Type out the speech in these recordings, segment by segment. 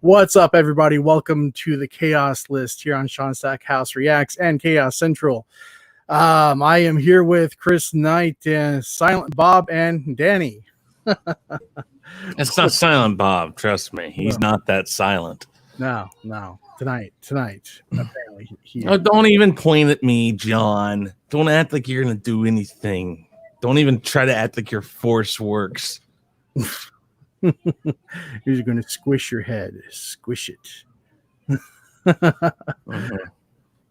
What's up, everybody? Welcome to the Chaos List here on Sean Stackhouse Reacts and Chaos Central. I am here with Chris Knight, Silent Bob, and Danny. It's not Silent Bob, trust me. He's not that silent. No. Tonight. Apparently, Oh, don't even point at me, John. Don't act like you're going to do anything. Don't even try to act like your force works. You're going to squish your head. Squish it.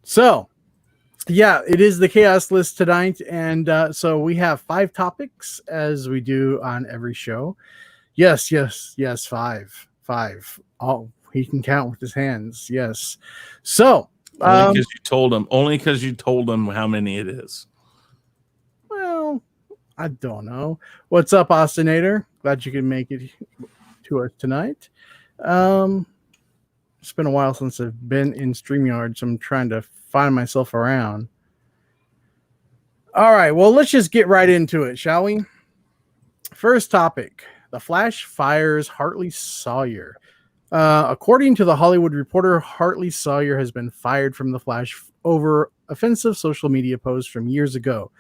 So, yeah, it is the Chaos List tonight. And so we have 5 topics, as we do on every show. Yes, 5. Oh, he can count with his hands. Yes. So, only because you told him how many it is. Well, I don't know. What's up, Austinator? Glad you can make it to us tonight. It's been a while since I've been in StreamYard, so I'm trying to find myself around. All right, well, let's just get right into it, shall we? First topic: The Flash fires Hartley Sawyer. According to the Hollywood Reporter, Hartley Sawyer has been fired from The Flash over offensive social media posts from years ago.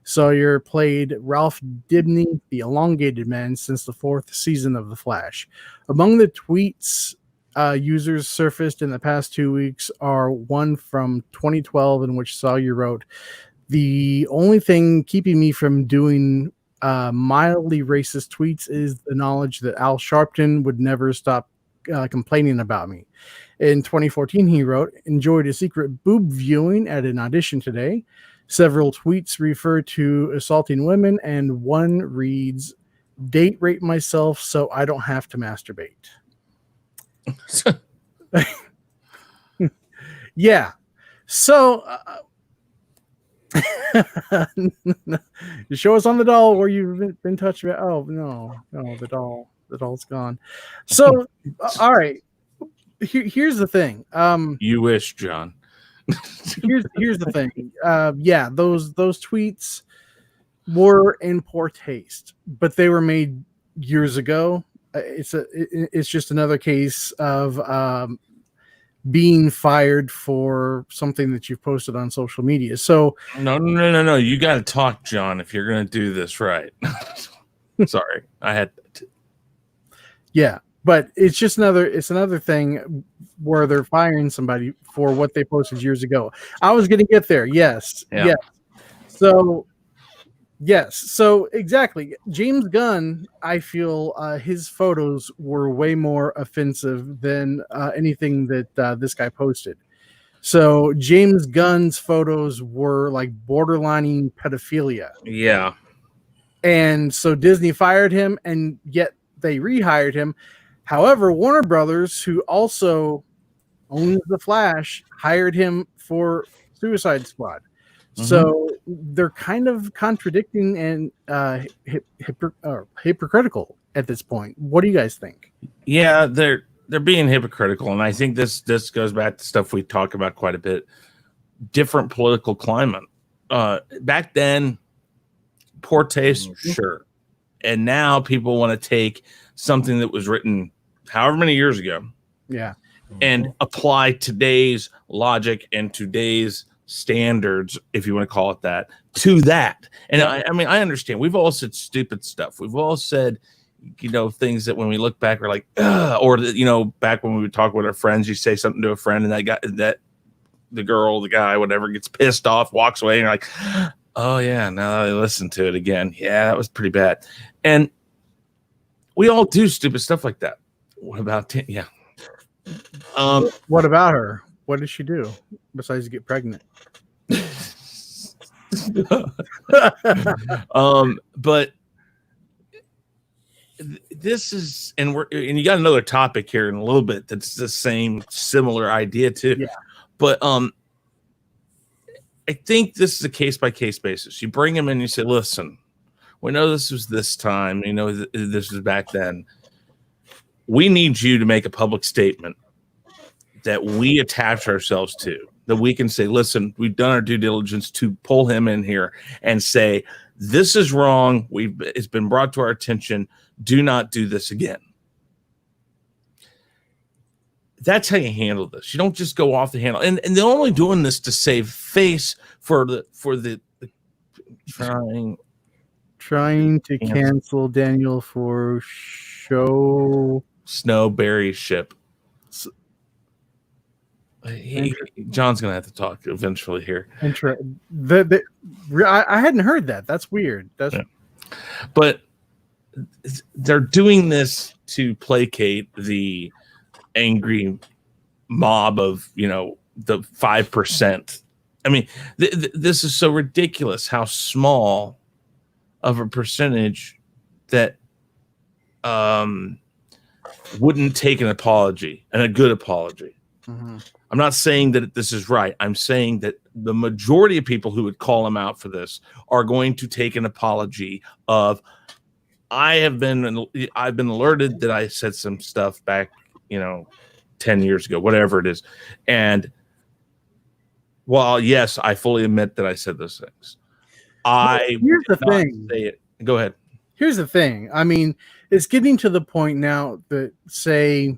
Sawyer played Ralph Dibny, the elongated man, since the 4th season of The Flash. Among the tweets users surfaced in the past 2 weeks are one from 2012 in which Sawyer wrote, "The only thing keeping me from doing mildly racist tweets is the knowledge that Al Sharpton would never stop complaining about me." In 2014, he wrote, "Enjoyed a secret boob viewing at an audition today." Several tweets refer to assaulting women, and one reads, "Date rape myself so I don't have to masturbate." Yeah. So, you show us on the doll where you've been touched. Oh, no, the doll's gone. So, all right. Here's the thing. You wish, John. Here's the thing. Yeah, those tweets were in poor taste, but they were made years ago. It's just another case of being fired for something that you've posted on social media. So no. You got to talk, John, if you're going to do this right. Sorry, I had to. Yeah, but it's just another thing where they're firing somebody for what they posted years ago. I was going to get there. Yes. Yeah. Yes. So exactly. James Gunn, I feel his photos were way more offensive than anything that this guy posted. So James Gunn's photos were like borderlining pedophilia. Yeah. And so Disney fired him, and yet they rehired him. However, Warner Brothers, who also owns The Flash, hired him for Suicide Squad. So they're kind of contradicting and hypocritical at this point. What do you guys think? Yeah, they're being hypocritical, and I think this goes back to stuff we talk about quite a bit. Different political climate. Back then, poor taste, sure, and now people want to take something that was written however many years ago, and apply today's logic and today's standards, if you want to call it that, to that. And I mean, I understand. We've all said stupid stuff. We've all said, things that when we look back, we're like, ugh, or back when we would talk with our friends, you say something to a friend, and the girl, the guy, whatever, gets pissed off, walks away, and you're like, oh yeah, now I listen to it again. Yeah, that was pretty bad. And we all do stupid stuff like that. What about what about her? What did she do besides get pregnant? But this is, and you got another topic here in a little bit that's the same similar idea too. Yeah. But I think this is a case by case basis. You bring him in, and you say, "Listen, we know this was this time. This was back then. We need you to make a public statement that we attach ourselves to, that we can say, listen, we've done our due diligence to pull him in here and say, this is wrong. It's been brought to our attention. Do not do this again." That's how you handle this. You don't just go off the handle. And they're only doing this to save face for the trying to cancel Daniel for show Snowberry ship. John's gonna have to talk eventually here. I hadn't heard that. That's weird. But they're doing this to placate the angry mob of the 5%. I mean, this is so ridiculous how small of a percentage that wouldn't take an apology, and a good apology. Mm-hmm. I'm not saying that this is right. I'm saying that the majority of people who would call him out for this are going to take an apology of, I've been alerted that I said some stuff back, 10 years ago, whatever it is. And while, yes, I fully admit that I said those things, here's the thing. Say it. Go ahead. Here's the thing. I mean, it's getting to the point now that say,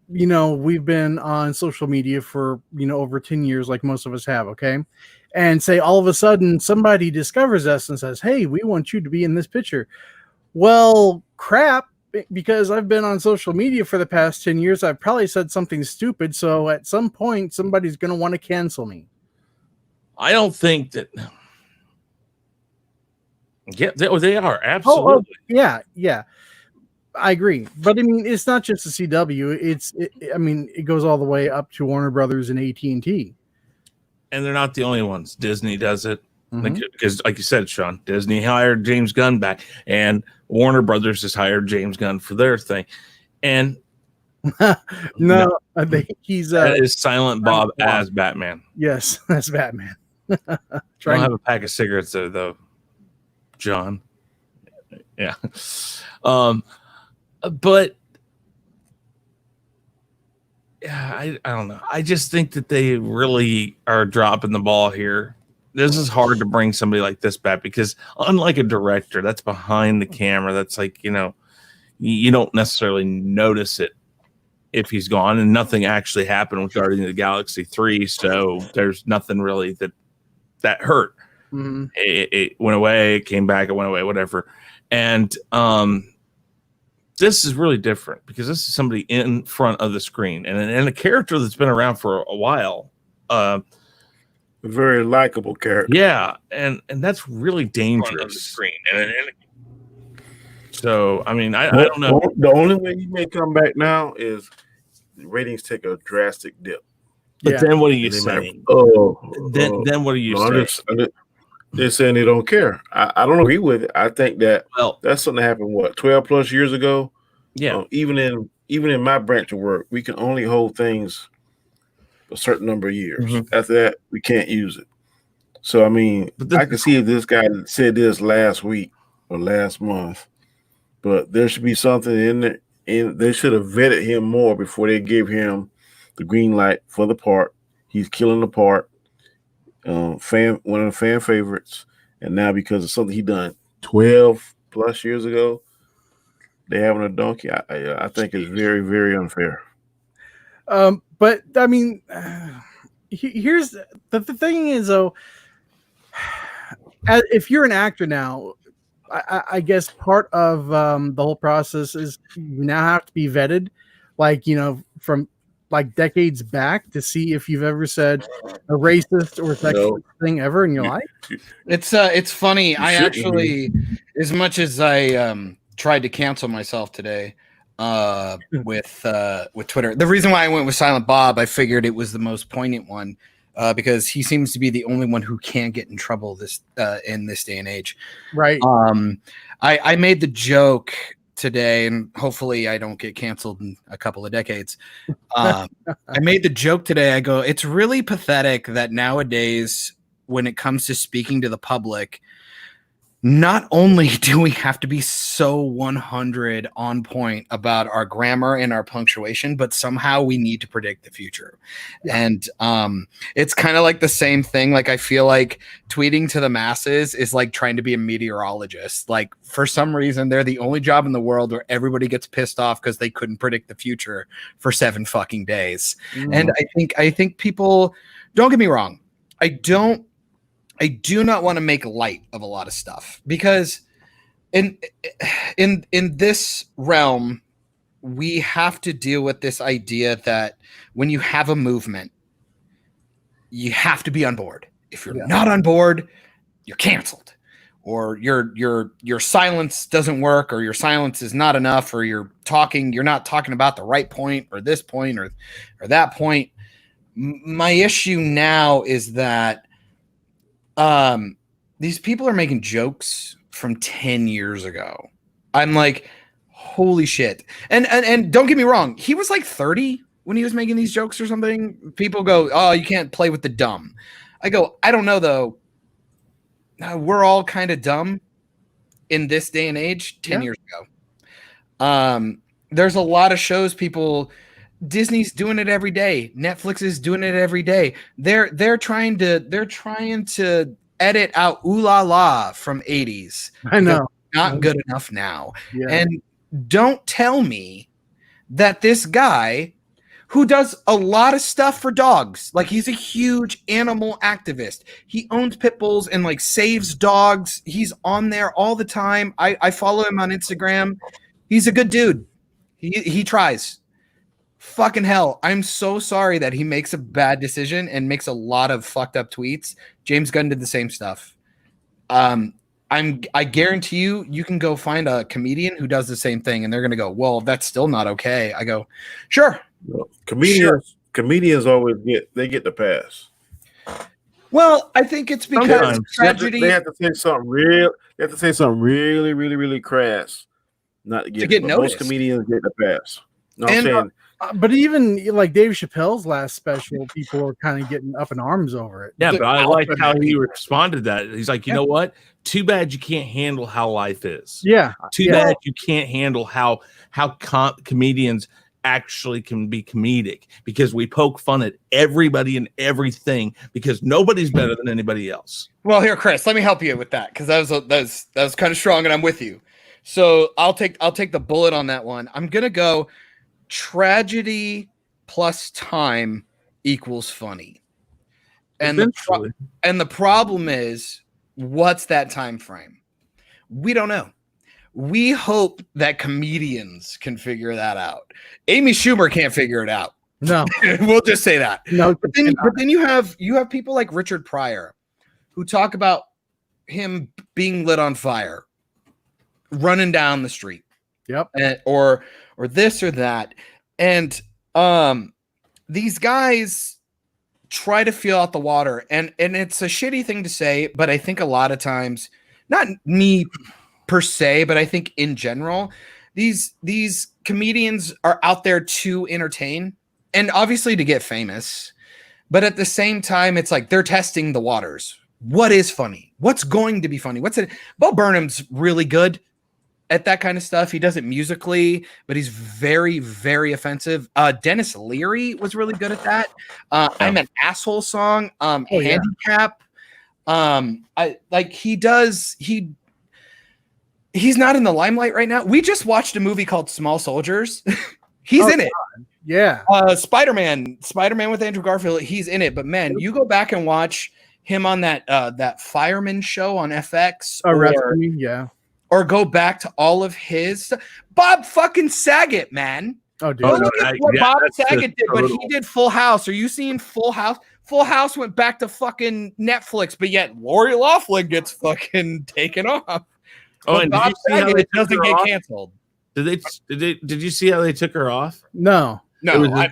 we've been on social media for, over 10 years, like most of us have. Okay. And say all of a sudden somebody discovers us and says, hey, we want you to be in this picture. Well, crap, because I've been on social media for the past 10 years, I've probably said something stupid. So at some point, somebody's going to want to cancel me. I don't think that. Yeah, they are. Absolutely. Yeah. I agree. But I mean, it's not just the CW. It goes all the way up to Warner Brothers and AT&T. And they're not the only ones. Disney does it. Because, like you said, Sean, Disney hired James Gunn back, and Warner Brothers has hired James Gunn for their thing. And no, I think he's that is Silent Bob as Batman. Yes, that's Batman. I don't have a pack of cigarettes there, though, John. Yeah. But yeah, I don't know. I just think that they really are dropping the ball here. This is hard to bring somebody like this back because, unlike a director that's behind the camera, that's like, you don't necessarily notice it if he's gone, and nothing actually happened with Guardians of the Galaxy 3. So there's nothing really that hurt. Mm-hmm. It went away, it came back, it went away, whatever. And this is really different because this is somebody in front of the screen and a character that's been around for a while. A very likable character. Yeah, and that's really dangerous. So, I mean, I don't know. The only way you may come back now is the ratings take a drastic dip. But then what are you saying? Then what are you saying? They're saying they don't care. I don't agree with it. I think that that's something that happened, 12 plus years ago? Yeah. Even in my branch of work, we can only hold things a certain number of years. Mm-hmm. After that, we can't use it. So, I mean, I can see if this guy said this last week or last month, but there should be something in there. And they should have vetted him more before they gave him the green light for the part. He's killing the part. One of the fan favorites. And now because of something he done 12 plus years ago, they having a donkey. I think it's very, very unfair. But I mean, here's the thing is though, if you're an actor now, I guess part of the whole process is you now have to be vetted, from like decades back to see if you've ever said a racist or sexist thing ever in your life. It's funny. I actually, as much as I tried to cancel myself today with Twitter, the reason why I went with Silent Bob, I figured it was the most poignant one because he seems to be the only one who can get in trouble in this day and age. Right. I made the joke today, and hopefully I don't get canceled in a couple of decades. I made the joke today. I go, it's really pathetic that nowadays, when it comes to speaking to the public, not only do we have to be so 100 on point about our grammar and our punctuation, but somehow we need to predict the future. Yeah. And it's kind of like the same thing. Like, I feel like tweeting to the masses is like trying to be a meteorologist. Like, for some reason, they're the only job in the world where everybody gets pissed off because they couldn't predict the future for 7 fucking days. And I think people, don't get me wrong, I do not want to make light of a lot of stuff, because in this realm, we have to deal with this idea that when you have a movement, you have to be on board. If you're not on board, you're canceled, or your silence doesn't work, or your silence is not enough, or you're not talking about the right point, or this point, or that point. My issue now is that these people are making jokes from 10 years ago. I'm like, holy shit. And don't get me wrong, he was like 30 when he was making these jokes or something. People go, oh, you can't play with the dumb. I go, I don't know though. We're all kind of dumb in this day and age 10 years ago. There's a lot of shows Disney's doing it every day. Netflix is doing it every day. They're trying to edit out ooh la la from 80s. I know. Not good enough now. Yeah. And don't tell me that this guy who does a lot of stuff for dogs, like he's a huge animal activist. He owns pit bulls and like saves dogs. He's on there all the time. I follow him on Instagram. He's a good dude. He tries. Fucking hell. I'm so sorry that he makes a bad decision and makes a lot of fucked up tweets. James Gunn did the same stuff. I guarantee you can go find a comedian who does the same thing, and they're going to go, well, that's still not okay. I go, sure. Well, comedians always get the pass. Well, I think it's because tragedy. They have to say something real. They have to say something really, really, really crass not to get noticed. Most comedians get the pass. No, I'm saying. But even like Dave Chappelle's last special, people were kind of getting up in arms over it. Yeah, but I like how he responded to that. He's like, you know what? Too bad you can't handle how life is. Yeah. Too bad you can't handle how comedians actually can be comedic, because we poke fun at everybody and everything because nobody's better than anybody else. Well, here, Chris, let me help you with that, because that was kind of strong, and I'm with you. So I'll take the bullet on that one. I'm gonna go. Tragedy plus time equals funny. And the problem is, what's that time frame? We don't know. We hope that comedians can figure that out. Amy Schumer can't figure it out. No. We'll just say that. No. But then you have people like Richard Pryor who talk about him being lit on fire, running down the street. Yep. Or this or that. And these guys try to feel out the water. And it's a shitty thing to say, but I think a lot of times, not me per se, but I think in general, these comedians are out there to entertain and obviously to get famous. But at the same time, it's like they're testing the waters. What is funny? What's going to be funny? Bo Burnham's really good at that kind of stuff. He does it musically, but he's very, very offensive. Dennis Leary was really good at that. I'm an Asshole song. Handicap. He's not in the limelight right now. We just watched a movie called Small Soldiers. He's in it. Yeah. Spider-Man with Andrew Garfield. He's in it. But man, you go back and watch him on that fireman show on FX. Or go back to all of his Bob fucking Saget, man. Oh, dude. Look at what Bob Saget did, but he did Full House. Are you seeing Full House? Full House went back to fucking Netflix, but yet Lori Loughlin gets fucking taken off. Oh, and Bob Saget doesn't get canceled. Did you see how they took her off? No.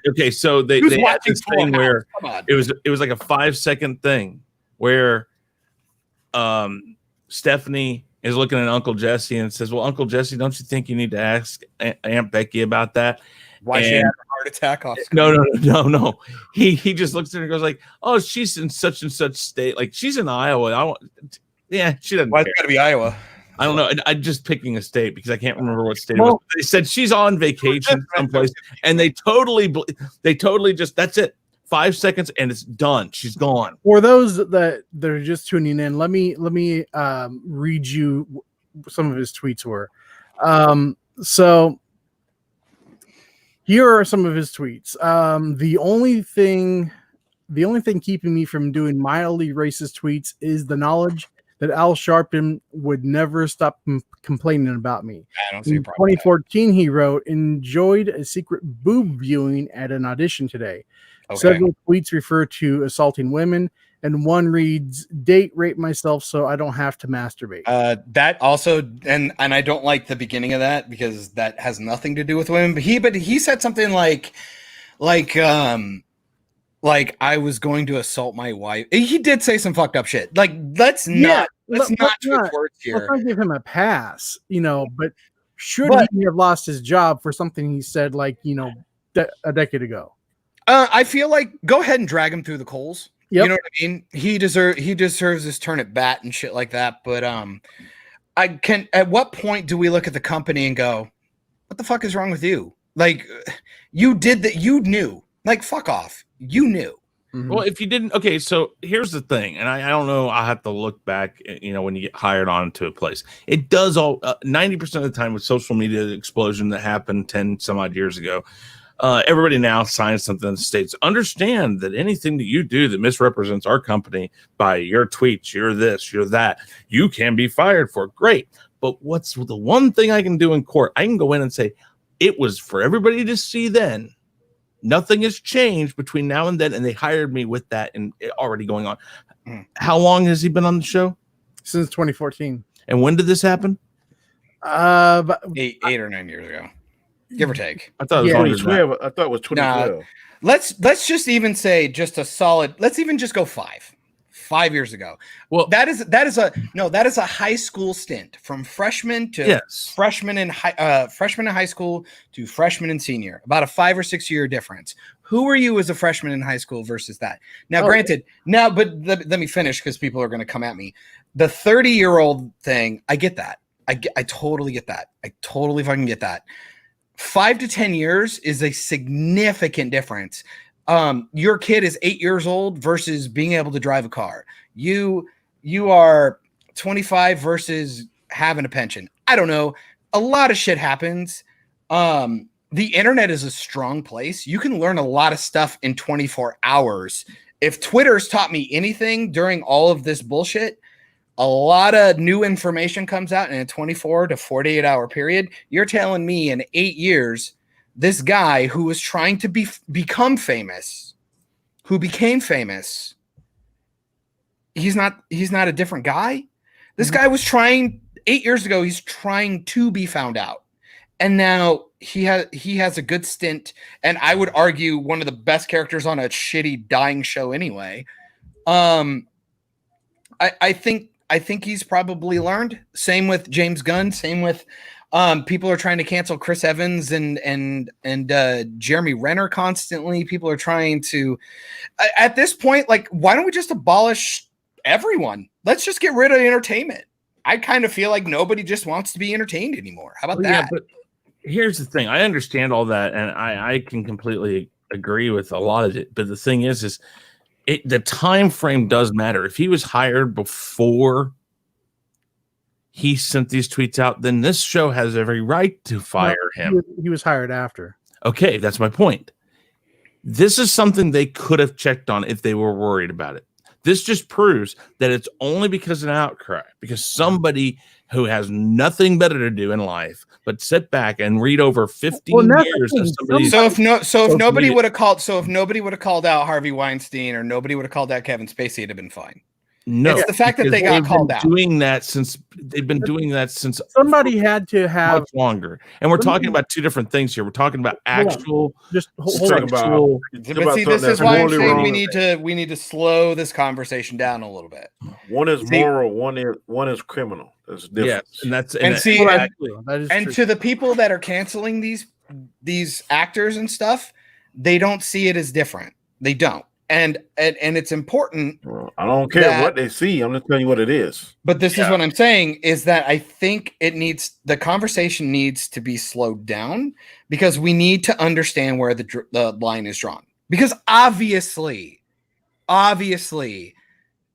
Okay, so they had this thing where it was like a 5-second thing where Stephanie is looking at Uncle Jesse and says, well, Uncle Jesse, don't you think you need to ask Aunt Becky about that? Why she had a heart attack off screen? No. He just looks at her and goes like, oh, she's in such and such state. Like, she's in Iowa. Yeah, she doesn't. Why it's got to be Iowa? I don't know. I'm just picking a state because I can't remember what state it was. They said she's on vacation someplace, and they totally just, that's it. 5 seconds and it's done. She's gone. For those that are just tuning in, let me read you some of his tweets were. So here are some of his tweets. The only thing keeping me from doing mildly racist tweets is the knowledge that Al Sharpton would never stop complaining about me. I don't see In a problem. 2014, he wrote, enjoyed a secret boob viewing at an audition today. Okay. Several tweets refer to assaulting women, and one reads, date rape myself so I don't have to masturbate. That also, and I don't like the beginning of that because that has nothing to do with women. But he said something like I was going to assault my wife. He did say some fucked up shit. Like, let's not twist words here. Let's not give him a pass, but should he have lost his job for something he said like, a decade ago? I feel like go ahead and drag him through the coals. Yep. You know what I mean? He deserves his turn at bat and shit like that. But at what point do we look at the company and go, what the fuck is wrong with you? Like, you did that, you knew. Like, fuck off. You knew. Mm-hmm. Well, if you didn't, okay, so here's the thing, and I don't know, I'll have to look back, when you get hired on to a place. It does 90% of the time with social media explosion that happened 10 some odd years ago, everybody now signs something that states, understand that anything that you do that misrepresents our company by your tweets, you're this, you're that, you can be fired for. Great. But what's the one thing I can do in court? I can go in and say, it was for everybody to see then. Nothing has changed between now and then, and they hired me with that and it already going on. How long has he been on the show? Since 2014. And when did this happen? But 8 or 9 years ago, give or take. I thought it was longer than that. 2012. I thought it was 2012. Let's just even say just a solid. Let's even just go 5 years ago. Well, that is a high school stint from freshman to freshman in high school to freshman and senior. About a 5 or 6 year difference. Who were you as a freshman in high school versus that? Now, granted, but let me finish because people are going to come at me. The 30-year-old thing, I get that. I totally get that. I totally fucking get that. 5 to 10 years is a significant difference. Your kid is 8 years old versus being able to drive a car. You are 25 versus having a pension. I don't know. A lot of shit happens. The internet is a strong place. You can learn a lot of stuff in 24 hours. If Twitter's taught me anything during all of this bullshit, a lot of new information comes out in a 24 to 48 hour period. You're telling me in 8 years, this guy who was trying to become famous, who became famous, he's not a different guy. This guy was trying 8 years ago. He's trying to be found out, and now he has a good stint. And I would argue one of the best characters on a shitty dying show anyway. I think he's probably learned. Same with James Gunn. Same with. People are trying to cancel Chris Evans and Jeremy Renner constantly. People are trying to, at this point, like, why don't we just abolish everyone? Let's just get rid of entertainment. I kind of feel like nobody just wants to be entertained anymore. How about that? Yeah, but here's the thing. I understand all that, and I can completely agree with a lot of it. But the thing is the time frame does matter. If he was hired before he sent these tweets out, then this show has every right to fire him. He was hired after. Okay, that's my point. This is something they could have checked on if they were worried about it. This just proves that it's only because of an outcry, because somebody who has nothing better to do in life but sit back and read over 15 years of somebody's. So if nobody would have called out Harvey Weinstein, or nobody would have called out Kevin Spacey, it'd have been fine. No, it's the fact that they got called out. They've been doing that since somebody had to have much longer. And we're talking about two different things here. We're talking about actual, just about. But see, this is why I'm saying we need to slow this conversation down a little bit. One is moral, one is criminal. There's a difference. Yes, and to the people that are canceling these actors and stuff, they don't see it as different. They don't. And it's important. Well, I don't care what they see. I'm just telling you what it is. But this is what I'm saying is that I think the conversation needs to be slowed down because we need to understand where the line is drawn. Because obviously,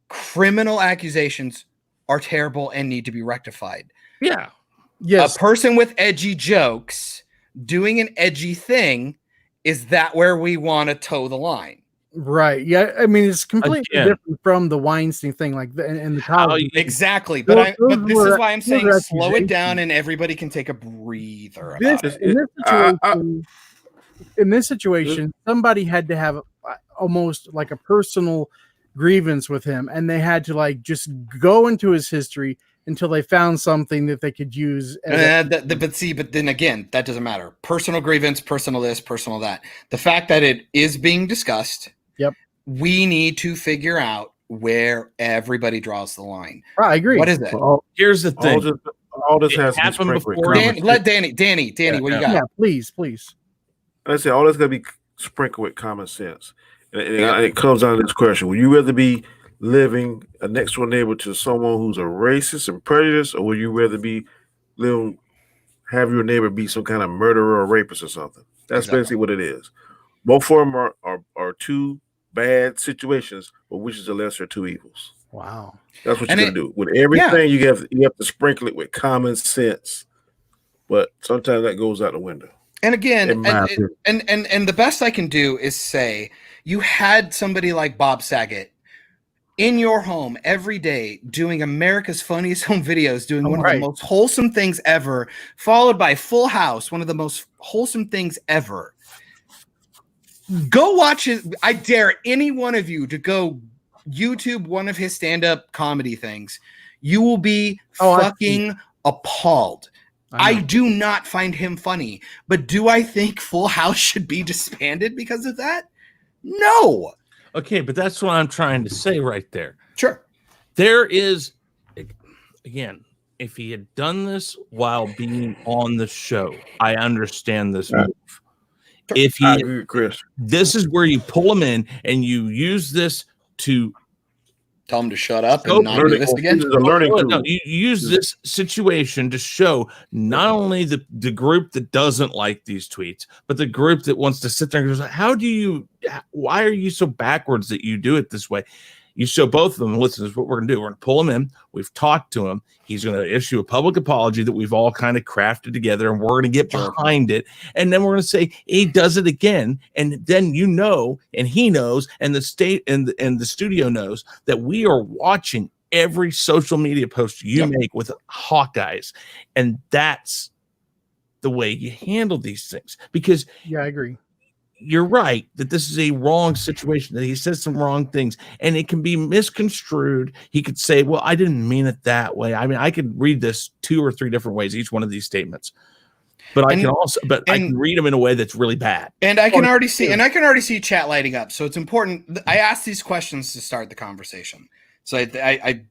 criminal accusations are terrible and need to be rectified. Yeah. Yes. A person with edgy jokes doing an edgy thing, is that where we want to toe the line? Right. Yeah. I mean, it's completely different from the Weinstein thing, like and the college. Exactly. But this is why I'm saying slow it down and everybody can take a breather. In this situation, somebody had to have almost like a personal grievance with him, and they had to like just go into his history until they found something that they could use. But then again, that doesn't matter. Personal grievance, personal this, personal that. The fact that it is being discussed. Yep. We need to figure out where everybody draws the line. I agree. What is it? Well, here's the thing. All this has happened before. Let Danny, what you got? Yeah, please. I say all this got to be sprinkled with common sense. And it comes down to this question: would you rather be living a next door neighbor to someone who's a racist and prejudiced, or would you rather be have your neighbor be some kind of murderer or rapist or something? That's basically what it is. Both of them are two bad situations, but which is the lesser of two evils? Wow. That's what you're gonna do. With everything, you have to sprinkle it with common sense. But sometimes that goes out the window. And again, and the best I can do is say you had somebody like Bob Saget in your home every day doing America's Funniest Home Videos, doing one of the most wholesome things ever, followed by Full House, one of the most wholesome things ever. Go watch it. I dare any one of you to go YouTube one of his stand-up comedy things. You will be fucking appalled. I do not find him funny, but do I think Full House should be disbanded because of that? No. Okay, but that's what I'm trying to say right there. Sure. There is, again, if he had done this while being on the show, I understand this move. If he, Chris, this is where you pull him in and you use this to tell him to shut up and not do this again. No, you use this situation to show not only the group that doesn't like these tweets, but the group that wants to sit there and goes, why are you so backwards that you do it this way? You show both of them, listen, this is what we're going to do. We're going to pull him in. We've talked to him. He's going to issue a public apology that we've all kind of crafted together, and we're going to get behind it. And then we're going to say he does it again. And then and he knows, and the state and the studio knows that we are watching every social media post you make with Hawkeyes. And that's the way you handle these things. Because I agree. You're right that this is a wrong situation, that he says some wrong things and it can be misconstrued. He could say, well, I didn't mean it that way. I mean, I could read this 2 or 3 different ways, each one of these statements, but I can read them in a way that's really bad. And I can already see chat lighting up. So it's important. I ask these questions to start the conversation. So I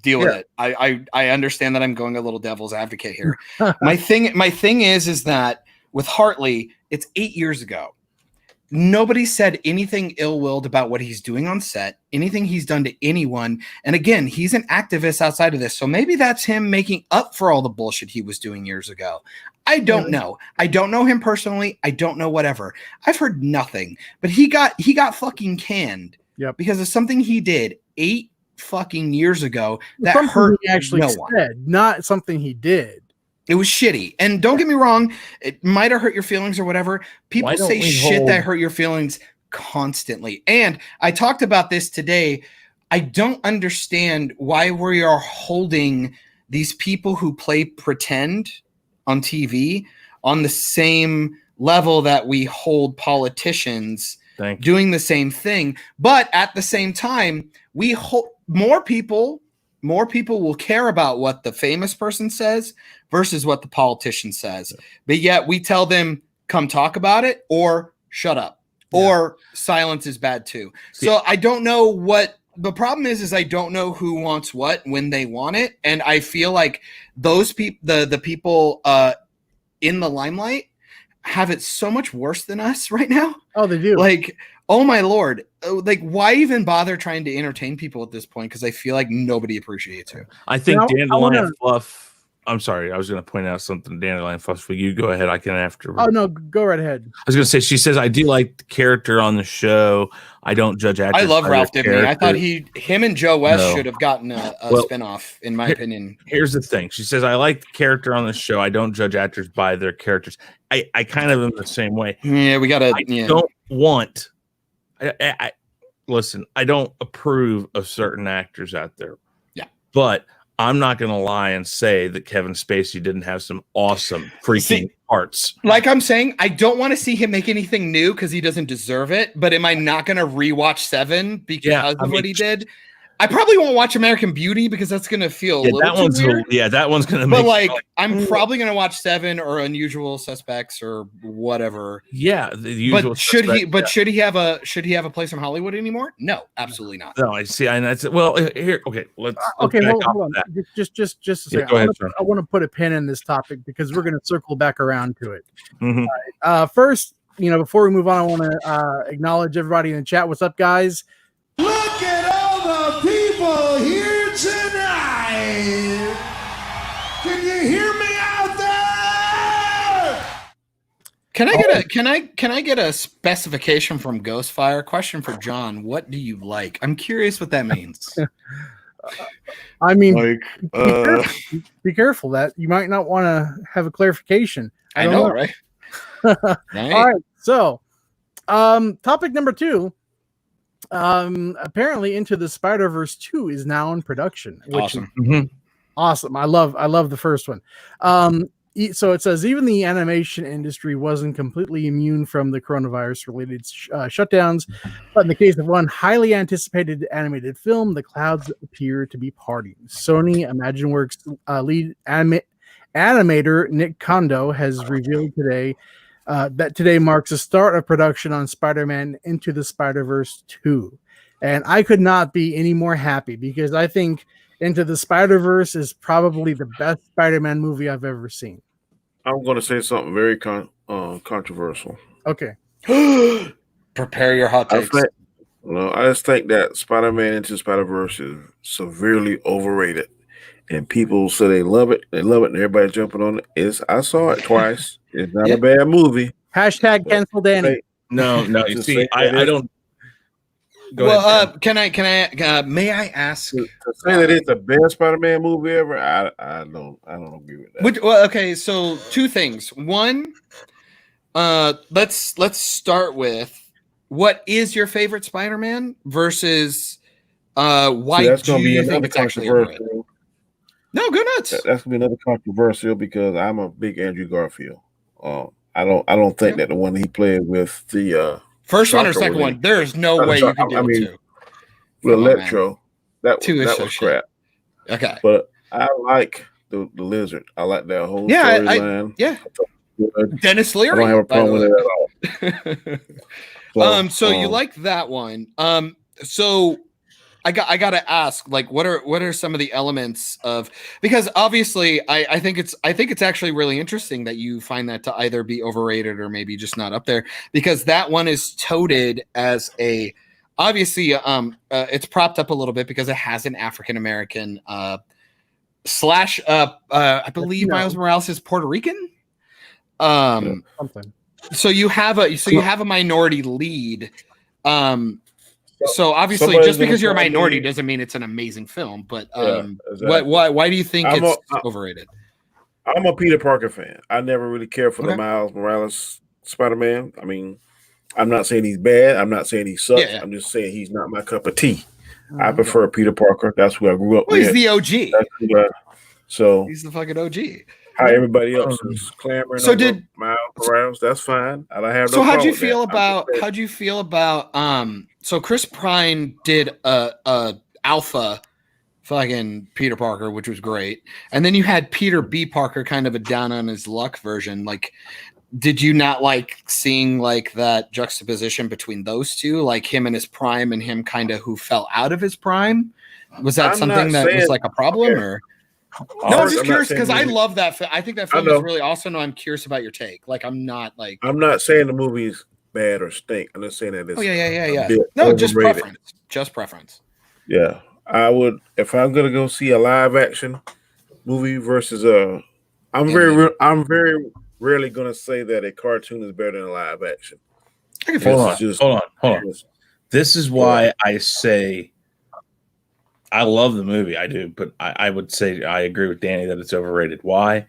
deal with it. I understand that I'm going a little devil's advocate here. My thing is that with Hartley, it's 8 years ago. Nobody said anything ill-willed about what he's doing on set, anything he's done to anyone. And again, he's an activist outside of this. So maybe that's him making up for all the bullshit he was doing years ago. I don't know. I don't know him personally. I don't know whatever. I've heard nothing, but he got fucking canned because of something he did 8 fucking years ago that hurt he actually said, not something he did. It was shitty. And don't get me wrong, it might have hurt your feelings or whatever. People say shit that hurt your feelings constantly. And I talked about this today. I don't understand why we are holding these people who play pretend on TV on the same level that we hold politicians doing the same thing. But at the same time, we hold more people will care about what the famous person says versus what the politician says. But yet we tell them, come talk about it or shut up or silence is bad too. So I don't know what the problem is I don't know who wants what when they want it. And I feel like those people, the people in the limelight have it so much worse than us right now. Oh, they do. Like Oh my lord! Like, why even bother trying to entertain people at this point? Because I feel like nobody appreciates you. I think Dandelion Fluff. I'm sorry, I was going to point out something. Dandelion Fluff, for you go ahead. I can after. Oh no, go right ahead. I was going to say, she says, I do like the character on the show. I don't judge actors. I love Ralph Dibny. I thought him and Joe West should have gotten a spinoff, in my opinion. Here's the thing. She says, I like the character on the show. I don't judge actors by their characters. I kind of am the same way. Yeah, we got to. Don't want. Listen, I don't approve of certain actors out there. Yeah. But I'm not going to lie and say that Kevin Spacey didn't have some awesome freaking parts. Like I'm saying, I don't want to see him make anything new because he doesn't deserve it. But am I not going to rewatch Seven because of what he did? I probably won't watch American Beauty because that's going to feel a little too weird. That one's going to make. But like, I'm probably going to watch Seven or Unusual Suspects or whatever. Yeah, the usual. But should he? But should he have a place in Hollywood anymore? No, absolutely not. No, I see. And that's well. Here, okay. Let's hold on. Just a second. Go ahead, I want to put a pin in this topic because we're going to circle back around to it. Mm-hmm. Right. First, before we move on, I want to acknowledge everybody in the chat. What's up, guys? Look at all the people here tonight. Can you hear me out there? Can I get a specification from Ghostfire? Question for John. What do you like? I'm curious what that means. I mean, be careful that you might not want to have a clarification. I know, right? All right. So, topic number 2. Apparently Into the Spider-Verse 2 is now in production. Awesome. Awesome. I love the first one. So it says even the animation industry wasn't completely immune from the coronavirus related shutdowns, but in the case of one highly anticipated animated film, the clouds appear to be parting. Sony ImagineWorks lead animator Nick Kondo has revealed today that today marks the start of production on Spider-Man Into the Spider-Verse 2. And I could not be any more happy because I think Into the Spider-Verse is probably the best Spider-Man movie I've ever seen. I'm going to say something very controversial. Okay. Prepare your hot takes. I just think that Spider-Man Into Spider-Verse is severely overrated. And people say they love it, and everybody jumping on it. I saw it twice. It's not a bad movie. Hashtag cancel Danny. No. You see, I don't. Go ahead. May I ask? To say that it's the best Spider-Man movie ever, I don't agree with that. Okay, so 2 things. One, let's start with what is your favorite Spider-Man versus why that's do you think it's actually overrated? No, go nuts. That's gonna be another controversial because I'm a big Andrew Garfield. I don't think that the one he played with the first one or second one, there's no way you can do it too. With Electro, that was crap. Okay, but I like the Lizard. I like that whole storyline. Dennis Leary. I don't have a problem with it at all. So you like that one? So I gotta ask, like, what are some of the elements of, because obviously I think it's actually really interesting that you find that to either be overrated or maybe just not up there, because that one is touted as obviously it's propped up a little bit because it has an African American slash I believe Miles Morales is Puerto Rican. Something. So you have a minority lead. So obviously, just because you're a minority doesn't mean it's an amazing film. But exactly. Why do you think it's overrated? I'm a Peter Parker fan. I never really cared for the Miles Morales Spider-Man. I mean, I'm not saying he's bad. I'm not saying he sucks. I'm just saying he's not my cup of tea. I prefer Peter Parker. That's who I grew up with. He's the OG. So he's the fucking OG. How everybody else is clamoring. So did Miles Morales? That's fine. I don't have no. So how'd you feel about? So Chris Pine did a alpha fucking Peter Parker, which was great, and then you had Peter B. Parker, kind of a down on his luck version. Like, did you not like seeing like that juxtaposition between those two, like him in his prime and him kind of who fell out of his prime? Was that something that was like a problem or? No, I'm just curious because I love that film. I think that film is really awesome. I'm curious about your take. Like, I'm not saying the movie's bad or stink. I'm just saying that it's yeah. bit No, just overrated. preference. Just preference. Yeah, I would if I'm gonna go see a live action movie versus I'm very rarely gonna say that a cartoon is better than a live action. Hold on. This is why I say I love the movie. I do, but I would say I agree with Danny that it's overrated. Why?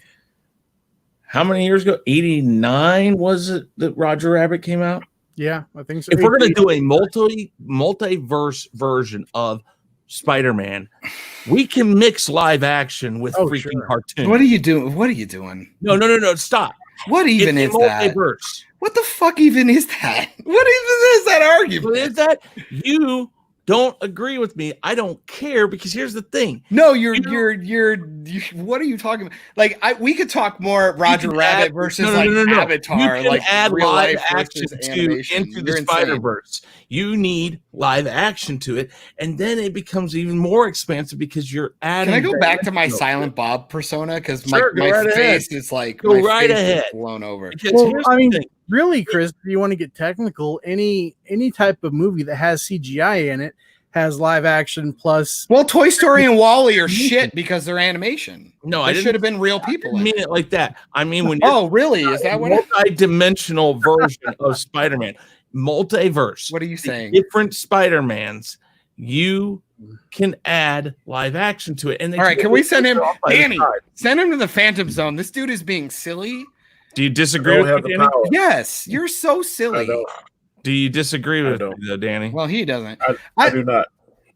How many years ago? 89 was it that Roger Rabbit came out? Yeah, I think so. If we're gonna do a multiverse version of Spider-Man, we can mix live action with freaking cartoon. What are you doing? What are you doing? No, stop. What even is that? Multiverse. What the fuck even is that? What even is that argument? What is that? You don't agree with me. I don't care because here's the thing. No, you're what are you talking about? Like we could talk more Roger Rabbit versus Avatar. You can like add real live life action into the Spider-Verse. You need live action to it, and then it becomes even more expansive because you're adding. Can I go back to my Silent Bob persona? Because my face is like go right ahead, blown over. Well, I mean, really, Chris, if you want to get technical, any type of movie that has CGI in it has live action plus. Well, Toy Story and Wall-E are shit because they're animation. No, they should have been real people. I mean it like that. I mean when. Oh, really? Is that what? Multi-dimensional version of Spider-Man, multiverse. What are you saying? Different Spider-Mans. You can add live action to it, and all right. Can we send him, Danny? Send him to the Phantom Zone. This dude is being silly. Do you disagree with me, Danny? Yes, you're so silly. Do you disagree with me, Danny? Well, he doesn't. I do not.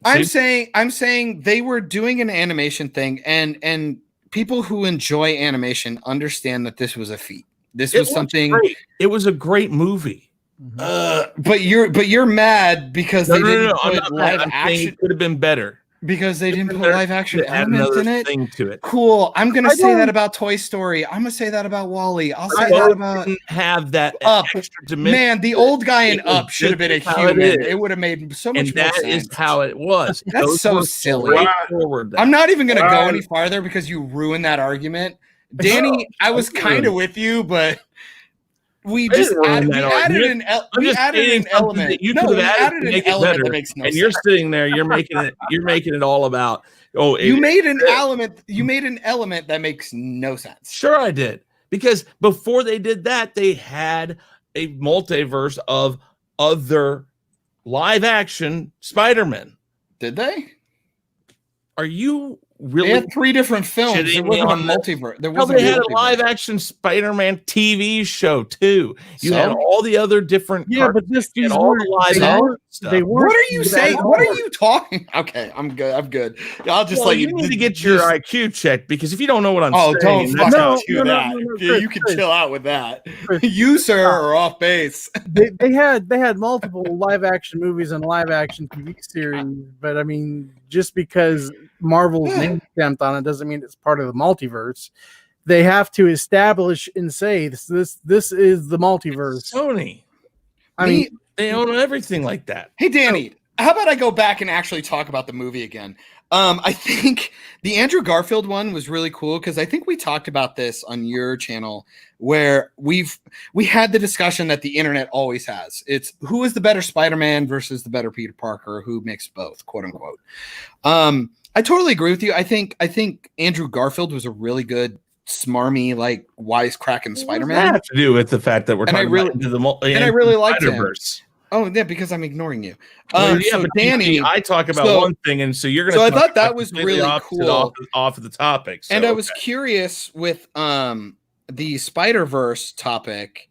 I'm saying they were doing an animation thing, and people who enjoy animation understand that this was a feat. This was something. Great. It was a great movie. But you're mad because they didn't put live action. It could have been better. Because they didn't put live action elements in it. Thing to it. Cool. I'm gonna say that about Toy Story. I'm gonna say that about Wall-E. I'll say that about have that Up. extra dimension. Man, the old guy in Up should have been a human. It would have made so much more sense. And that is how it was. That's so silly. I'm not even gonna go any farther because you ruined that argument. Danny, I was kind of with you, but we added an element. You could have added an element that makes no sense. And you're sitting there, you're making it all about you made an element that makes no sense. Sure, I did. Because before they did that, they had a multiverse of other live action Spider-Man. Did they? Are you really? They had 3 different films. There wasn't a multiverse. They had a live action Spider-Man TV show too. You had all the other different. Yeah, but these all the live action stuff. What are you saying? What are you talking? Okay, I'm good. I'll just let you need to get your IQ checked because if you don't know what I'm saying, don't do that. You can chill out with that. You, sir, are off base. They had multiple live action movies and live action TV series, but I mean, just because Marvel's name stamped on it doesn't mean it's part of the multiverse. They have to establish and say this is the multiverse. Sony. I mean, they own everything like that. Hey, Danny, how about I go back and actually talk about the movie again? I think the Andrew Garfield one was really cool because I think we talked about this on your channel where we had the discussion that the internet always has. It's who is the better Spider-Man versus the better Peter Parker, who mixed both, quote unquote. I totally agree with you. I think Andrew Garfield was a really good, smarmy, like wisecracking Spider-Man. What does that have to do with the fact that we're talking about I really liked him. Oh, yeah, because I'm ignoring you. But Danny, I talk about one thing, and so you're going to. So I thought that was really cool. Off of the topic, and I was curious with the Spider-Verse topic.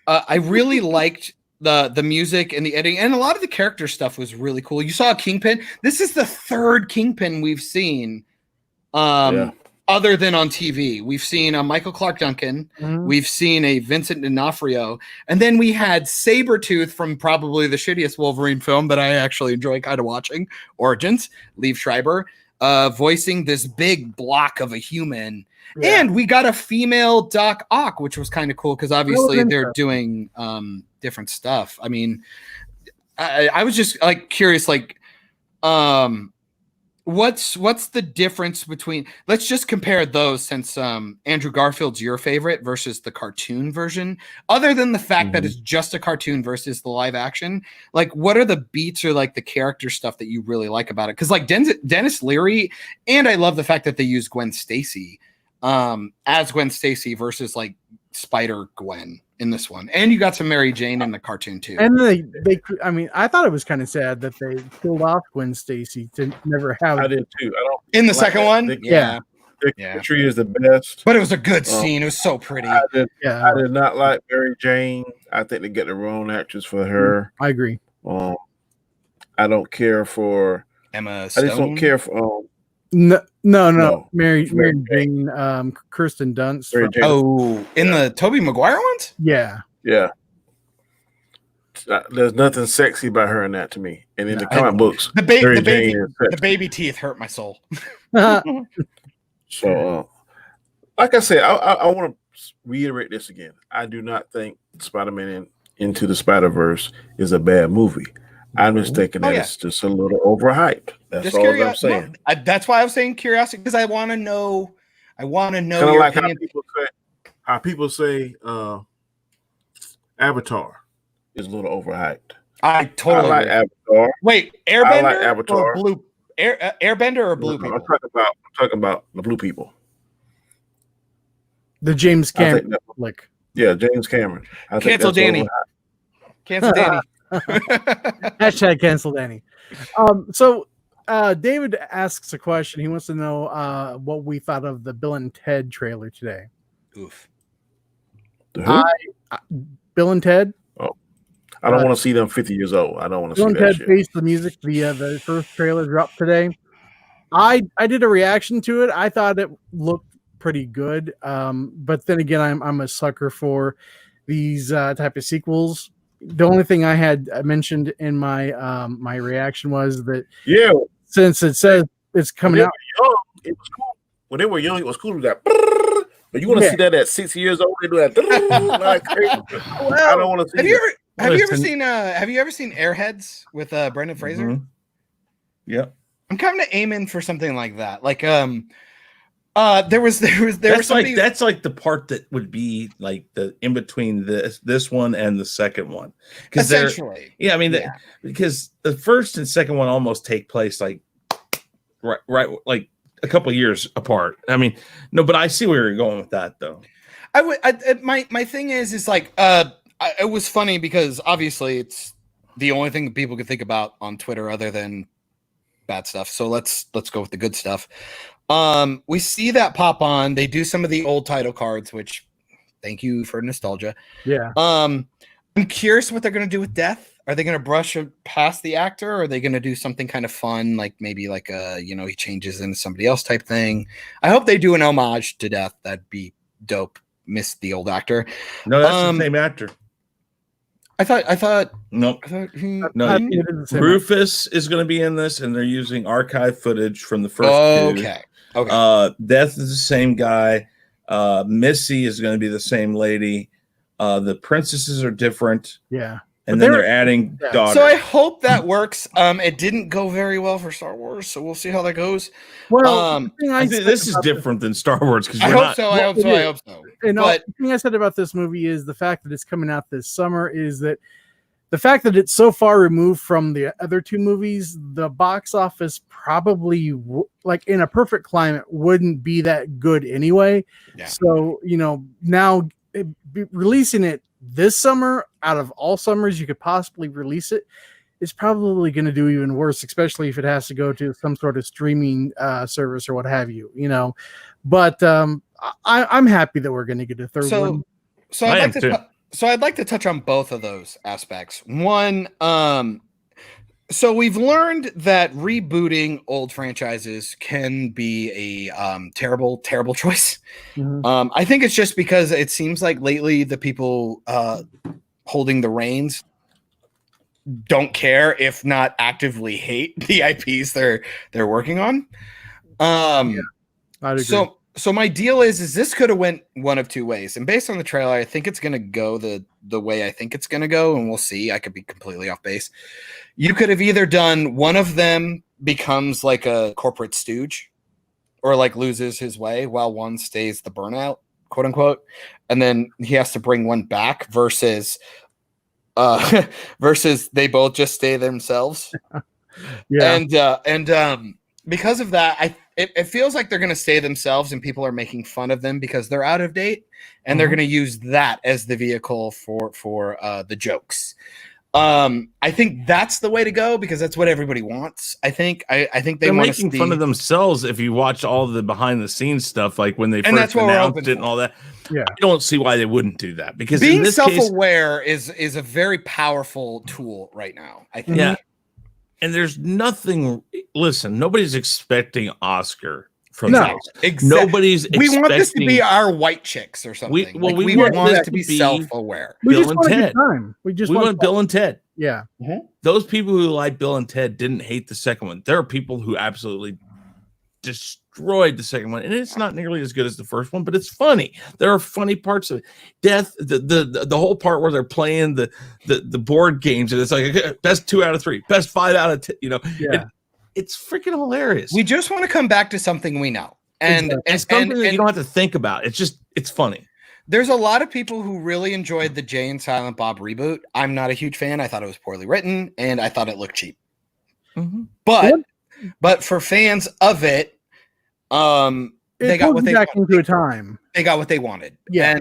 I really liked the music and the editing, and a lot of the character stuff was really cool. You saw Kingpin. This is the 3rd Kingpin we've seen. Other than on TV, we've seen a Michael Clark Duncan, we've seen a Vincent D'Onofrio, and then we had Sabretooth from probably the shittiest Wolverine film that I actually enjoy kind of watching, Origins, Liev Schreiber, voicing this big block of a human. Yeah. And we got a female Doc Ock, which was kind of cool because obviously they're doing different stuff. I mean, I was just like curious, like, What's the difference between? Let's just compare those, since Andrew Garfield's your favorite versus the cartoon version. Other than the fact that it's just a cartoon versus the live action, like what are the beats or like the character stuff that you really like about it? Because like Dennis Leary, and I love the fact that they use Gwen Stacy as Gwen Stacy versus like Spider Gwen in this one, and you got some Mary Jane in the cartoon too. And I mean, I thought it was kind of sad that they killed off Gwen Stacy to never have. I did too. I don't In the second one, The tree is the best, but it was a good scene. It was so pretty. I did not like Mary Jane. I think they get the wrong actress for her. I agree. I don't care for Emma Stone. I just don't care for No. Mary Jane, Kirsten Dunst. Oh, in the Tobey Maguire ones? Yeah. There's nothing sexy about her in that to me. And in the comic books, the baby teeth hurt my soul. So, like I said, I want to reiterate this again. I do not think Spider-Man Into the Spider-Verse is a bad movie. I'm just thinking that it's just a little overhyped. That's just all I'm saying. That's why I was saying curiosity, because I want to know. Kind of like how people say Avatar is a little overhyped. I totally like Avatar. Wait, Airbender I like Avatar. or Blue Airbender or Blue people? I'm talking about the blue people. The James Cameron flick. Yeah, James Cameron. Cancel Danny. Cancel Danny. Hashtag cancel Danny. So David asks a question. He wants to know what we thought of the Bill and Ted trailer today. Oof. Bill and Ted. Oh, I don't want to see them 50 years old. I don't want to see Bill and that Ted shit. Face the Music. The first trailer dropped today. I did a reaction to it. I thought it looked pretty good. But then again, I'm a sucker for these type of sequels. The only thing I had mentioned in my my reaction was that since it says it's coming out, it was cool. When they were young, it was cool to that. But you want to see that at 6 years old? They do that. Like, I don't want to see. Have you ever seen Airheads with Brendan Fraser? Mm-hmm. Yeah, I'm kind of aiming for something like that. Like there was somebody... that's like the part that would be like the in between this one and the second one, because essentially, because the first and second one almost take place like right like a couple years apart. I mean, no, but I see where you're going with that though. My thing is like it was funny because obviously it's the only thing that people could think about on Twitter other than bad stuff. So let's go with the good stuff. We see that pop on. They do some of the old title cards, which thank you for nostalgia. Yeah. I'm curious what they're going to do with Death. Are they going to brush past the actor? Or are they going to do something kind of fun, like maybe like he changes into somebody else type thing? I hope they do an homage to Death. That'd be dope. Miss the old actor. No, that's the same actor. I thought no. Rufus is going to be in this, and they're using archive footage from the first two. Okay. Death is the same guy. Missy is going to be the same lady. The princesses are different. Yeah. And then they're adding daughters. So I hope that works. It didn't go very well for Star Wars, so we'll see how that goes. Well, I think this is different than Star Wars because I hope so. I hope so. And the thing I said about this movie is the fact that it's coming out this summer is that the fact that it's so far removed from the other two movies, the box office probably, like in a perfect climate, wouldn't be that good anyway. Yeah. So, now releasing it this summer, out of all summers you could possibly release it, is probably going to do even worse, especially if it has to go to some sort of streaming service or what have you, But I'm happy that we're going to get a third one. So I'd like to touch on both of those aspects. One, so we've learned that rebooting old franchises can be a terrible, terrible choice. Mm-hmm. I think it's just because it seems like lately the people holding the reins don't care, if not actively hate the IPs they're working on. I'd agree. So my deal is this could have went one of two ways, and based on the trailer, I think it's going to go the way I think it's going to go, and we'll see. I could be completely off base. You could have either done one of them becomes like a corporate stooge or like loses his way while one stays the burnout, quote unquote, and then he has to bring one back versus versus they both just stay themselves. And because of that, it feels like they're going to stay themselves and people are making fun of them because they're out of date, and they're going to use that as the vehicle for the jokes. I think that's the way to go because that's what everybody wants. I think they're making fun of themselves. If you watch all the behind the scenes stuff, like when they first announced it and all that, I don't see why they wouldn't do that, because being self-aware is a very powerful tool right now, I think. Yeah. And there's nothing, listen, nobody's expecting Oscar from this. Exactly. Nobody's We want this to be our white chicks or something. We want want this to be self-aware. Bill and Ted. We want Bill and Ted. Yeah. Those people who like Bill and Ted didn't hate the second one. There are people who absolutely destroyed the second one, and it's not nearly as good as the first one, but it's funny. There are funny parts of it. Death, the whole part where they're playing the board games, and it's like best 2 out of 3, best 5 out of 10. It's freaking hilarious. We just want to come back to something we know, and something that you don't have to think about. It's funny. There's a lot of people who really enjoyed the Jay and Silent Bob reboot. I'm not a huge fan. I thought it was poorly written, and I thought it looked cheap. But for fans of it, they got what they wanted. They got what they wanted. Yeah.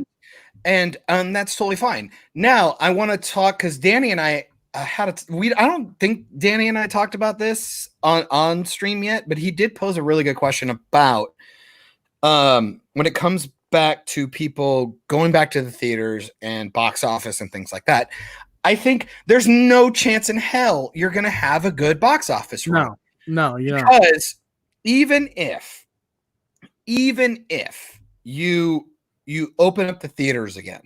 And that's totally fine. Now I want to talk because Danny and I I don't think Danny and I talked about this on stream yet, but he did pose a really good question about when it comes back to people going back to the theaters and box office and things like that. I think there's no chance in hell you're going to have a good box office run. No, because even if you open up the theaters again,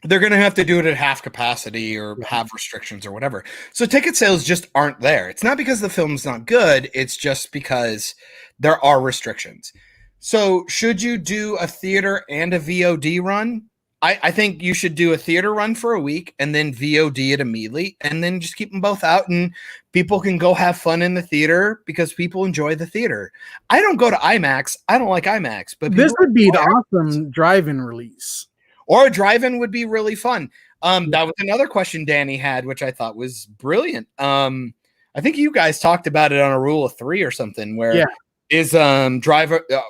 they're going to have to do it at half capacity or have restrictions or whatever. So ticket sales just aren't there. It's not because the film's not good. It's just because there are restrictions. So should you do a theater and a VOD run? I think you should do a theater run for a week and then VOD it immediately, and then just keep them both out, and people can go have fun in the theater because people enjoy the theater. I don't go to IMAX. I don't like IMAX, but this would be an awesome drive-in release. Or a drive-in would be really fun. That was another question Danny had, which I thought was brilliant. I think you guys talked about it on a rule of 3 or something where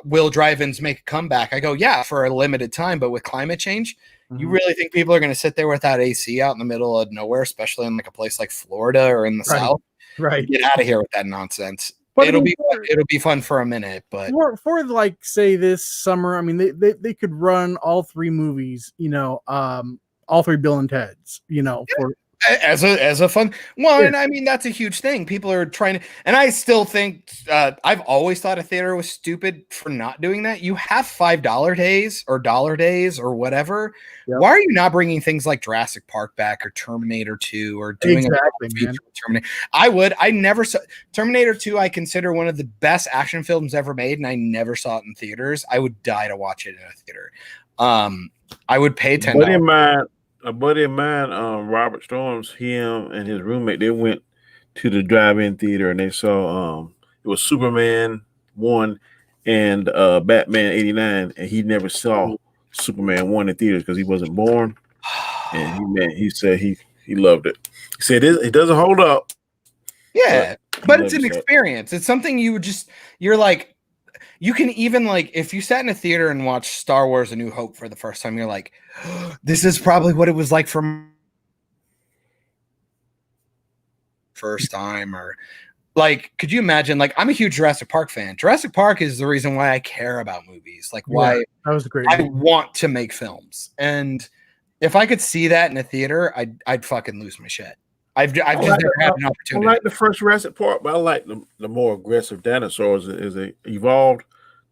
will drive-ins make a comeback? I go, yeah, for a limited time, but with climate change, you really think people are going to sit there without AC out in the middle of nowhere, especially in like a place like Florida or in the South? Right. Get out of here with that nonsense. But it'll be fun for a minute, but for like say this summer, I mean they could run all 3 movies, all 3 Bill and Ted's, for as a fun well, and I mean that's a huge thing. People are trying to, and I still think I've always thought a theater was stupid for not doing that. You have $5 days or dollar days or whatever. Yep. Why are you not bringing things like Jurassic Park back or Terminator 2 or doing Terminator? I never saw Terminator 2. I consider one of the best action films ever made, and I never saw it in theaters. I would die to watch it in a theater. I would pay $10. A buddy of mine, Robert Storms, him and his roommate, they went to the drive-in theater and they saw it was Superman 1 and Batman 89, and he never saw Superman 1 in theaters because he wasn't born. And he said he loved it. He said it doesn't hold up. Yeah, but it's an experience. It's something you're like, you can even like, if you sat in a theater and watched Star Wars: A New Hope for the first time, you're like, oh, this is probably what it was like for first time. Or like, could you imagine? Like, I'm a huge Jurassic Park fan. Jurassic Park is the reason why I care about movies. Like, why that was great. I want to make films, and if I could see that in a theater, I'd fucking lose my shit. I've just never had an opportunity. I like the first Jurassic Park, but I like the more aggressive dinosaurs as they evolved.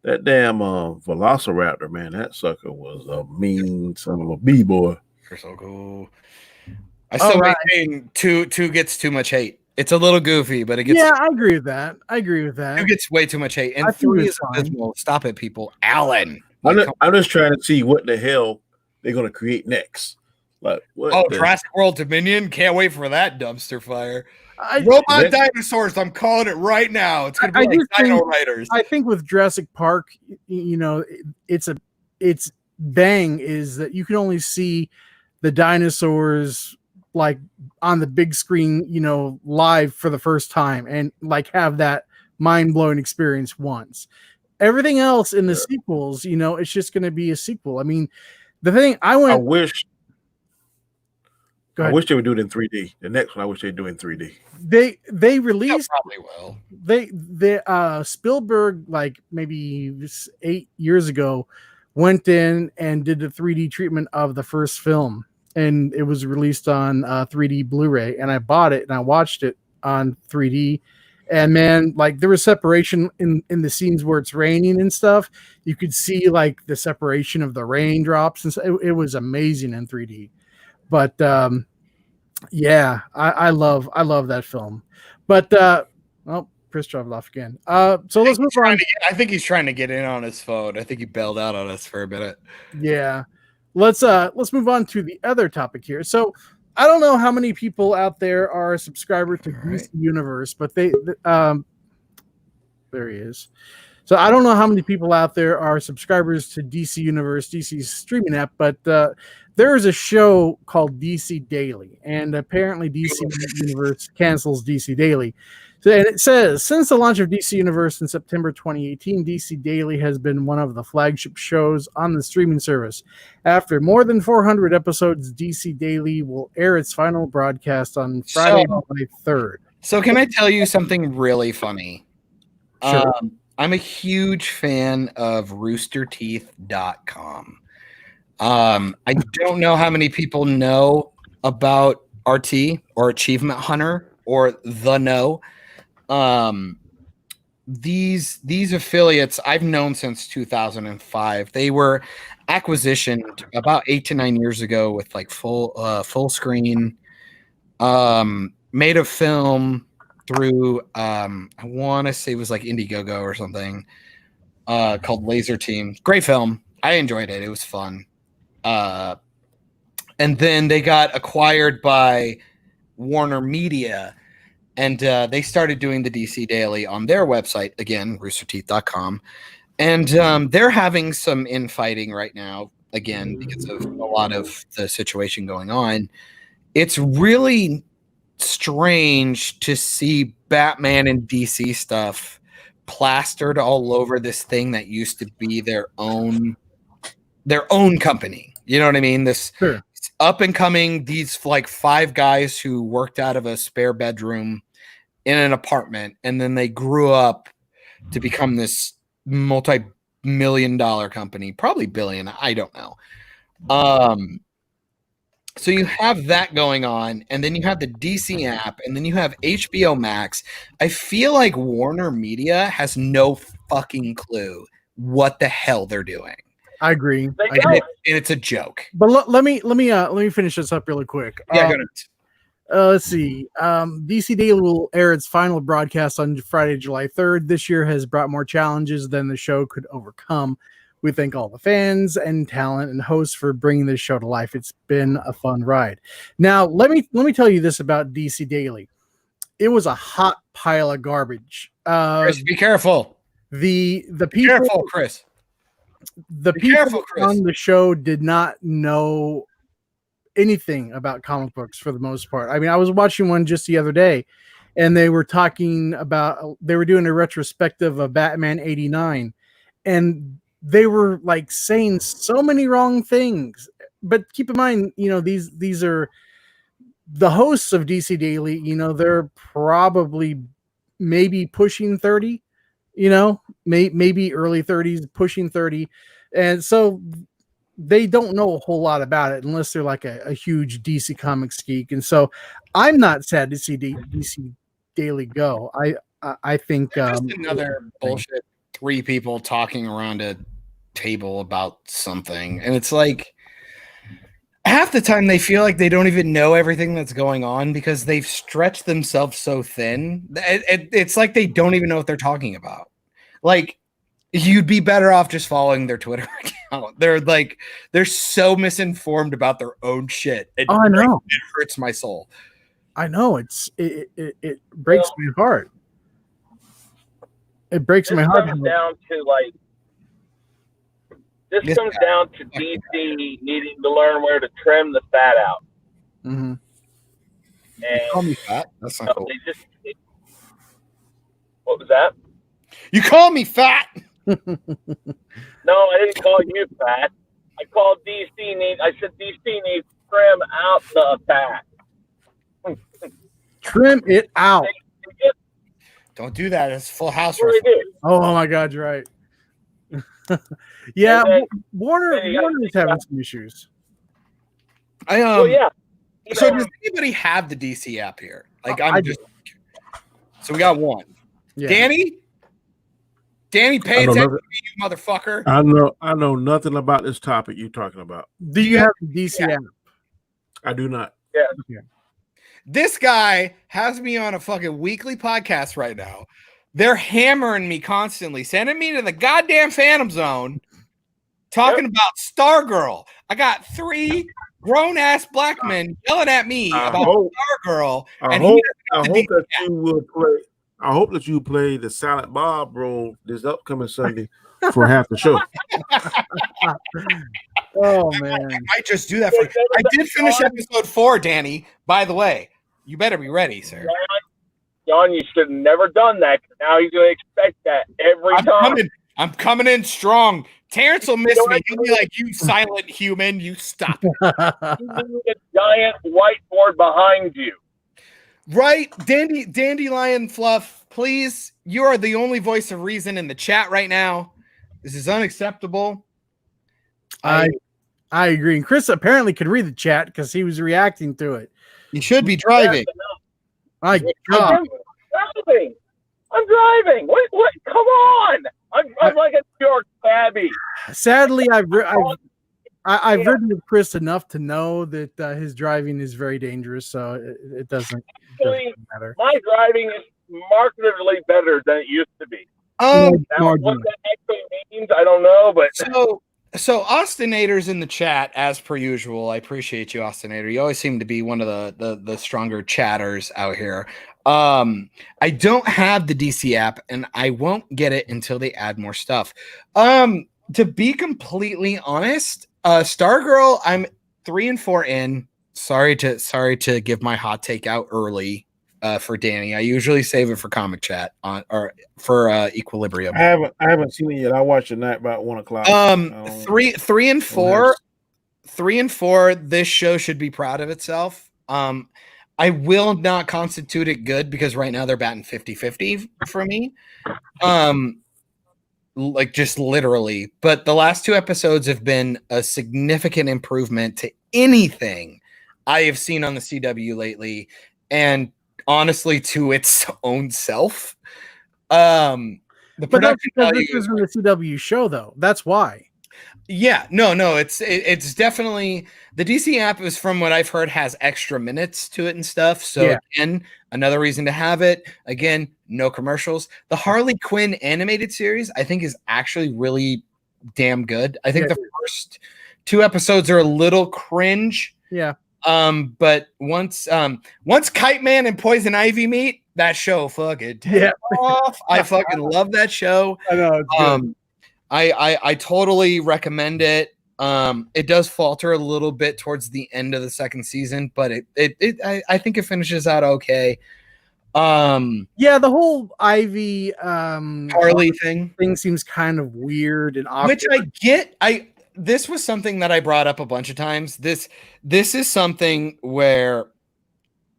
That damn Velociraptor, man, that sucker was a mean son of a b-boy. They're so cool. I still maintain two gets too much hate. It's a little goofy, but it gets. Yeah, I agree with that. 2 gets way too much hate, and 3 is abysmal. Stop it, people. Alan. I'm just trying to see what the hell they're going to create next. Like what? Oh, Jurassic World Dominion! Can't wait for that dumpster fire. I Dinosaurs! I'm calling it right now. It's gonna be like Dino Riders. I think with Jurassic Park, you know, it's bang is that you can only see the dinosaurs like on the big screen, you know, live for the first time, and like have that mind-blowing experience once. Everything else in the sequels, you know, it's just going to be a sequel. I mean, the thing I wish they would do it in 3D. The next one, I wish they'd do it in 3D. They released, probably will. They Spielberg, like maybe 8 years ago, went in and did the 3D treatment of the first film, and it was released on 3D Blu-ray, and I bought it and I watched it on 3D. And man, like there was separation in the scenes where it's raining and stuff. You could see like the separation of the raindrops, and so it was amazing in 3D. But yeah, I love that film. But well, Chris dropped off again. So let's move on. I think he's trying to get in on his phone. I think he bailed out on us for a minute. Yeah, let's move on to the other topic here. So I don't know how many people out there are a subscriber to DC Universe, but there he is. So I don't know how many people out there are subscribers to DC Universe, DC's streaming app, but there is a show called DC Daily, and apparently DC Universe cancels DC Daily. So, and it says, since the launch of DC Universe in September 2018, DC Daily has been one of the flagship shows on the streaming service. After more than 400 episodes, DC Daily will air its final broadcast on Friday, July 3rd. So can I tell you something really funny? Sure. I'm a huge fan of roosterteeth.com. I don't know how many people know about RT or Achievement Hunter or The Know. These affiliates I've known since 2005. They were acquisitioned about 8 to 9 years ago with like full screen, made a film through I want to say it was like Indiegogo or something, called Laser Team. Great film. I enjoyed it. It was fun. And then they got acquired by Warner Media, and they started doing the DC Daily on their website, again, roosterteeth.com. And they're having some infighting right now, again, because of a lot of the situation going on. It's really strange to see Batman and DC stuff plastered all over this thing that used to be their own company. You know what I mean? This up and coming, these like 5 guys who worked out of a spare bedroom in an apartment, and then they grew up to become this multi-million-dollar company, probably billion, I don't know. So you have that going on, and then you have the DC app, and then you have HBO Max. I feel like Warner Media has no fucking clue what the hell they're doing. I agree. And it's a joke. But let me finish this up really quick. Yeah, go ahead. Let's see. DC Daily will air its final broadcast on Friday, July 3rd. This year has brought more challenges than the show could overcome. We thank all the fans and talent and hosts for bringing this show to life. It's been a fun ride. Now, let me tell you this about DC Daily. It was a hot pile of garbage. Chris, be careful. The people, careful, Chris. The people on the show did not know anything about comic books for the most part. I mean, I was watching one just the other day, and they were talking about, they were doing a retrospective of Batman 89, and they were like saying so many wrong things. But keep in mind, you know, these are the hosts of DC Daily. You know, they're probably maybe pushing 30, you know, maybe early 30s, pushing 30. And so they don't know a whole lot about it unless they're like a huge DC Comics geek. And so I'm not sad to see DC Daily go. I think just another bullshit 3 people talking around a table about something, and it's like half the time they feel like they don't even know everything that's going on because they've stretched themselves so thin. It's like they don't even know what they're talking about. Like, You'd be better off just following their Twitter account. They're so misinformed about their own shit. I know. It hurts my soul. I know. It breaks my heart. It breaks my heart. Comes down to this comes down to DC needing to learn where to trim the fat out. Mm-hmm. And call me fat? That's not cool. What was that? You call me fat? No, I didn't call you fat. I called DC I said DC needs to trim out the fat. Trim it out. Don't do that. It's Full House. Oh my God, you're right. Yeah, Warner's having some issues. Well, yeah. So does anybody have the DC app here? So we got one. Yeah. Danny, pay attention to me, you motherfucker. I know nothing about this topic you're talking about. Do you have the DC app? I do not. Yeah. Okay. This guy has me on a fucking weekly podcast right now. They're hammering me constantly, sending me to the goddamn Phantom Zone, talking about Stargirl. I got 3 grown-ass black men yelling at me about Stargirl. I hope that you play the Silent Bob role this upcoming Sunday for half the show. Oh man, I might just do that for you. I did finish episode 4, Danny. By the way, you better be ready, sir. John, you should have never done that. Now you're going to expect that every time. I'm coming in strong. Terrence will miss me. He'll be like, you silent human, you stop it. You need a giant whiteboard behind you. Right? Dandelion Fluff, please. You are the only voice of reason in the chat right now. This is unacceptable. I agree. And Chris apparently could read the chat because he was reacting to it. You should be driving. My God. I'm driving. What? Come on. I'm like a New York cabbie. Sadly, I've ridden with Chris enough to know that his driving is very dangerous, so it doesn't matter. My driving is markedly better than it used to be. Now, what that actually means, I don't know, but So Austinator's in the chat as per usual. I appreciate you, Austinator. You always seem to be one of the stronger chatters out here. I don't have the DC app, and I won't get it until they add more stuff. To be completely honest, Stargirl, I'm 3 and 4 in. Sorry to give my hot take out early for Danny. I usually save it for comic chat or for Equilibrium. I haven't seen it yet. I watched it at about 1 o'clock. 3 and 4. 3 and 4. This show should be proud of itself. I will not constitute it good because right now they're batting 50-50 for me. Like just literally. But the last 2 episodes have been a significant improvement to anything I have seen on the CW lately. And honestly, to its own self. The production value this isn't a CW show, though. That's why. Yeah, no, it's definitely the DC app is from what I've heard has extra minutes to it and stuff. So again, another reason to have it. Again, no commercials. The Harley Quinn animated series, I think, is actually really damn good. I think the first 2 episodes are a little cringe. Yeah. But once Kite Man and Poison Ivy meet, that show fucking takes off. I fucking love that show. I know it's good. I totally recommend it. It does falter a little bit towards the end of the 2nd season, but I think it finishes out okay. The whole Ivy Harley thing seems kind of weird and awkward. Which I get. This was something that I brought up a bunch of times. This is something where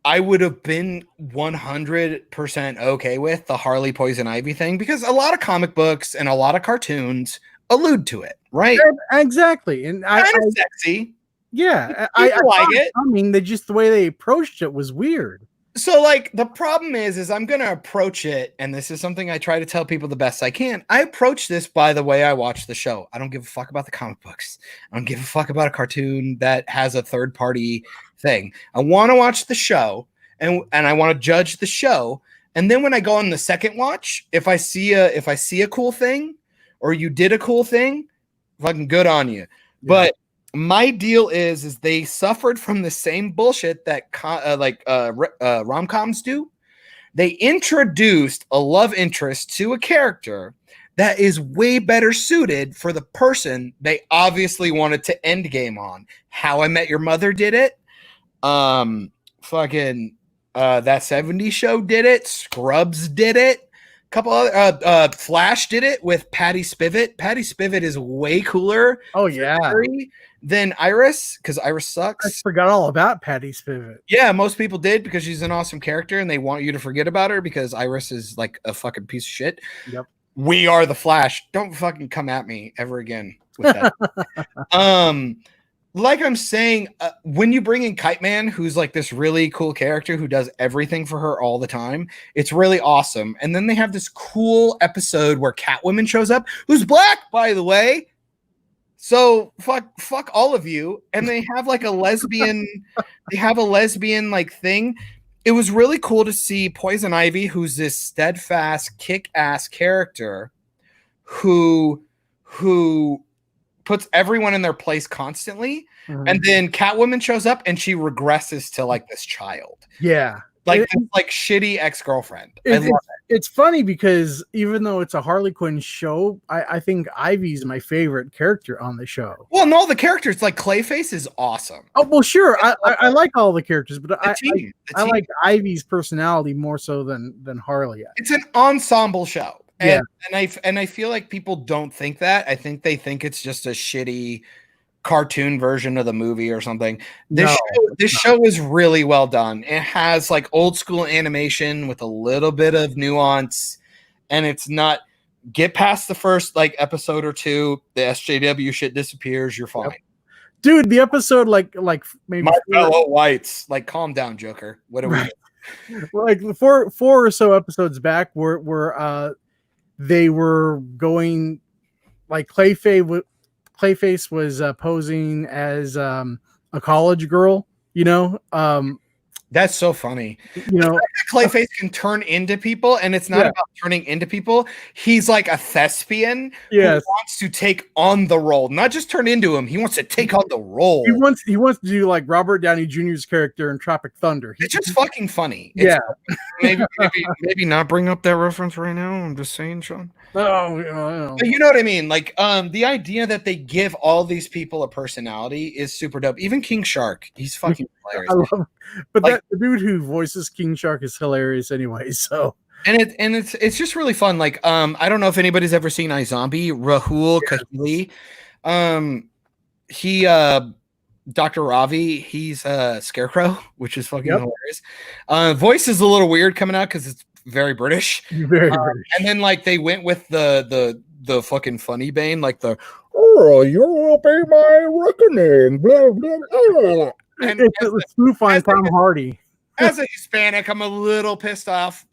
I would have been 100% okay with the Harley Poison Ivy thing because a lot of comic books and a lot of cartoons allude to it, right? Exactly. And kind of sexy. Yeah. I like it. I mean, the way they approached it was weird. So like the problem is I'm going to approach it. And this is something I try to tell people the best I can. I approach this by the way I watch the show. I don't give a fuck about the comic books. I don't give a fuck about a cartoon that has a third party thing. I want to watch the show and I want to judge the show. And then when I go on the second watch, if I see a cool thing or you did a cool thing, fucking good on you. But my deal is they suffered from the same bullshit that rom-coms do. They introduced a love interest to a character that is way better suited for the person they obviously wanted to end game on. How I Met Your Mother did it. That 70s Show did it. Scrubs did it. A couple other Flash did it with Patty Spivot. Patty Spivot is way cooler. Oh yeah. Than Iris, because Iris sucks. I forgot all about Patty Spivot. Yeah, most people did because she's an awesome character and they want you to forget about her because Iris is like a fucking piece of shit. Yep. We are the Flash. Don't fucking come at me ever again with that. Like I'm saying, when you bring in Kite Man, who's like this really cool character who does everything for her all the time, it's really awesome. And then they have this cool episode where Catwoman shows up, who's black, by the way. So fuck all of you. And they have like a lesbian, like thing. It was really cool to see Poison Ivy, who's this steadfast, kick-ass character who puts everyone in their place constantly. Mm-hmm. And then Catwoman shows up and she regresses to like this child. Yeah. Like shitty ex-girlfriend. It's funny because even though it's a Harley Quinn show, I think Ivy's my favorite character on the show. Well, no, the characters like Clayface is awesome. Oh well, sure. I like all the characters, but I like Ivy's personality more so than Harley. It's an ensemble show. And I feel like people don't think that. I think they think it's just a shitty cartoon version of the movie or something. This show is really well done. It has like old school animation with a little bit of nuance, and it's not get past the first like episode or two, the SJW shit disappears, you're fine. Yep. Dude, the episode like maybe my fellow whites, like calm down, Joker. What are we like four or so episodes back where they were going like Clayface was posing as a college girl, you know. That's so funny. You know, Clayface can turn into people, and it's not about turning into people. He's like a thespian who wants to take on the role, not just turn into him. He wants to take on the role. He wants to do like Robert Downey Jr.'s character in Tropic Thunder. It's just fucking funny. Maybe not bring up that reference right now. I'm just saying, Sean. No. But you know what I mean? Like, the idea that they give all these people a personality is super dope. Even King Shark, he's fucking hilarious. I love him. But like, the dude who voices King Shark is hilarious anyway. So it's just really fun. Like, I don't know if anybody's ever seen iZombie. Rahul Kahili. He Dr. Ravi, he's a Scarecrow, which is fucking hilarious. Voice is a little weird coming out because it's very British. Very British. And then like they went with the fucking funny Bane, like the you will be my reckoning. Blah, blah, blah. And it's Spoofine Tom Hardy. As a Hispanic, I'm a little pissed off.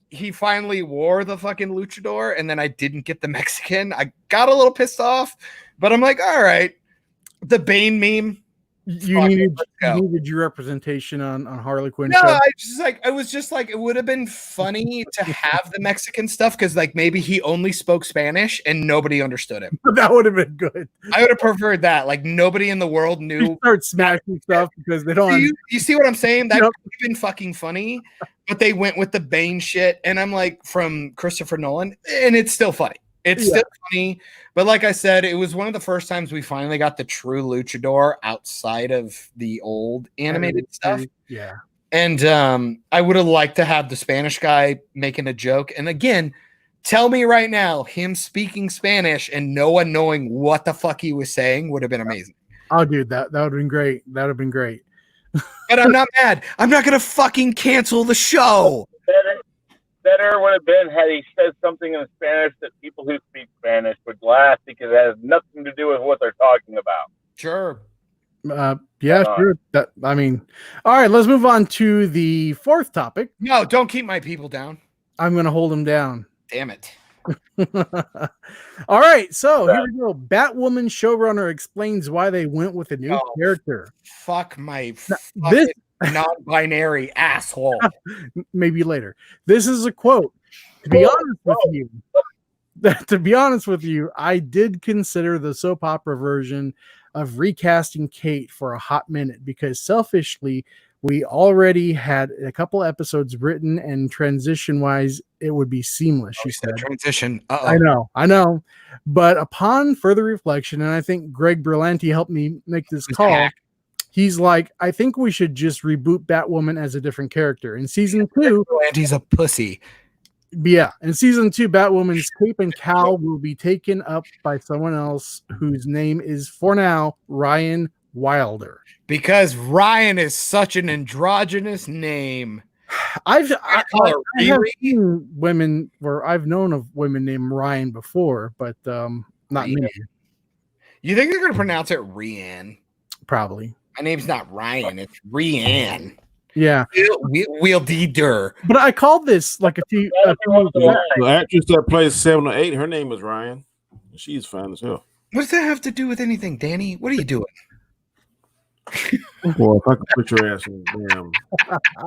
He finally wore the fucking luchador, and then I didn't get the Mexican. I got a little pissed off, but I'm like, all right. The Bane meme. You needed your representation on Harley Quinn. No, it was just like it would have been funny to have the Mexican stuff because like maybe he only spoke Spanish and nobody understood him. That would have been good. I would have preferred that. Like nobody in the world knew. You start smashing stuff because they don't. You see what I'm saying? That would have been fucking funny, but they went with the Bane shit, and I'm like from Christopher Nolan, and it's still funny. It's still funny, but like I said, it was one of the first times we finally got the true luchador outside of the old animated stuff. Yeah. And I would have liked to have the Spanish guy making a joke. And again, tell me right now, him speaking Spanish and no one knowing what the fuck he was saying would have been amazing. Oh, dude, that would have been great. That would have been great. But I'm not mad. I'm not going to fucking cancel the show. Better would have been had he said something in Spanish that people who speak Spanish would laugh because it has nothing to do with what they're talking about. Sure. Sure. All right, let's move on to the fourth topic. No, don't keep my people down. I'm going to hold them down. Damn it. All right, so here we go. Batwoman showrunner explains why they went with a new character. Fuck my fucking non-binary asshole. Maybe later. This is a quote. To be honest with you, to be honest with you, I did consider the soap opera version of recasting Kate for a hot minute because selfishly, we already had a couple episodes written and transition wise, it would be seamless. She said transition. I know. But upon further reflection, and I think Greg Berlanti helped me make this call. He's like, I think we should just reboot Batwoman as a different character. In season 2, Berlanti's a pussy. Yeah, in season 2, Batwoman's cape and cowl will be taken up by someone else whose name is, for now, Ryan Wilder. Because Ryan is such an androgynous name. I've seen women where I've known of women named Ryan before, but not me. You think they're going to pronounce it Rianne? Probably. My name's not Ryan, it's Rianne. Yeah. Wielder. But I called this like a few. The actress that plays 7 or 8, her name is Ryan. She's fine as hell. What does that have to do with anything, Danny? What are you doing? Boy, if I could put your ass in the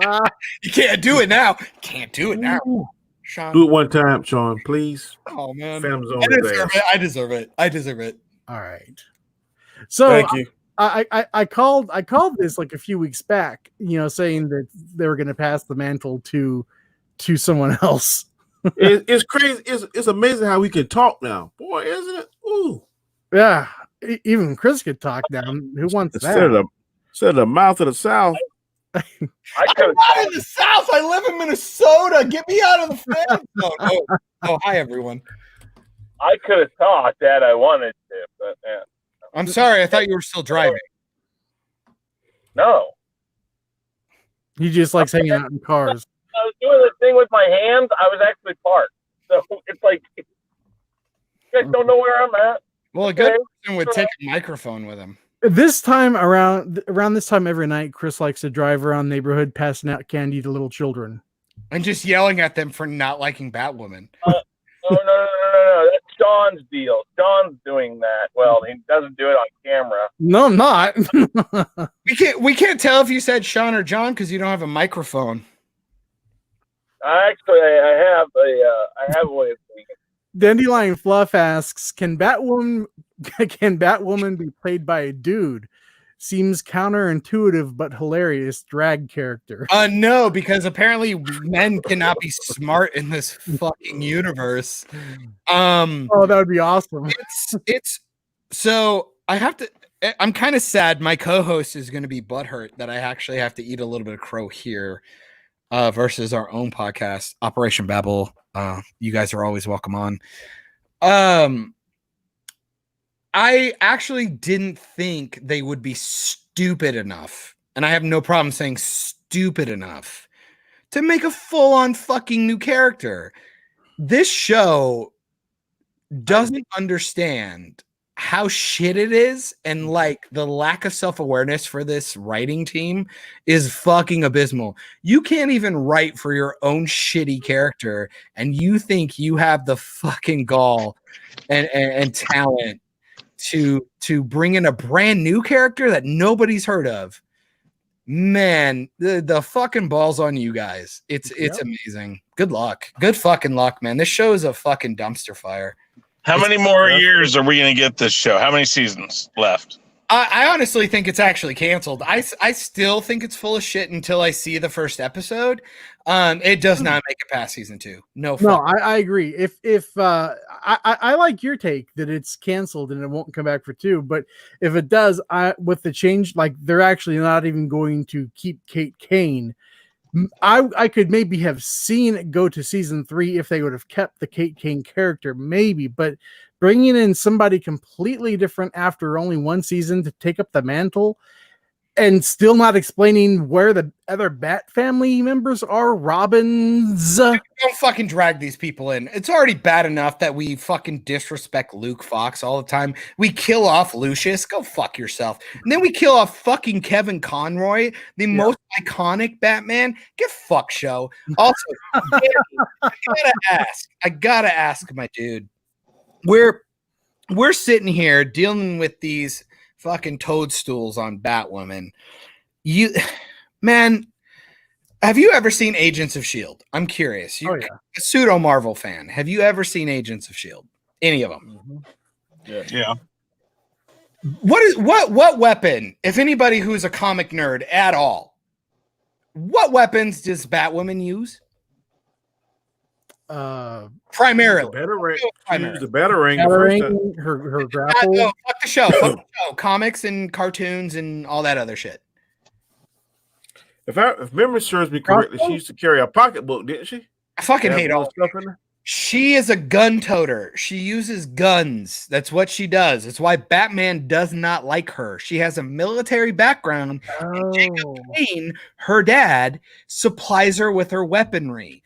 damn. You can't do it now. Can't do it now. Sean. Do it one time, Sean, please. Oh, man. I deserve it. All right. So thank you. I called this like a few weeks back, saying that they were going to pass the mantle to someone else. It's crazy. It's amazing how we can talk now, boy, isn't it? Ooh, yeah. Even Chris could talk now. Who wants that? Instead of the mouth of the South. I'm not in the South. I live in Minnesota. Get me out of the fan. Oh, hi everyone. I could have talked that I wanted to, but yeah. I'm sorry. I thought you were still driving. No. He just likes hanging out in cars. I was doing this thing with my hands. I was actually parked. So it's like, you guys don't know where I'm at. Well, a good person would take a microphone with him. This time around this time every night, Chris likes to drive around the neighborhood passing out candy to little children. And just yelling at them for not liking Batwoman. No. That's Sean's deal. Sean's doing that. Well, he doesn't do it on camera. No, I'm not. We can't tell if you said Sean or John because you don't have a microphone. I have a way of saying it. Dandelion Fluff asks, Can Batwoman be played by a dude? Seems counterintuitive but hilarious drag character. No, because apparently men cannot be smart in this fucking universe. Oh, that would be awesome. It's so I'm kind of sad. My co-host is going to be butthurt that I actually have to eat a little bit of crow here versus our own podcast, Operation Babel. You guys are always welcome on. I actually didn't think they would be stupid enough, and I have no problem saying stupid enough, to make a full-on fucking new character. This show doesn't understand how shit it is, and like the lack of self-awareness for this writing team is fucking abysmal. You can't even write for your own shitty character, and you think you have the fucking gall and talent to bring in a brand new character that nobody's heard of. Man, the fucking balls on you guys. It's amazing. Good luck. Good fucking luck, man. This show is a fucking dumpster fire. How many more years are we going to get this show? How many seasons left? I honestly think it's actually canceled. I still think it's full of shit until I see the first episode. It does not make it past season 2. No, I agree. If I like your take that it's canceled and it won't come back for 2, but if it does, with the change, like they're actually not even going to keep Kate Kane. I could maybe have seen it go to season 3 if they would have kept the Kate Kane character, maybe, but bringing in somebody completely different after only one season to take up the mantle and still not explaining where the other Bat family members are, Robin's. Don't fucking drag these people in. It's already bad enough that we fucking disrespect Luke Fox all the time. We kill off Lucius. Go fuck yourself. And then we kill off fucking Kevin Conroy, the most iconic Batman. Get fucked, show. Also, I gotta ask, my dude. We're sitting here dealing with these fucking toadstools on Batwoman. Man, Have you ever seen Agents of S.H.I.E.L.D.? I'm curious. You're a pseudo Marvel fan. Have you ever seen Agents of S.H.I.E.L.D.? Any of them? Yeah. What weapon, if anybody who's a comic nerd at all, what weapons does Batwoman use? Primarily. The Batarang. Her grapple. No, fuck the show. Fuck the show. Comics and cartoons and all that other shit. If memory serves me correctly, she used to carry a pocketbook, didn't she? I fucking hate all stuff in there. She is a gun toter. She uses guns. That's what she does. It's why Batman does not like her. She has a military background. And Jacob Kane, her dad, supplies her with her weaponry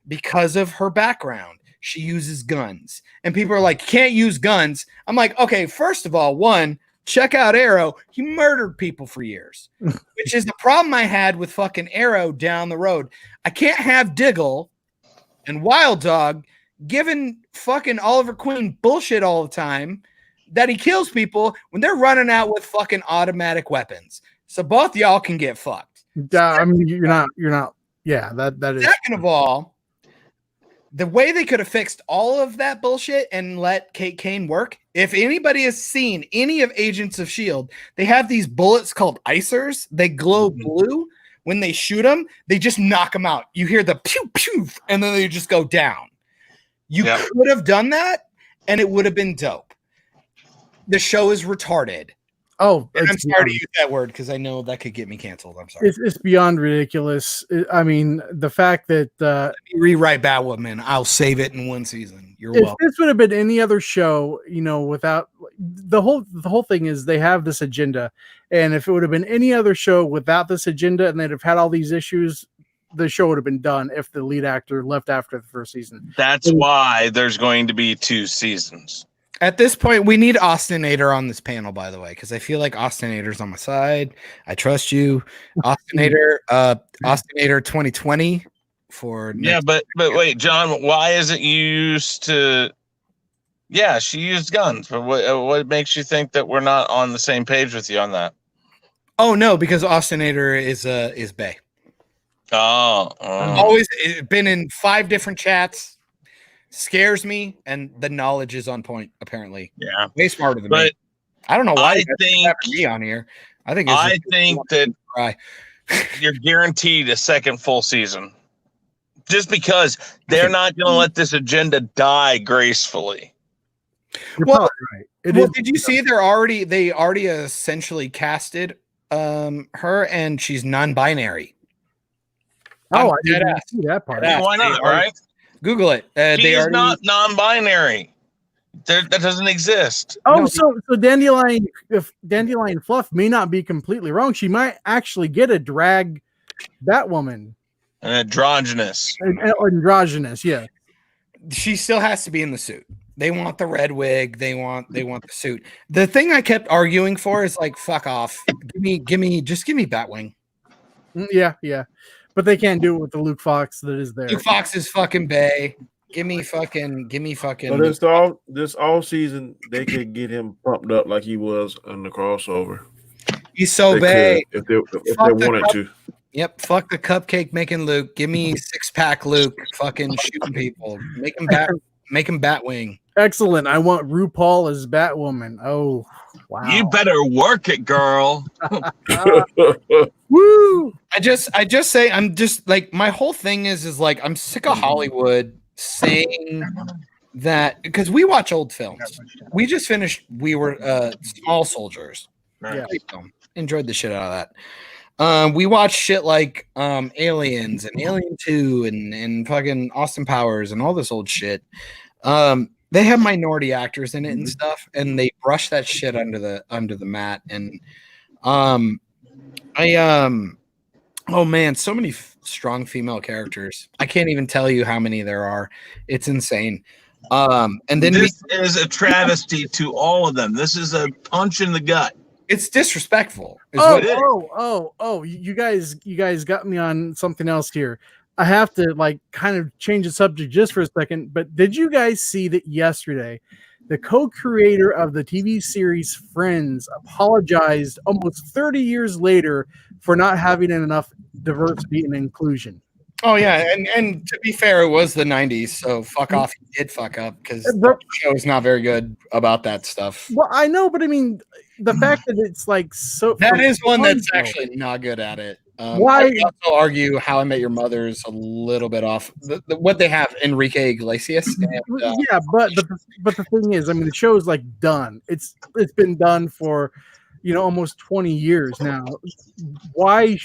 because of her background. She uses guns. And people are like, can't use guns. I'm like, okay, first of all, one, check out Arrow. He murdered people for years, which is the problem I had with fucking Arrow down the road. I can't have Diggle and Wild Dog giving fucking Oliver Queen bullshit all the time that he kills people when they're running out with fucking automatic weapons. So both y'all can get fucked. I mean, you're not. Yeah, that is. Second of all, the way they could have fixed all of that bullshit and let Kate Kane work. If anybody has seen any of Agents of S.H.I.E.L.D., they have these bullets called icers. They glow blue. When they shoot them, they just knock them out. You hear the pew pew, and then they just go down. You could have done that, and it would have been dope. The show is retarded. Oh, and I'm sorry to use that word because I know that could get me canceled. I'm sorry. It's beyond ridiculous. I mean, the fact that rewrite Batwoman, I'll save it in one season. You're welcome. If this would have been any other show, without the whole thing is they have this agenda, and if it would have been any other show without this agenda and they'd have had all these issues, the show would have been done if the lead actor left after the first season. That's why there's going to be 2 seasons. At this point, we need Austinator on this panel, by the way, because I feel like Austinator's on my side. I trust you. Austinator 2020 for but wait, John, why isn't you used to? Yeah, she used guns, but what makes you think that we're not on the same page with you on that? Oh no, because Austinator is Bay. I've always been in 5 different chats. Scares me, and the knowledge is on point. Apparently, way smarter than me. I don't know why I think me on here. I think that you're guaranteed a second full season, just because they're not going to let this agenda die gracefully. Well, did you see they already essentially casted her, and she's non-binary. I didn't see that part. Why not? Right? Google it. She is not non-binary. That doesn't exist. So Dandelion Fluff may not be completely wrong. She might actually get a drag Batwoman. Androgynous. Androgynous, yeah. She still has to be in the suit. They want the red wig. They want the suit. The thing I kept arguing for is like, fuck off. Give me Batwing. Yeah. But they can't do it with the Luke Fox that is there. Luke Fox is fucking Bay. Give me fucking. So this all season they could get him pumped up like he was on the crossover. He's so Bay if they wanted to. Yep, fuck the cupcake making Luke. Give me 6-pack Luke. Fucking shooting people. Make him Batwing. Excellent. I want RuPaul as Batwoman. Oh, wow. You better work it, girl. Woo! I just say I'm just like my whole thing is like I'm sick of Hollywood saying that because we watch old films. We just finished. We were Small Soldiers. Yeah. Enjoyed the shit out of that. We watched shit like Aliens and Alien 2 and fucking Austin Powers and all this old shit. They have minority actors in it and stuff, and they brush that shit under the mat. And oh man, so many strong female characters. I can't even tell you how many there are. It's insane. And then this is a travesty to all of them. This is a punch in the gut. It's disrespectful. You guys got me on something else here. I have to kind of change the subject just for a second, but did you guys see that yesterday the co-creator of the TV series Friends apologized almost 30 years later for not having enough diversity and inclusion. Oh yeah, and to be fair, it was the '90s, so fuck off. He did fuck up because the show is not very good about that stuff. Well, I know, but I mean, the fact that it's like so that is one that's actually not good at it. Why? I would also argue How I Met Your Mother is a little bit off. What they have, Enrique Iglesias. And, yeah, but the thing is, I mean, the show is like done. It's been done for almost 20 years now. Why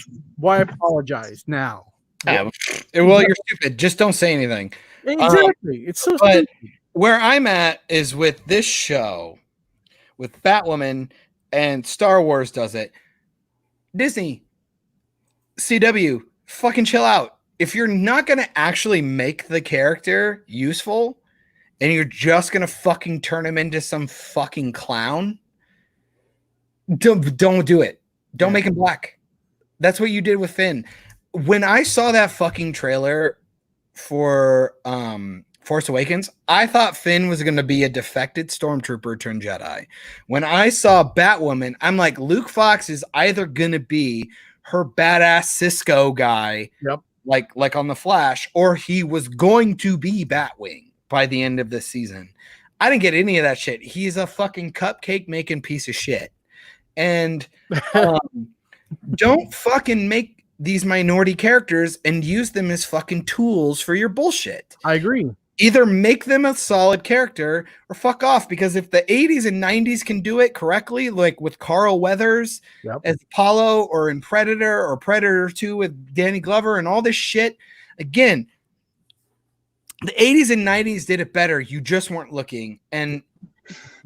apologize now? Well, you're stupid. Just don't say anything. Exactly. It's so but stupid. Where I'm at is with this show, with Batwoman, and Star Wars does it. Disney, CW, fucking chill out. If you're not going to actually make the character useful and you're just going to fucking turn him into some fucking clown, don't do it. Don't make him black. That's what you did with Finn. When I saw that fucking trailer for Force Awakens, I thought Finn was going to be a defected stormtrooper turned Jedi. When I saw Batwoman, I'm like, Luke Fox is either going to be her badass Cisco guy, like on The Flash, or he was going to be Batwing by the end of this season. I didn't get any of that shit. He's a fucking cupcake making piece of shit. And don't fucking make these minority characters and use them as fucking tools for your bullshit. I agree. Either make them a solid character or fuck off, because if the 80s and 90s can do it correctly, like with Carl Weathers as Apollo, or in Predator, or Predator 2 with Danny Glover and all this shit, again, the 80s and 90s did it better. You just weren't looking. And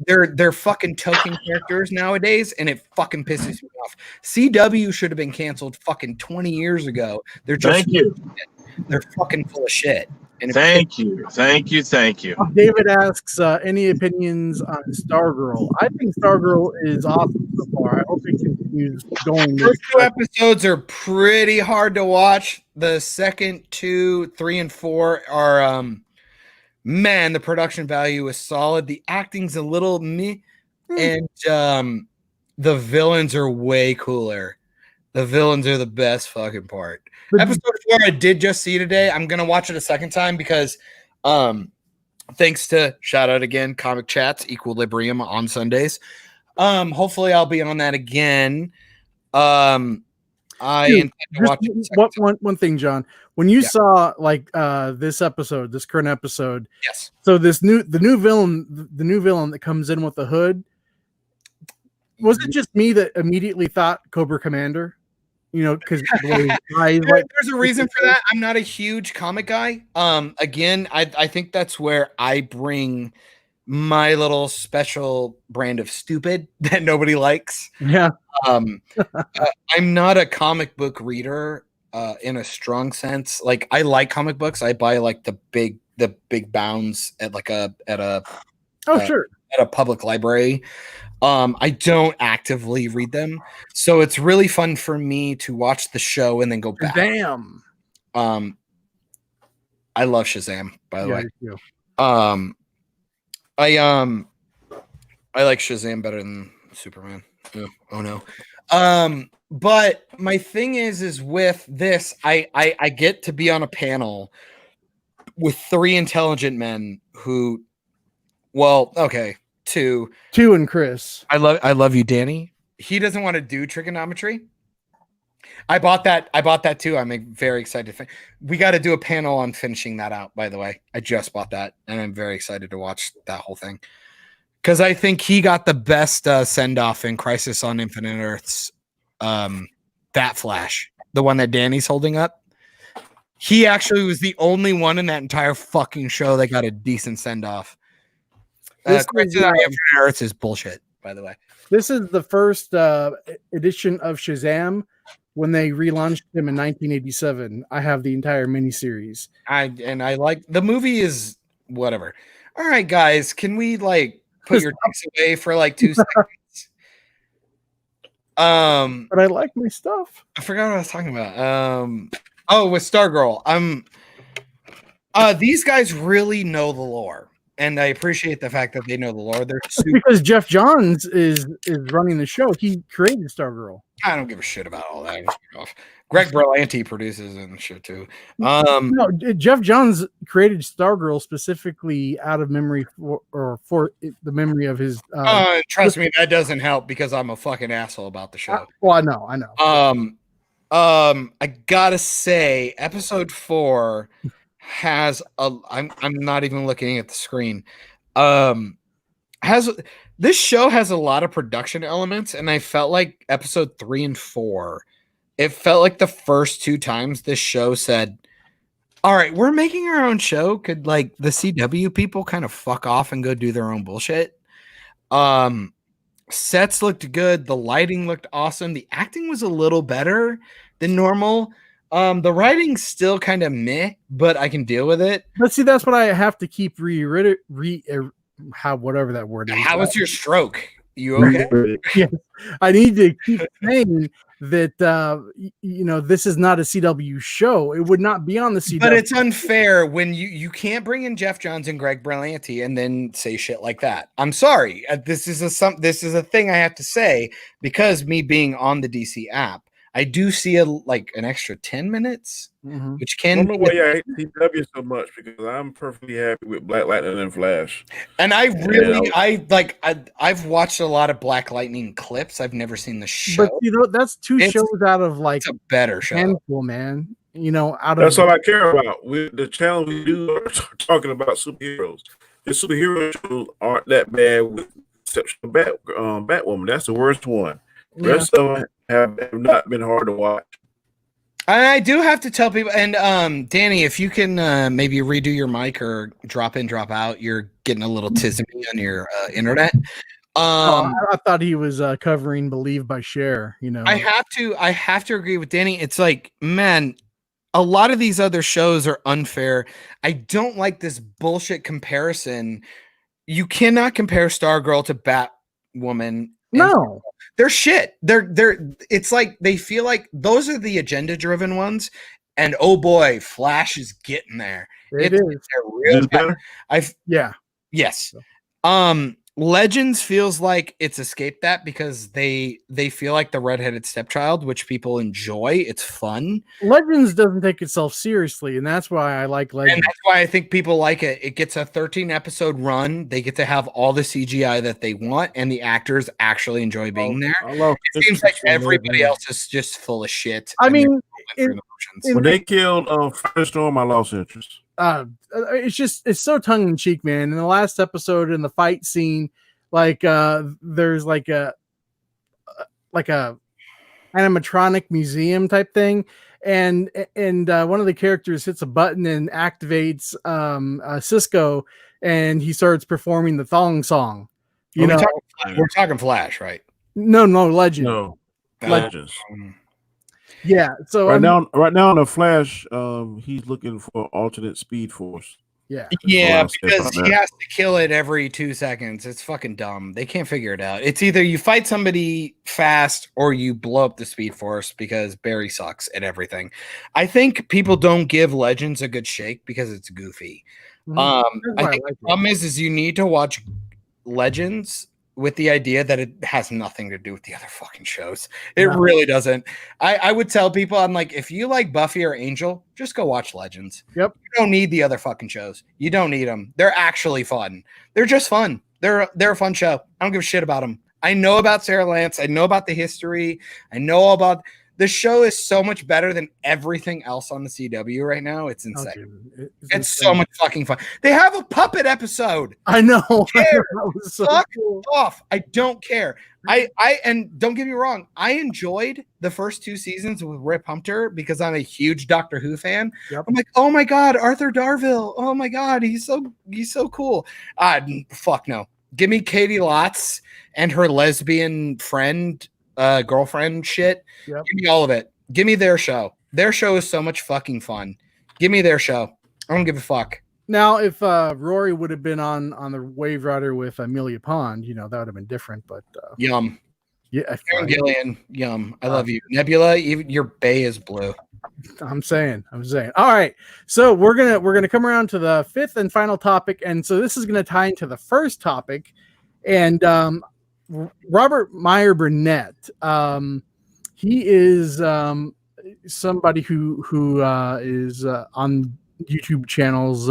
they're fucking token characters nowadays, and it fucking pisses me off. CW should have been canceled fucking 20 years ago. They're just they're fucking full of shit. And Thank you. David asks, any opinions on Stargirl? I think Stargirl is awesome so far. I hope it continues going. First 2 episodes are pretty hard to watch. The second 2, 3, and 4 are man, the production value is solid. The acting's a little meh, and the villains are way cooler. The villains are the best fucking part. Episode 4 I did just see today. I'm gonna watch it a second time because thanks to, shout out again, Comic Chats Equilibrium on Sundays. Hopefully I'll be on that again. I intend to watch it. One thing, John. When you saw like this current episode, yes. So the new villain that comes in with the hood, was it just me that immediately thought Cobra Commander? Because there's a reason for that. I'm not a huge comic guy. Again, I think that's where I bring my little special brand of stupid that nobody likes. Yeah. I'm not a comic book reader in a strong sense. Like, I like comic books. I buy like the big bounds at a public library. I don't actively read them, so it's really fun for me to watch the show and then go back. Damn. I love Shazam, by the way. I like Shazam better than Superman. Oh no. But my thing is with this, I get to be on a panel with 3 intelligent men who, two and Chris. I love you, Danny. He doesn't want to do trigonometry. I bought that too. I'm very excited. We got to do a panel on finishing that out, by the way. I just bought that, and I'm very excited to watch that whole thing, because I think he got the best send-off in Crisis on Infinite Earths. That Flash, the one that Danny's holding up. He actually was the only one in that entire fucking show that got a decent send-off. Crisis on Infinite Earths is bullshit, by the way. This is the first edition of Shazam when they relaunched him in 1987. I have the entire miniseries. I like the movie is whatever. All right, guys, can we put your dicks away for 2 seconds? But I like my stuff. I forgot what I was talking about. With Stargirl. These guys really know the lore. And I appreciate the fact that they know the lore. They're because Jeff Johns is running the show. He created Stargirl. I don't give a shit about all that. Greg Berlanti produces in the show too. No, Jeff Johns created Stargirl specifically out of memory for the memory of his. Trust me, that doesn't help because I'm a fucking asshole about the show. Well, I know. I gotta say, episode 4 has a. I'm not even looking at the screen. This show has a lot of production elements, and I felt like episode 3 and 4. It felt like the first 2 times this show said, all right, we're making our own show. Could like the CW people kind of fuck off and go do their own bullshit? Sets looked good. The lighting looked awesome. The acting was a little better than normal. The writing's still kind of meh, but I can deal with it. But see, that's what I have to keep whatever that word is. How was your stroke? You okay? Yes. I need to keep saying that this is not a CW show. It would not be on the CW. But it's unfair when you can't bring in Jeff Johns and Greg Berlanti and then say shit like that. I'm sorry. This is a thing I have to say because me being on the DC app, I do see an extra 10 minutes, which can. I don't know why I hate CW so much because I'm perfectly happy with Black Lightning and Flash. And I've watched a lot of Black Lightning clips. I've never seen the show. But that's 2 shows out of it's a better show. Handful, man. That's all I care about. The channel we do are talking about superheroes. The superhero shows aren't that bad with the exception of Batwoman. That's the worst one. The rest of them have not been hard to watch. I do have to tell people, and Danny, if you can maybe redo your mic or drop in, drop out, you're getting a little tismy on your internet. I thought he was covering "Believe" by Cher. I have to agree with Danny. It's like, man, a lot of these other shows are unfair. I don't like this bullshit comparison. You cannot compare Stargirl to Batwoman. No. They're shit. It's like they feel like those are the agenda driven ones. And oh boy, Flash is getting there. It is. They're real bad. Yes. Legends feels like it's escaped that because they feel like the redheaded stepchild, which people enjoy. It's fun. Legends doesn't take itself seriously, and that's why I like Legends. And that's why I think people like it. It gets a 13 episode run. They get to have all the CGI that they want, and the actors actually enjoy being there. It seems like everybody else is just full of shit. I mean, when they killed Firestorm, I lost interest. It's so tongue in cheek, man. In the last episode, in the fight scene, there's like a animatronic museum type thing, and one of the characters hits a button and activates Cisco, and he starts performing the thong song. We're talking Flash, right? No, Legend. No, Legends. Yeah, so right now in the Flash, he's looking for alternate Speed Force. Yeah, because he has to kill it every 2 seconds. It's fucking dumb. They can't figure it out. It's either you fight somebody fast or you blow up the Speed Force because Barry sucks at everything. I think people don't give Legends a good shake because it's goofy. I think the problem is you need to watch Legends with the idea that it has nothing to do with the other fucking shows. It really doesn't. I would tell people, I'm like, if you like Buffy or Angel, just go watch Legends. Yep. You don't need the other fucking shows. You don't need them. They're actually fun. They're just fun. They're a fun show. I don't give a shit about them. I know about Sarah Lance. I know about the history. I know all about the show is so much better than everything else on the CW right now. It's insane. It's so much fucking fun. They have a puppet episode. I know. Fuck off. I don't care. And don't get me wrong. I enjoyed the first 2 seasons with Rip Hunter because I'm a huge Doctor Who fan. Yep. I'm like, oh my God, Arthur Darvill. Oh my God. He's so cool. Fuck no. Give me Katie Lotz and her lesbian friend, girlfriend shit. Yep. Give me all of it. Give me their show. Their show is so much fucking fun. Give me their show. I don't give a fuck. Now, if Rory would have been on the Wave Rider with Amelia Pond, that would have been different. But yum. Yeah, Karen Gillian, yum. I love you, Nebula. Even your bay is blue. I'm saying. All right, so we're gonna come around to the 5th and final topic, and so this is gonna tie into the first topic, and Robert Myer Burnett. He is somebody who is on YouTube channels.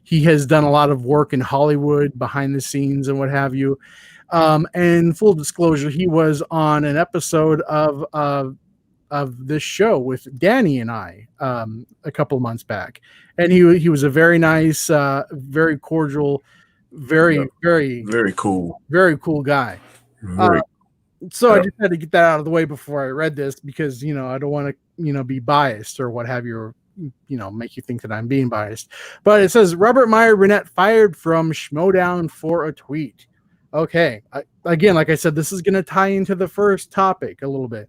He has done a lot of work in Hollywood behind the scenes and what have you. And full disclosure, he was on an episode of this show with Danny and I a couple of months back, and he was a very nice, very cordial, very cool guy. Very So I just had to get that out of the way before I read this, because I don't want to be biased or what have you, or make you think that I'm being biased. But it says Robert Myer Burnett fired from Schmodown for a tweet. Okay, again, like I said, this is going to tie into the first topic a little bit.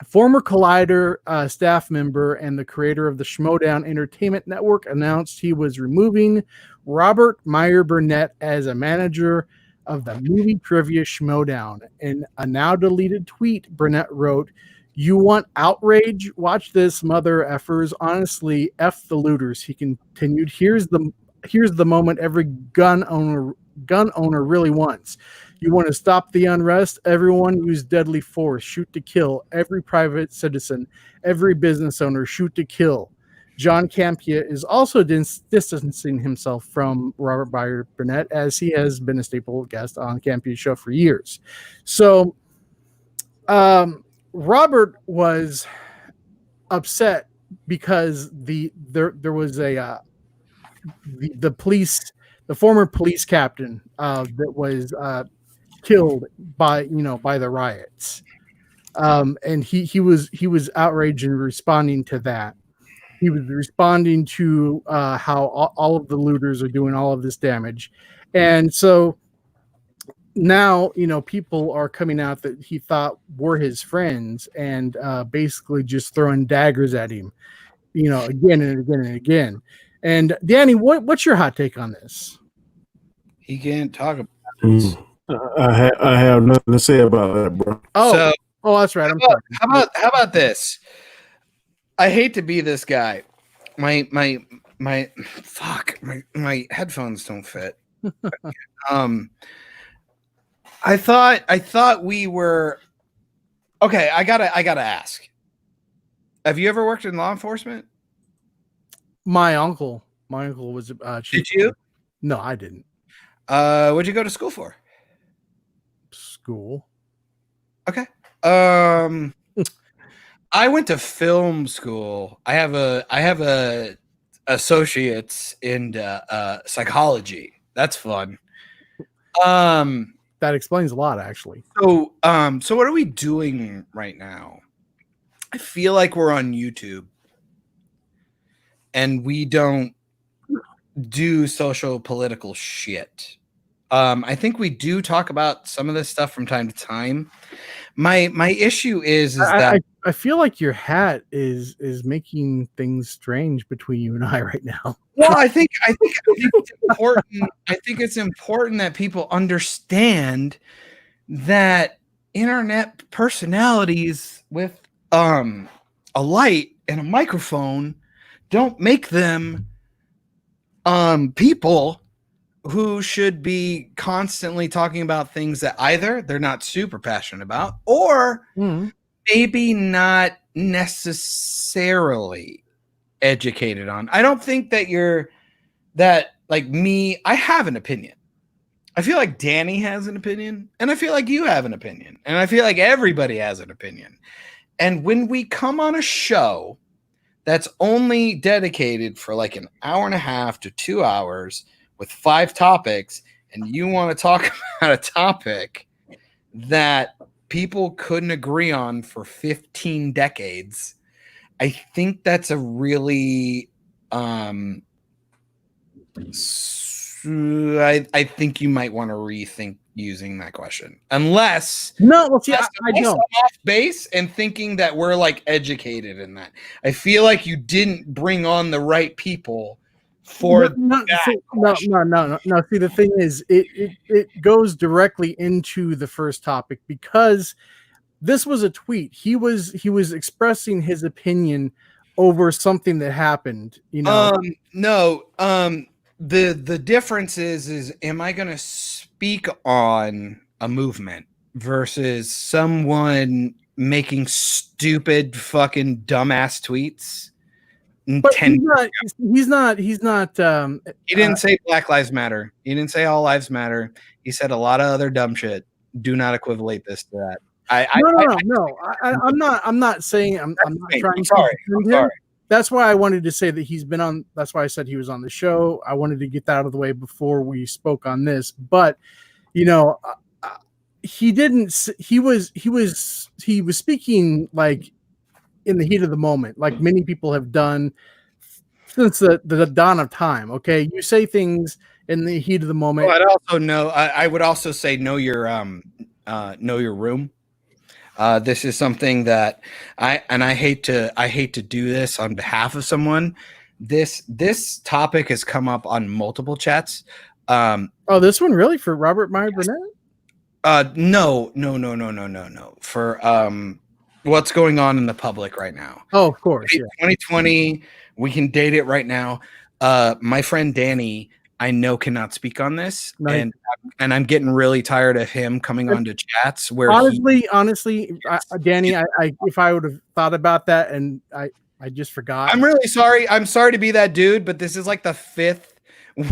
Former Collider staff member and the creator of the Schmodown Entertainment Network announced he was removing Robert Myer Burnett as a manager of the movie trivia Schmodown. In a now deleted tweet, Burnett wrote, "You want outrage? Watch this, mother effers. Honestly, F the looters." He continued, Here's the moment every gun owner really wants. You want to stop the unrest? Everyone use deadly force. Shoot to kill. Every private citizen, every business owner, shoot to kill. John Campia is also distancing himself from Robert Myer Burnett, as he has been a staple guest on Campia's show for years. So Robert was upset because there was the former police captain that was killed by the riots, and he was outraged and responding to that. He was responding to how all of the looters are doing all of this damage, and so now people are coming out that he thought were his friends, and basically just throwing daggers at him, again and again and again. And Danny, what's your hot take on this? He can't talk about this. I have nothing to say about that, bro. Oh, that's right. How about this? I hate to be this guy. My headphones don't fit. I thought we were okay. I gotta ask. Have you ever worked in law enforcement? My uncle was Did you? No, I didn't. What'd you go to school for? School. Okay. I went to film school. I have a associates in psychology. That's fun. That explains a lot, actually. So what are we doing right now? I feel like we're on YouTube, and we don't do social political shit. I think we do talk about some of this stuff from time to time. My issue is that I feel like your hat is making things strange between you and I right now. Well, I think it's important. I think it's important that people understand that internet personalities with a light and a microphone don't make them people who should be constantly talking about things that either they're not super passionate about, or maybe not necessarily educated on. I don't think that like me, I have an opinion. I feel like Danny has an opinion, and I feel like you have an opinion, and I feel like everybody has an opinion. And when we come on a show that's only dedicated for like an hour and a half to 2 hours with 5 topics, and you want to talk about a topic that people couldn't agree on for 15 decades, I think that's a really I think you might want to rethink using that question. Unless I don't. I'm off base and thinking that we're like educated in that. I feel like you didn't bring on the right people for no. See, the thing is, it goes directly into the first topic, because this was a tweet. He was expressing his opinion over something that happened. The difference is am I going to speak on a movement versus someone making stupid fucking dumbass tweets. But he's not. He didn't say Black Lives Matter. He didn't say all lives matter. He said a lot of other dumb shit. Do not equivalate this to that. No. I'm not saying. I'm not trying. I'm sorry. That's why I wanted to say that he's been on. That's why I said he was on the show. I wanted to get that out of the way before we spoke on this. But he didn't. He was speaking like in the heat of the moment, like many people have done since the dawn of time. Okay, you say things in the heat of the moment. I would also say know your room. This is something that I hate to do this on behalf of someone. This topic has come up on multiple chats. This one really for Robert Myer Burnett? No. For what's going on in the public right now. Oh, of course. Yeah. 2020. We can date it right now. My friend Danny, I know, cannot speak on this, and I'm getting really tired of him coming onto chats where honestly, Danny, I if I would have thought about that and I just forgot. I'm really sorry. I'm sorry to be that dude, but this is like the 5th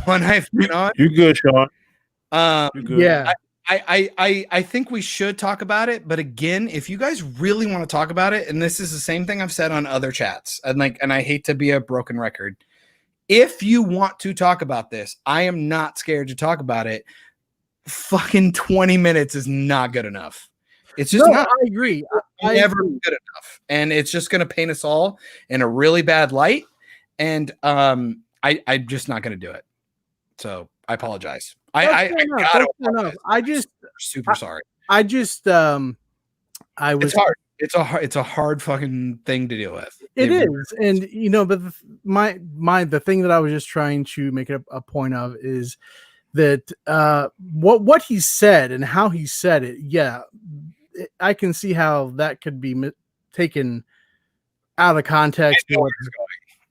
one I've been on. You're good, Sean. You're good. Yeah. I think we should talk about it, but again, if you guys really want to talk about it, and this is the same thing I've said on other chats, and I hate to be a broken record. If you want to talk about this, I am not scared to talk about it. Fucking 20 minutes is not good enough. It's just not. I agree. Never good enough, and it's just going to paint us all in a really bad light. And I'm just not going to do it. So I apologize. I just super sorry. I was. It's hard. It's a hard fucking thing to deal with. It is, and but the thing that I was just trying to make it a point of is that what he said and how he said it. Yeah, I can see how that could be taken out of context.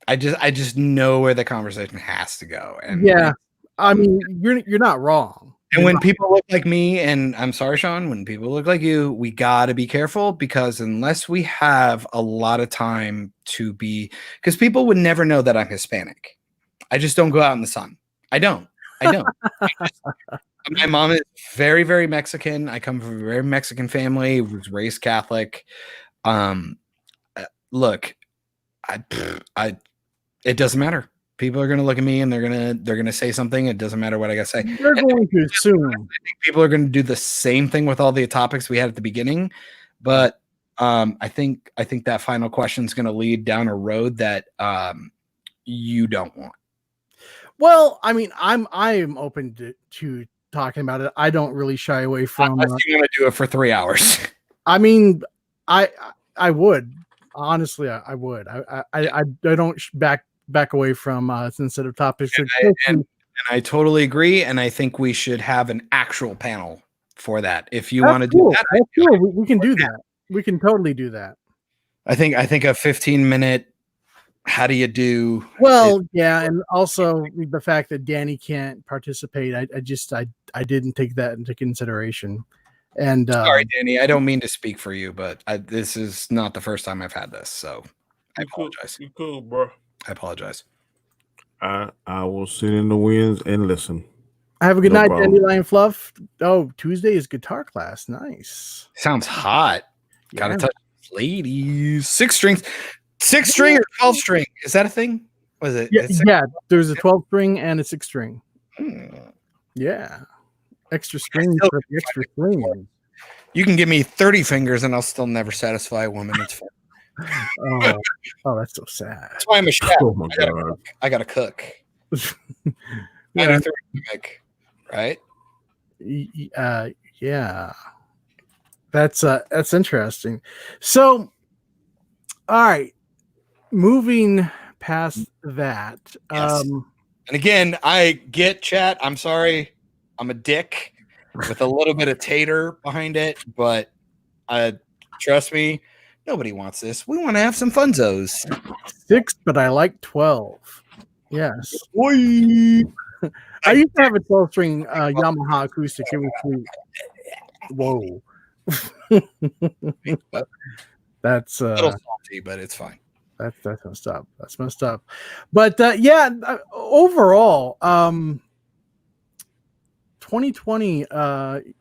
I just know where the conversation has to go, and I mean, you're not wrong. And when people look like me, and I'm sorry, Sean, when people look like you, we got to be careful, because unless we have a lot of time because people would never know that I'm Hispanic. I just don't go out in the sun. I don't. My mom is very, very Mexican. I come from a very Mexican family, was raised Catholic. Look, it doesn't matter. People are going to look at me and they're going to say something. It doesn't matter what I got to say. They're going to assume. I think people are going to do the same thing with all the topics we had at the beginning. But I think that final question is going to lead down a road that you don't want. Well, I mean, I'm open to talking about it. I don't really shy away from. Unless you want to do it for 3 hours. I mean, I would honestly. I would. I don't back away from sensitive topics. And I totally agree. And I think we should have an actual panel for that. If you want to do that, that's cool. We can do that. We can totally do that. I think a 15-minute. How do you do? Well, and also the fact that Danny can't participate. I didn't take that into consideration. And sorry, Danny, I don't mean to speak for you, but this is not the first time I've had this, so I apologize. You cool, bro. I apologize. I will sit in the winds and listen. Have a good night, Dandelion Fluff. Oh, Tuesday is guitar class. Nice. Sounds hot. Gotta touch ladies. 6 strings. 6 string or 12 string? Is that a thing? Was it? Yeah. There's a 12 string and a 6 string. Yeah. Extra string for the extra string. You can give me 30 fingers and I'll still never satisfy a woman. It's fun. Oh, that's so sad. That's why I'm a chef. Oh my God. I gotta cook. Right? Yeah. That's interesting. So, all right. Moving past that. Yes. And again, I get chat. I'm sorry. I'm a dick with a little bit of tater behind it, but trust me, nobody wants this. We want to have some funzos. 6, but I like 12. Yes. I used to have a 12-string Yamaha acoustic. It was sweet. Whoa. That's a little salty, but it's fine. That's messed up. That's messed up. But overall, 2020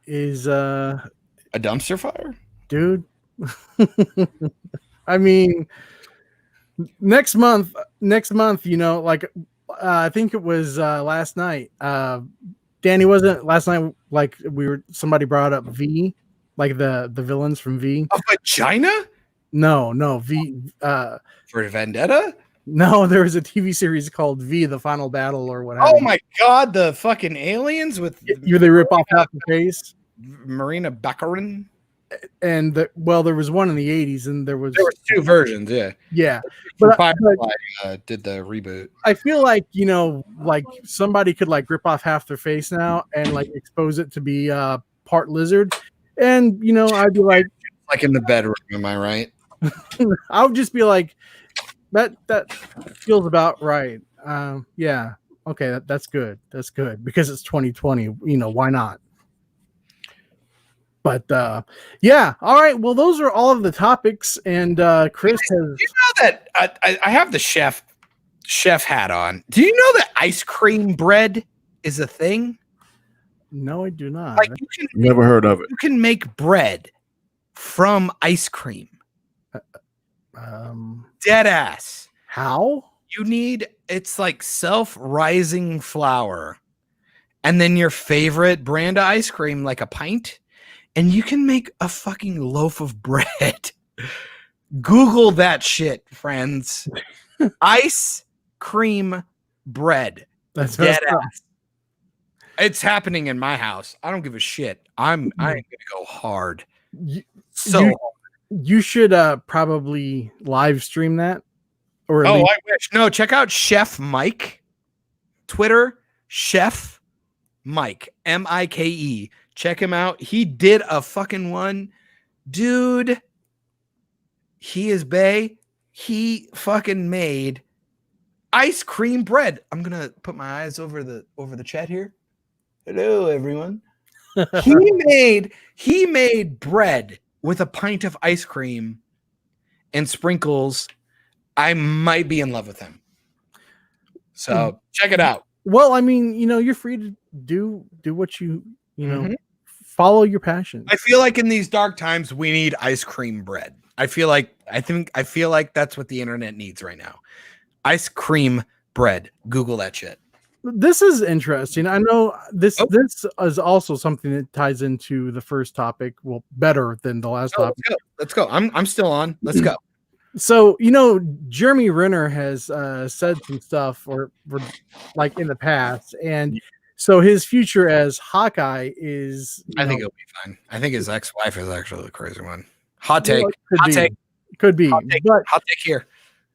is a dumpster fire, dude. I mean, next month, like I think it was last night. Danny, wasn't last night like somebody brought up V, like the villains from V. A vagina? No, V for Vendetta? No, there was a TV series called V, The Final Battle, or whatever. Oh my god, the fucking aliens with they rip off half the face. Marina Baccarin. And there was one in the 80s, and there was two versions, yeah. But did the reboot. I feel like like somebody could like rip off half their face now and like expose it to be part lizard, and I'd be like in the bedroom. Am I right? I would just be like, that feels about right. Yeah, okay, that's good. That's good because it's 2020. Why not? But yeah, all right. Well, those are all of the topics, and Chris has. You know that I have the chef hat on. Do you know that ice cream bread is a thing? No, I do not. Like never heard of it. You can make bread from ice cream. Dead ass. How? It's like self-rising flour, and then your favorite brand of ice cream, like a pint. And you can make a fucking loaf of bread. Google that shit, friends. Ice cream bread. That's dead ass. It's happening in my house. I don't give a shit. I'm gonna go hard. You should probably live stream that. Or I wish. No, check out Chef Mike. Twitter, Chef Mike. Mike. Check him out. He did a fucking one. Dude, he is bae. He fucking made ice cream bread. I'm going to put my eyes over the chat here. Hello, everyone. He made bread with a pint of ice cream and sprinkles. I might be in love with him. So check it out. Well, I mean, you're free to do what you follow your passion. I feel like in these dark times, we need ice cream bread. I feel like that's what the internet needs right now. Ice cream bread. Google that shit. This is interesting. I know this is also something that ties into the first topic. Well, better than the last topic. Let's go. I'm still on. Let's go. So, Jeremy Renner has said some stuff or like in the past, and so his future as Hawkeye is. I think it'll be fine. I think his ex-wife is actually the crazy one. Hot take. Could be. Hot take here.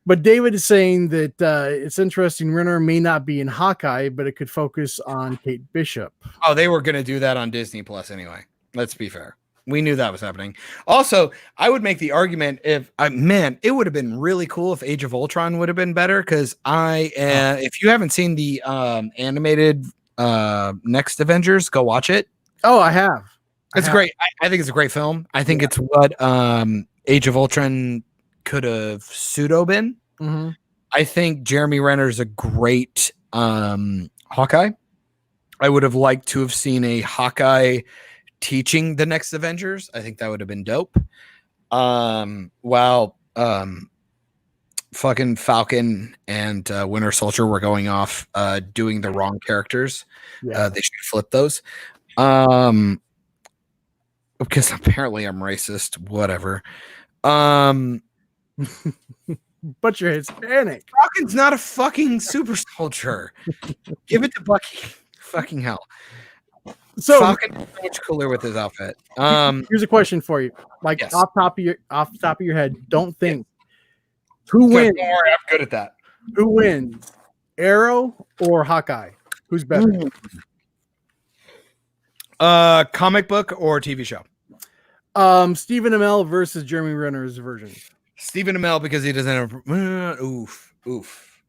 But David is saying that it's interesting. Renner may not be in Hawkeye, but it could focus on Kate Bishop. Oh, they were going to do that on Disney Plus anyway. Let's be fair. We knew that was happening. Also, I would make the argument it would have been really cool if Age of Ultron would have been better because if you haven't seen the animated Next Avengers, go watch it. Oh, I have. It's great. I think it's a great film. I think it's what Age of Ultron could have pseudo been. Mm-hmm. I think Jeremy Renner is a great Hawkeye. I would have liked to have seen a Hawkeye teaching the Next Avengers. I think that would have been dope. While fucking Falcon and Winter Soldier were going off doing the wrong characters. Yeah. They should flip those. Because apparently I'm racist. Whatever. But you're Hispanic. Falcon's not a fucking super soldier. Give it to Bucky. Fucking hell. So Falcon is so much cooler with his outfit. Here's a question for you. Like yes. off the top of your head, don't think. Who wins? Don't worry, I'm good at that. Who wins? Arrow or Hawkeye? Who's better? Comic book or TV show? Stephen Amell versus Jeremy Renner's version. Stephen Amell because he doesn't have oof.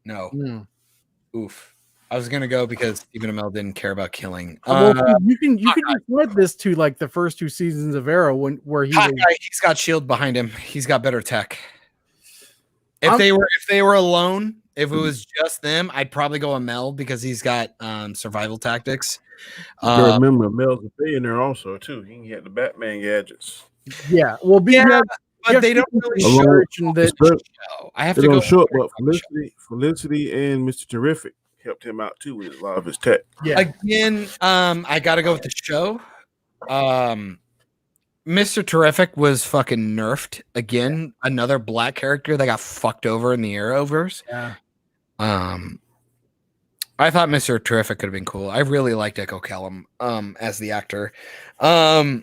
No. Mm. Oof. I was gonna go because Stephen Amell didn't care about killing. Well, you can just limit this to like the first 2 seasons of Arrow where he's got Shield behind him. He's got better tech. If they were alone, if it was just them, I'd probably go Amell because he's got survival tactics. Remember, Amel's a billionaire also too. He had the Batman gadgets. Yeah, well, but they don't really show that. I have to go short, but Felicity and Mr. Terrific helped him out too with a lot of his tech. Yeah. Again, I got to go with the show. Mr. Terrific was fucking nerfed again. Another black character that got fucked over in the Arrowverse. Yeah. I thought Mr. Terrific could have been cool. I really liked Echo Kellum as the actor. No,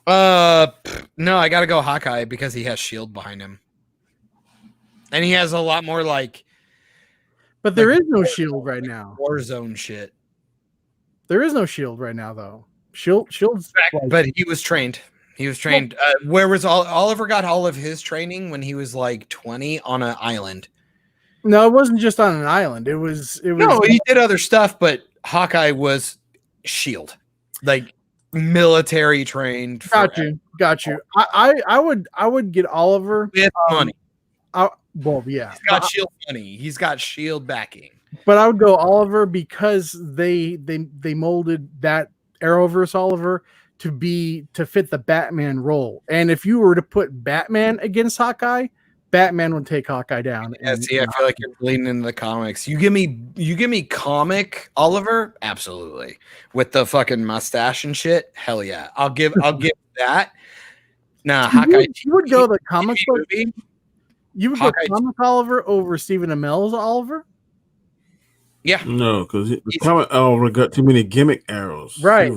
I got to go Hawkeye because he has Shield behind him, and he has a lot more like. But there is no Shield right now. Warzone shit. There is no Shield right now, though. Shield's but he was trained. He was trained. Where was Oliver got all of his training when he was like 20 on an island? No, it wasn't just on an island. It was. No, he did other stuff, but Hawkeye was Shield, like military trained. Got you. I would get Oliver with money. Well, yeah, he's got Shield money. He's got Shield backing. But I would go Oliver because they molded that Arrowverse Oliver to fit the Batman role. And if you were to put Batman against Hawkeye, Batman would take Hawkeye down. Yeah, see, I feel like you're bleeding into the comics. You give me comic Oliver, absolutely, with the fucking mustache and shit. Hell yeah, I'll give that. Nah, Hawkeye. You would go the comic book. You would go comic Oliver over Stephen Amell's Oliver. Yeah, no, because the comic Oliver got too many gimmick arrows. Right,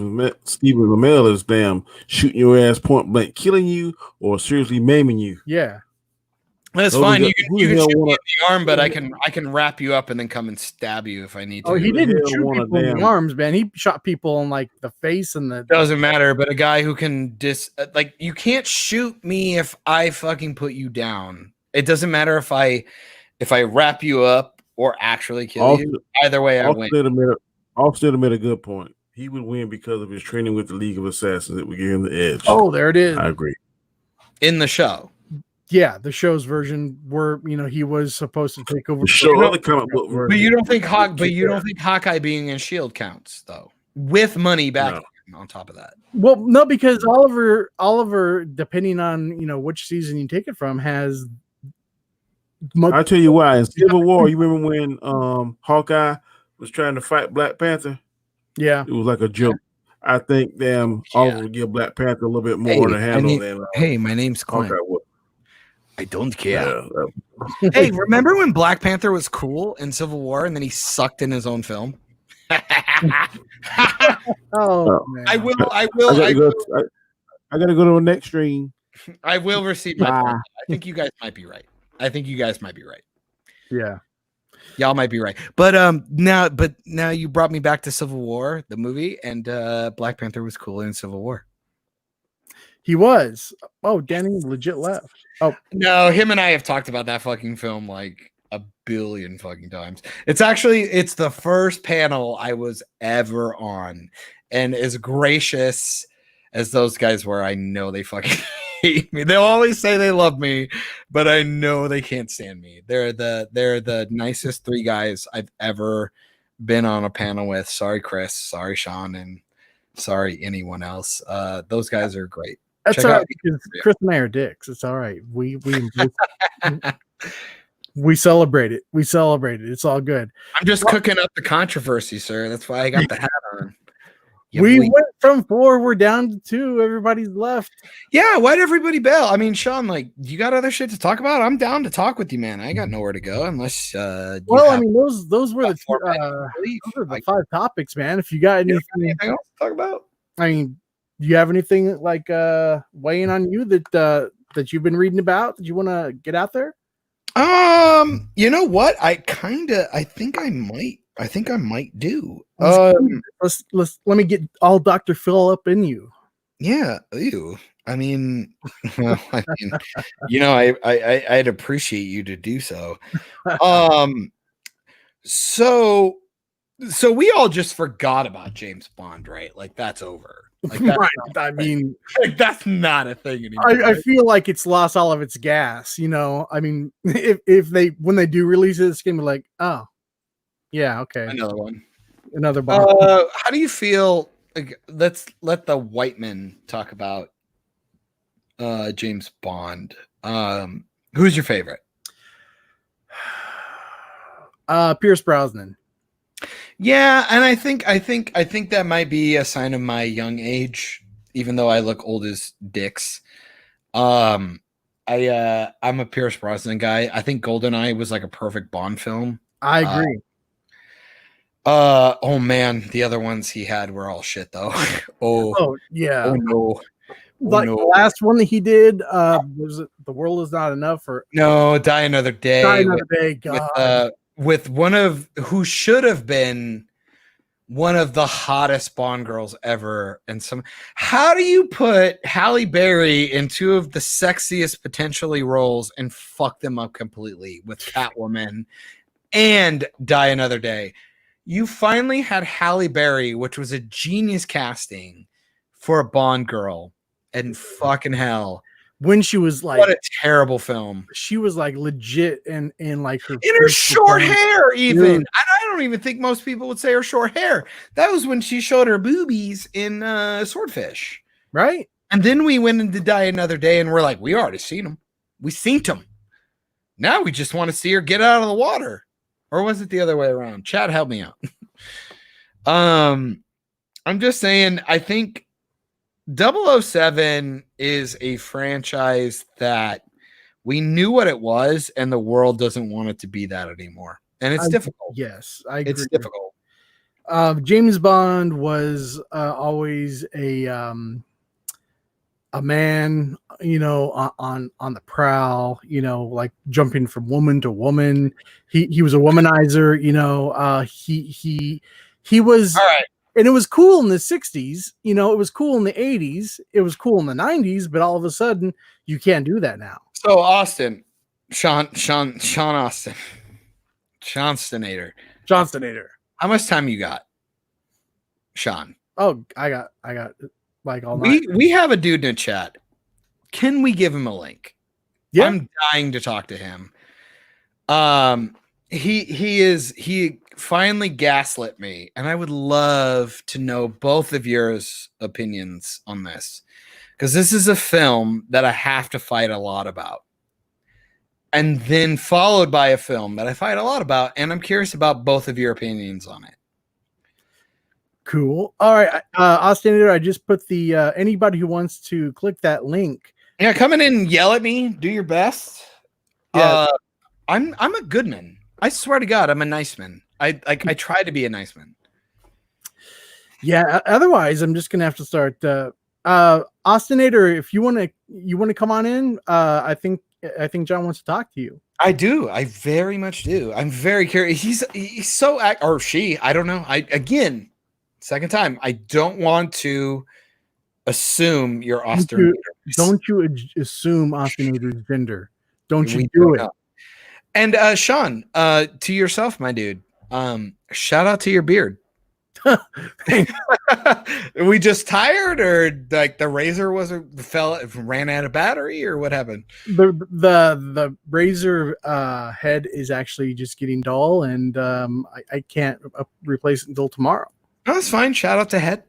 Stephen Amell is damn shooting your ass point blank, killing you, or seriously maiming you. Yeah. That's fine. You can shoot me in the arm, but I can wrap you up and then come and stab you if I need to. Oh, he didn't shoot people in the arms, man. He shot people in like the face and the. Doesn't matter, but a guy who can you can't shoot me if I fucking put you down. It doesn't matter if I wrap you up or actually kill you. Either way, I win. Offset made a good point. He would win because of his training with the League of Assassins that would give him the edge. Oh, there it is. I agree. In the show. Yeah, the show's version where he was supposed to take over the show. The comic book version. But you don't think Hawkeye being in Shield counts though, with money back on top of that. Well, no, because Oliver, depending on which season you take it from, has. I'll tell you why. In Civil War, you remember when Hawkeye was trying to fight Black Panther? Yeah, it was like a joke. I think Oliver would give Black Panther a little bit more to handle than. Hey, my name's Clint. I don't care. Yeah. Hey, remember when Black Panther was cool in Civil War and then he sucked in his own film? Oh, man. I gotta go to the next stream. I will receive my point. I think you guys might be right. Yeah. Y'all might be right. But now you brought me back to Civil War, the movie, and Black Panther was cool in Civil War. He was. Oh, Danny legit left. Oh no, him and I have talked about that fucking film like a billion fucking times. It's the first panel I was ever on, and as gracious as those guys were, I know they fucking hate me. They'll always say they love me, but I know they can't stand me. They're the nicest 3 guys I've ever been on a panel with. Sorry, Chris. Sorry, Sean, and sorry anyone else. Those guys are great. That's all right, because Chris and I are dicks. It's all right. We celebrate it. We celebrate it. It's all good. I'm just cooking up the controversy, sir. That's why I got the hat on. We went from 4, we're down to 2. Everybody's left. Yeah, why'd everybody bail? I mean, Sean, you got other shit to talk about? I'm down to talk with you, man. I ain't got nowhere to go unless. Those were the 5 topics, man. If you got anything else to talk about, I mean. Do you have anything like weighing on you that you've been reading about that you want to get out there? You know what? I think I might do. Let me get all Dr. Phil up in you. Yeah, ew. I mean, I'd appreciate you to do so. So we all just forgot about James Bond, right? Like that's over. Like that's Right. not I a thing. mean, Like that's not a thing anymore. I right? feel like it's lost all of its gas. You know, I mean, if they when they do release it, it's gonna be like, oh, yeah, okay, Another one. another Bond. How do you feel? Like, let's let the white men talk about James Bond. Who's your favorite? Pierce Brosnan. Yeah, and I think that might be a sign of my young age, even though I look old as dicks. I'm a Pierce Brosnan guy. I think GoldenEye was like a perfect Bond film. I agree. Oh man, the other ones he had were all shit though. Oh yeah. Oh no. Like no. the last one that he did, was it The World Is Not Enough or No, Die Another Day. Die Another Day? God. With one of who should have been one of the hottest Bond girls ever. And how do you put Halle Berry in two of the sexiest potentially roles and fuck them up completely with Catwoman and Die Another Day? You finally had Halle Berry, which was a genius casting for a Bond girl, and fucking hell, When she was like, what a terrible film. she was like legit in like her In her short hair, even. Dude. And I don't even think most people would say her short hair. That was when she showed her boobies in Swordfish. right? And then we went into Die Another Day, and we're like, we already seen them. We seen them. Now we just want to see her get out of the water. Or was it the other way around? Chad, help me out. I'm just saying, I think 007 is a franchise that we knew what it was, and the world doesn't want it to be that anymore. And it's difficult. Yes, I agree. It's difficult. James Bond was always a man, you know, on the prowl, you know, like jumping from woman to woman. He was a womanizer, you know. He was, All right. and it was cool in the 60s, you know, it was cool in the 80s, it was cool in the 90s, but all of a sudden you can't do that now. So Austin, Sean Austin, Johnstonator. How much time you got, Sean? Oh, I got like all night. We have a dude in the chat. Can we give him a link? Yeah. I'm dying to talk to him. He finally gaslit me, and I would love to know both of your opinions on this, because this is a film that I have to fight a lot about, and then followed by a film that I fight a lot about, and I'm curious about both of your opinions on it. Cool. All right, Austin, I just put the anybody who wants to click that link. Yeah, come in and yell at me. Do your best. Yeah. I'm a good man. I swear to God, I'm a nice man. I try to be a nice man. Yeah. Otherwise, I'm just gonna have to start. Austinator, if you want to come on in, I think John wants to talk to you. I do. I very much do. I'm very curious. He's so or she. I don't know. Again, second time. I don't want to assume you're Austin. Don't you assume Austinator's gender? Don't you We do it? know. And Sean, to yourself, my dude. Shout out to your beard. Are we just tired, or like the razor ran out of battery, or what happened? The razor head is actually just getting dull, and I can't replace it until tomorrow. No, that's fine. Shout out to head.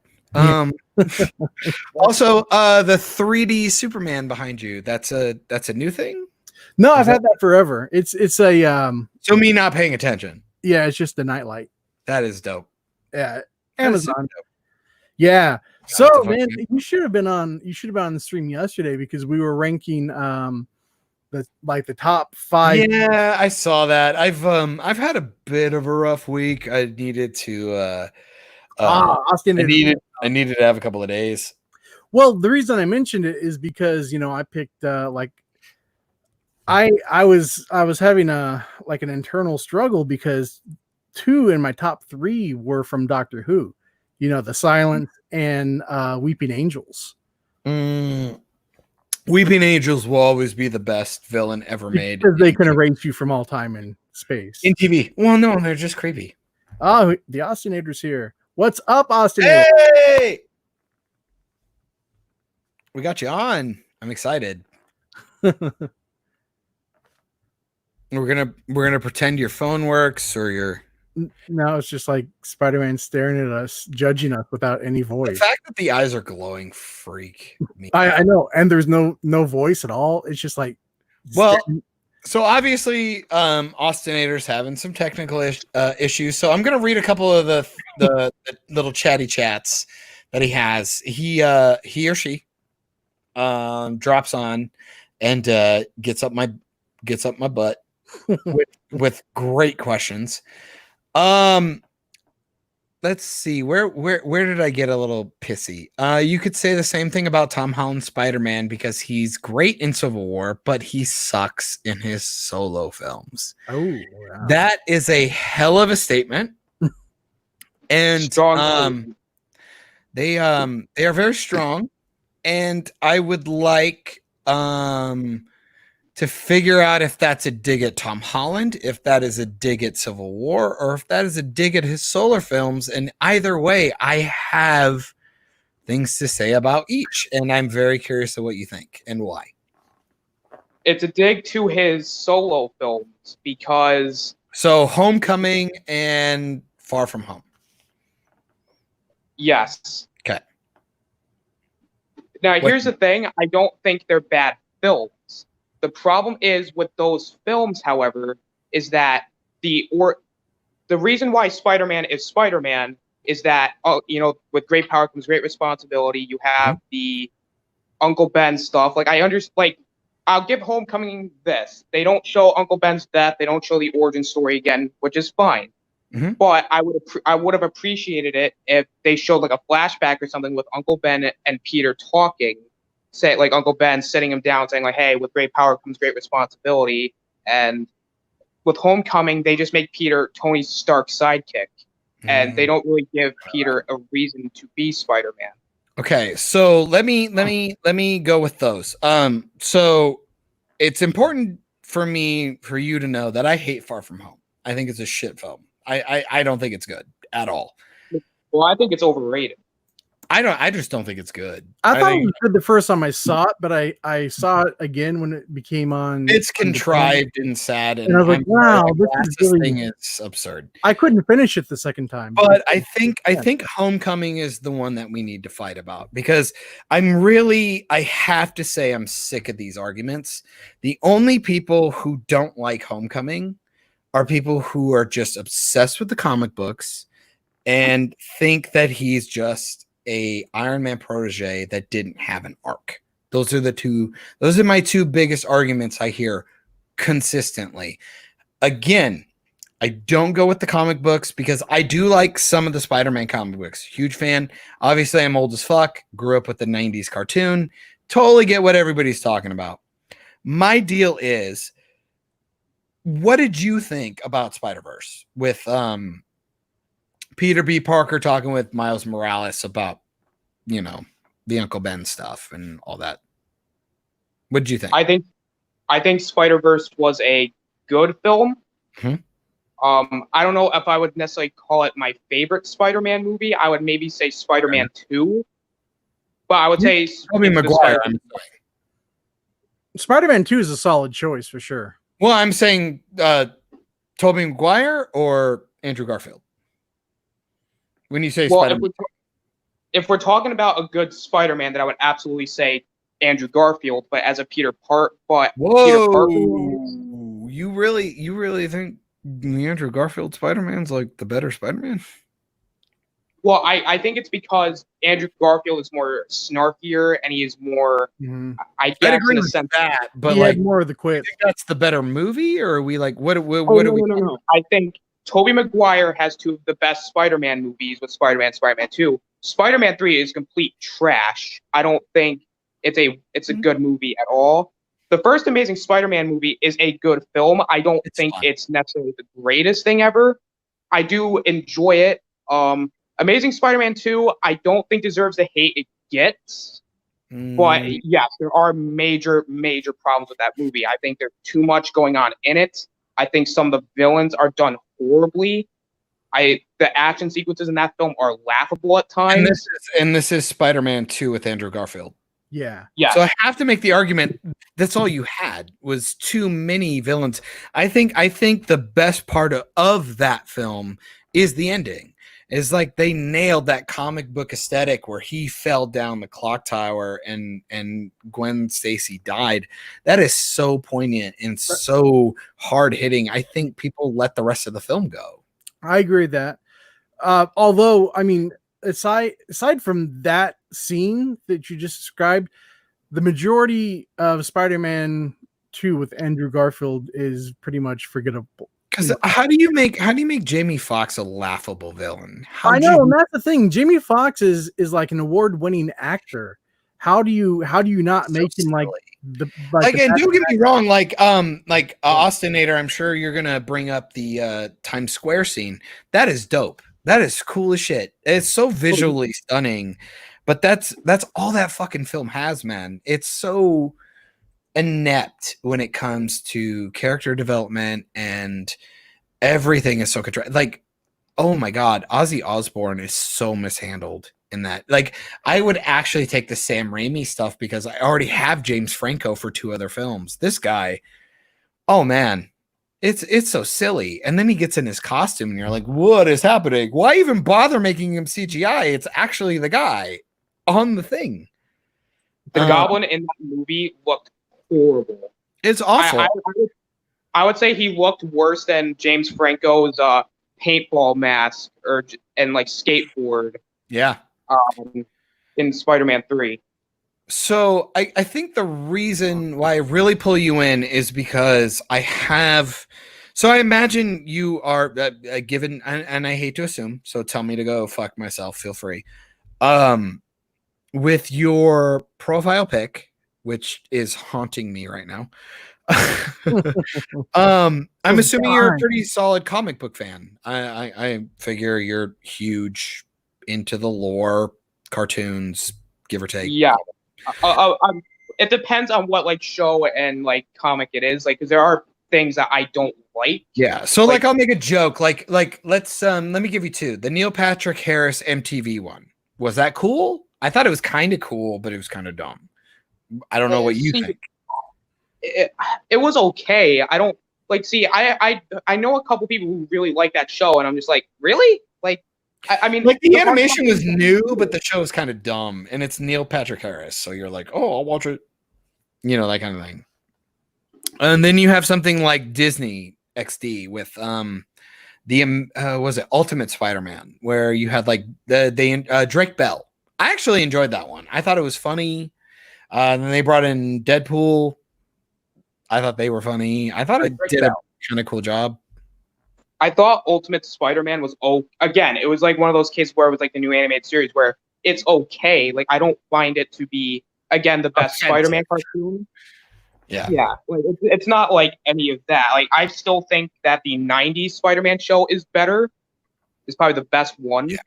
Also, the 3D Superman behind you. That's a new thing. No, I've had that forever. It's a So me not paying attention. Yeah, it's just a nightlight. That is dope. Yeah, Amazon. dope. Yeah. So man, you should have been on the stream yesterday, because we were ranking the top 5. Yeah, I saw that. I've had a bit of a rough week. I needed to Austin, I needed to have a couple of days. Well, the reason I mentioned it is because, you know, I picked I was having an internal struggle, because 2 in my top 3 were from Doctor Who, you know, The Silence and Weeping Angels. Weeping Angels will always be the best villain ever made. Because they can erase you from all time and space. In TV. Well, no, they're just creepy. Oh, the Austinator's here. What's up, Austinator? Hey! We got you on. I'm excited. We're gonna pretend your phone works or your. Now it's just like Spider-Man staring at us, judging us without any The voice. fact that the eyes are glowing freak me. I know, and there's no voice at all. It's just like, Well, so obviously, Austinator's having some technical issues. So I'm gonna read a couple of the little chatty chats that he has. He or she drops on and gets up my butt with great questions. Let's see, where did I get a little pissy? You could say the same thing about Tom Holland's Spider-Man because he's great in Civil War, but he sucks in his solo films. Oh, wow. That is a hell of a statement. And they are very strong, and I would like to figure out if that's a dig at Tom Holland, if that is a dig at Civil War, or if that is a dig at his solar films. And either way, I have things to say about each, and I'm very curious of what you think and why. It's a dig to his solo films because... So Homecoming and Far From Home. Yes. Okay. Now, here's the thing. I don't think they're bad films. The problem is with those films, however, is that the reason why Spider-Man is Spider-Man is that, with great power comes great responsibility. You have the Uncle Ben stuff. I'll give Homecoming this. They don't show Uncle Ben's death. They don't show the origin story again, which is fine. Mm-hmm. But I would have appreciated it if they showed like a flashback or something with Uncle Ben and Peter talking. Say like Uncle Ben sitting him down saying like, hey, with great power comes great responsibility. And with Homecoming, they just make Peter Tony Stark's sidekick. And they don't really give Peter a reason to be Spider-Man. Okay, so let me go with those. So it's important for you to know that I hate Far From Home. I think it's a shit film. I don't think it's good at all. Well, I think it's overrated. I just don't think it's good. I thought it was good the first time I saw it, but I saw it again when it became on. It's contrived and sad, and I was like, "Wow, this thing is absurd." I couldn't finish it the second time, but I think Homecoming is the one that we need to fight about because I have to say I'm sick of these arguments. The only people who don't like Homecoming are people who are just obsessed with the comic books and think that he's just a Iron Man protege that didn't have an arc. Those are my two biggest arguments I hear consistently. Again, I don't go with the comic books because I do like some of the Spider-Man comic books. Huge fan. Obviously, I'm old as fuck. Grew up with the 90s cartoon. Totally get what everybody's talking about. My deal is, what did you think about Spider-Verse with Peter B. Parker talking with Miles Morales about, the Uncle Ben stuff and all that? What did you think? I think Spider-Verse was a good film. Mm-hmm. I don't know if I would necessarily call it my favorite Spider-Man movie. I would maybe say Spider-Man 2. But I would say Tobey Maguire. Spider-Man 2 is a solid choice for sure. Well, I'm saying Tobey Maguire or Andrew Garfield. When you say Spider-Man, if we're talking about a good Spider-Man, then I would absolutely say Andrew Garfield. But as a Peter Parker, you really think the Andrew Garfield Spider-Man's like the better Spider-Man? Well, I think it's because Andrew Garfield is more snarkier and he is more. I guess agree in a with sense that, but he had more of the quip. You think that's the better movie, or are we like what? No. I think Tobey Maguire has two of the best Spider-Man movies with Spider-Man, Spider-Man 2. Spider-Man 3 is complete trash. I don't think it's a good movie at all. The first Amazing Spider-Man movie is a good film. I don't think it's necessarily the greatest thing ever. I do enjoy it. Amazing Spider-Man 2, I don't think deserves the hate it gets. But yes, there are major problems with that movie. I think there's too much going on in it. I think some of the villains are done horribly. The action sequences in that film are laughable at times. And this is Spider-Man 2 with Andrew Garfield. Yeah. Yeah. So I have to make the argument that's all you had was too many villains. I think the best part of that film is the ending. Is like they nailed that comic book aesthetic where he fell down the clock tower and Gwen Stacy died. That is so poignant and so hard hitting. I think people let the rest of the film go. I agree with that. Although, I mean, aside from that scene that you just described, the majority of Spider-Man 2 with Andrew Garfield is pretty much forgettable. Because how do you make Jamie Foxx a laughable villain? I know, and that's the thing. Jamie Foxx is like an award-winning actor. How do you not make him like the and don't get me wrong, like Austinator, I'm sure you're gonna bring up the Times Square scene. That is dope. That is cool as shit. It's so visually stunning, but that's all that fucking film has, man. It's so inept when it comes to character development and everything is so contrived. Like, oh my god, Ozzy Osbourne is so mishandled in that. Like, I would actually take the Sam Raimi stuff because I already have James Franco for 2 other films. This guy, oh man, it's so silly. And then he gets in his costume and you're like, what is happening? Why even bother making him CGI? It's actually the guy on the thing. The Goblin in that movie looked horrible. It's awful. I would say he looked worse than James Franco's paintball mask and like skateboard. Yeah. In Spider-Man 3. So I think the reason why I really pull you in is because I imagine you are given, and I hate to assume, so tell me to go fuck myself, feel free. With your profile pic, which is haunting me right now. I'm assuming you're a pretty solid comic book fan. I figure you're huge into the lore, cartoons, give or take. Yeah. It depends on what like show and like comic it is, like because there are things that I don't like. Yeah. So like I'll make a joke. Like let's let me give you 2. The Neil Patrick Harris MTV one. Was that cool? I thought it was kind of cool, but it was kind of dumb. I don't know what you think. It was okay. I don't like. See, I know a couple people who really like that show, and I'm just like, really? Like, I mean, like the animation was new, but the show is kind of dumb, and it's Neil Patrick Harris, so you're like, oh, I'll watch it. You know, that kind of thing. And then you have something like Disney XD with was it Ultimate Spider-Man, where you had like the Drake Bell. I actually enjoyed that one. I thought it was funny. Then they brought in Deadpool. I thought they were funny. I thought it did a kind of cool job. I thought Ultimate Spider-Man was again, it was like one of those cases where it was like the new animated series where it's okay. Like I don't find it to be again the best Spider-Man cartoon. Yeah. Yeah. Like, it's not like any of that. Like I still think that the 90s Spider-Man show is better. Is probably the best one. Yeah.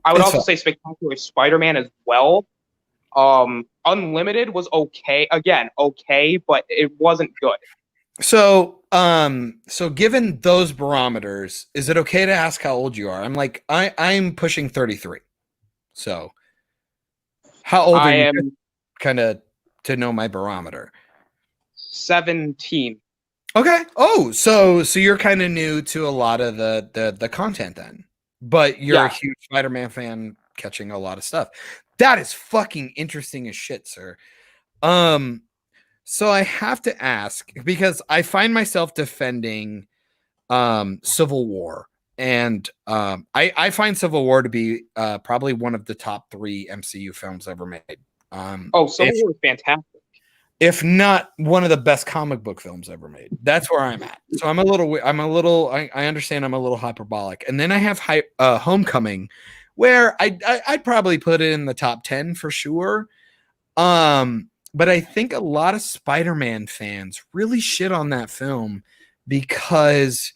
I would also say Spectacular Spider-Man as well. Unlimited was okay. Again, okay, but it wasn't good. So given those barometers, is it okay to ask how old you are? I'm like, I'm pushing 33. So how old are you? Kind of to know my barometer. 17. Okay. Oh, so you're kind of new to a lot of the content then. But you're a huge Spider-Man fan catching a lot of stuff. That is fucking interesting as shit, sir. So I have to ask because I find myself defending Civil War, and I find Civil War to be probably one of the top 3 MCU films ever made. Civil War is fantastic. If not one of the best comic book films ever made. That's where I'm at. So I understand I'm a little hyperbolic. And then I have Homecoming, where I'd probably put it in the top 10 for sure. But I think a lot of Spider-Man fans really shit on that film because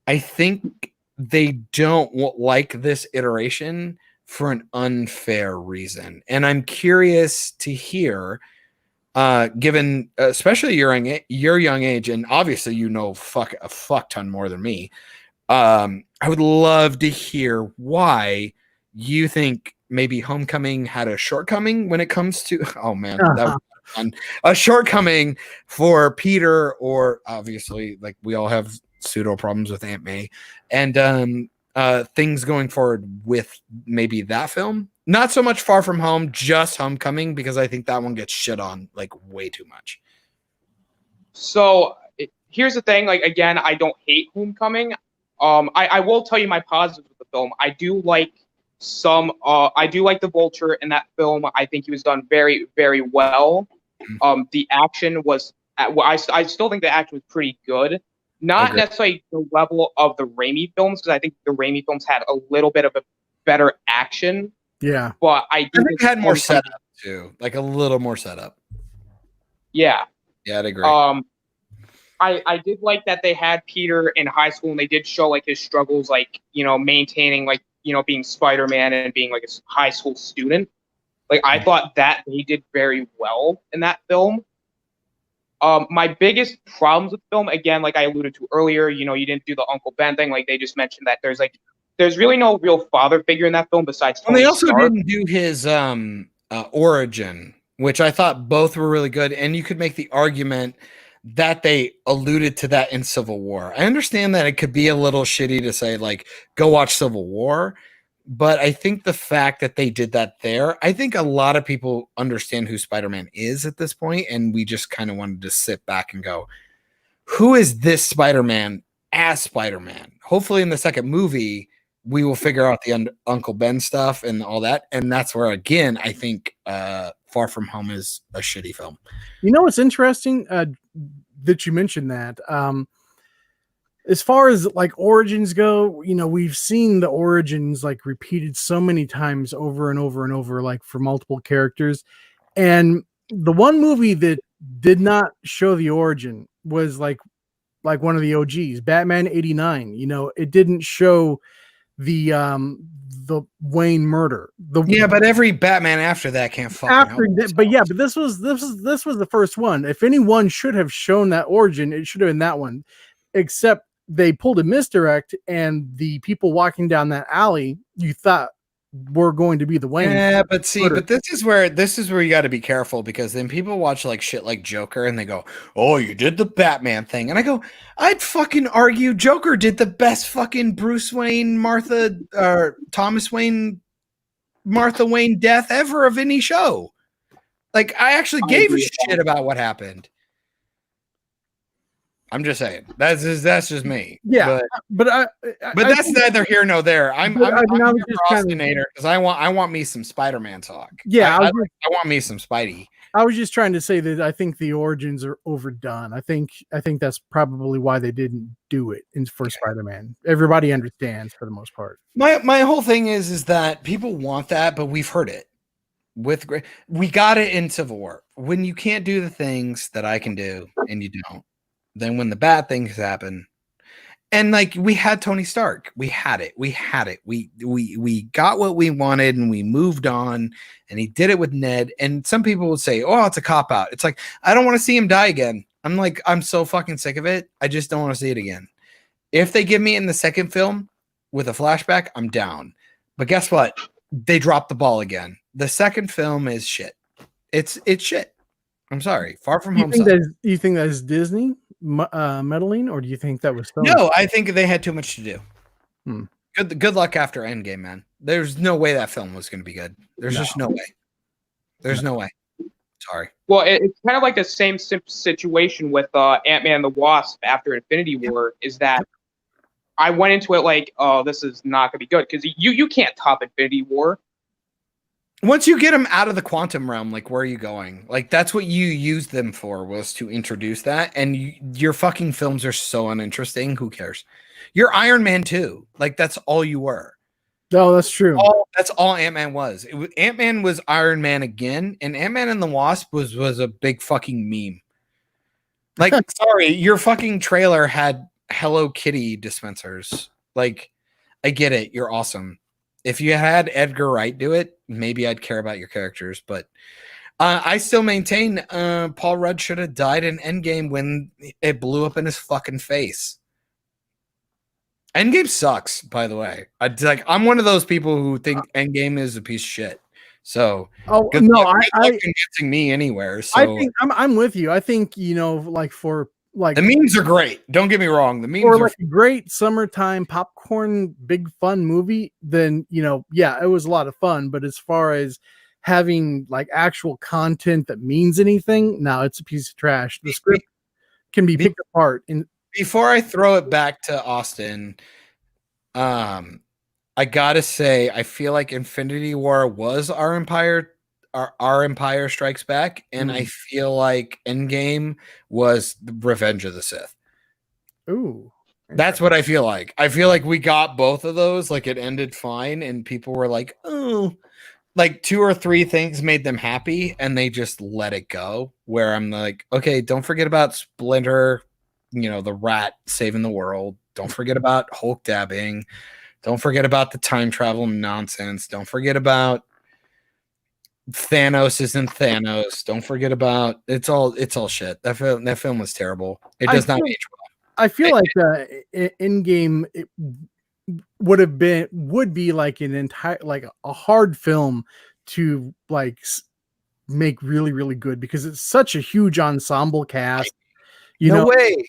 I think they don't like this iteration for an unfair reason. And I'm curious to hear, given especially your young age, and obviously a fuck ton more than me. I would love to hear why you think maybe Homecoming had a shortcoming when it comes to that was fun. A shortcoming for Peter, or obviously like we all have pseudo problems with Aunt May, and things going forward with maybe that film. Not so much Far From Home, just Homecoming, because I think that one gets shit on like way too much. So here's the thing. Like, again, I don't hate Homecoming. I will tell you my positives with the film. I do like the Vulture in that film. I think he was done very, very well. The action was, I still think the action was pretty good. Not necessarily the level of the Raimi films, because I think the Raimi films had a little bit of a better action. Yeah. But I think it had more setup too, like a little more setup. Yeah. Yeah, I'd agree. I did like that they had Peter in high school, and they did show like his struggles, like, maintaining, like, being Spider-Man and being like a high school student. Like, I thought that they did very well in that film. My biggest problems with the film, again, like I alluded to earlier, you didn't do the Uncle Ben thing. Like, they just mentioned that there's really no real father figure in that film besides Tony Stark. They also didn't do his origin, which I thought both were really good. And you could make the argument that they alluded to that in Civil War. I understand that it could be a little shitty to say, like, go watch Civil War. But I think the fact that they did that there, I think a lot of people understand who Spider-Man is at this point, and we just kind of wanted to sit back and go, who is this Spider-Man as Spider-Man? Hopefully in the second movie, we will figure out the Uncle Ben stuff and all that. And that's where, again, I think Far From Home is a shitty film. You know what's interesting that you mentioned that? As far as like origins go, we've seen the origins like repeated so many times over and over and over, like for multiple characters. And the one movie that did not show the origin was like one of the OGs, Batman '89. It didn't show the Wayne murder. But every Batman after that can't fucking help. But this was the first one. If anyone should have shown that origin, it should have been that one. Except they pulled a misdirect, and the people walking down that alley you thought were going to be the Wayne. Yeah, but this is where you got to be careful, because then people watch like shit like Joker and they go, "Oh, you did the Batman thing," and I go, "I'd fucking argue Joker did the best fucking Bruce Wayne, Thomas Wayne, Martha Wayne death ever of any show." Like, I actually gave a shit about what happened. I'm just saying that's just me. Yeah, but that's neither here nor there. I'm a procrastinator because I want me some Spider-Man talk. Yeah, I want me some Spidey. I was just trying to say that I think the origins are overdone. I think that's probably why they didn't do it for Spider-Man. Everybody understands for the most part. My whole thing is that people want that, but we've heard it. We got it in Civil War. When you can't do the things that I can do and you don't, then when the bad things happen, and like we had Tony Stark, we had it. We got what we wanted and we moved on, and he did it with Ned. And some people would say, "Oh, it's a cop out." It's like, I don't want to see him die again. I'm like, I'm so fucking sick of it. I just don't want to see it again. If they give me in the second film with a flashback, I'm down. But guess what? They dropped the ball again. The second film is shit. It's shit. I'm sorry. Far From Home. You think that's Disney meddling, or do you think that was Sony? No, I think they had too much to do. Good luck after Endgame, man. There's no way that film was going to be good. There's just no way. There's no way. Sorry. Well, it's kind of like the same situation with Ant-Man and the Wasp after Infinity War, is that I went into it like, oh, this is not going to be good, because you can't top Infinity War. Once you get them out of the quantum realm, like, where are you going? Like, that's what you used them for, was to introduce that. And your fucking films are so uninteresting. Who cares? You're Iron Man 2. Like, that's all you were. No, that's true. That's all Ant-Man was. Ant-Man was Iron Man again, and Ant-Man and the Wasp was a big fucking meme. Like, sorry, your fucking trailer had Hello Kitty dispensers. Like, I get it. You're awesome. If you had Edgar Wright do it, maybe I'd care about your characters. But I still maintain Paul Rudd should have died in Endgame when it blew up in his fucking face. Endgame sucks, by the way. I'm one of those people who think Endgame is a piece of shit. So, good luck convincing me anywhere. So I think I'm with you. I think like for like the memes are great. Don't get me wrong. The memes or are like a great summertime popcorn, big fun movie. Then yeah, it was a lot of fun. But as far as having like actual content that means anything, no, it's a piece of trash. The script can be picked apart. Before I throw it back to Austin, I gotta say, I feel like Infinity War was our Empire Strikes Back, and I feel like Endgame was Revenge of the Sith. Ooh. That's what I feel like. I feel like we got both of those. Like it ended fine, and people were like, oh, like 2 or 3 things made them happy, and they just let it go. Where I'm like, okay, don't forget about Splinter, the rat saving the world. Don't forget about Hulk dabbing. Don't forget about the time travel nonsense. Don't forget about Thanos isn't Thanos. Don't forget about it's all shit. That film was terrible. It does not age well. I feel like Endgame would be like an entire like a hard film to like make really, really good because it's such a huge ensemble cast.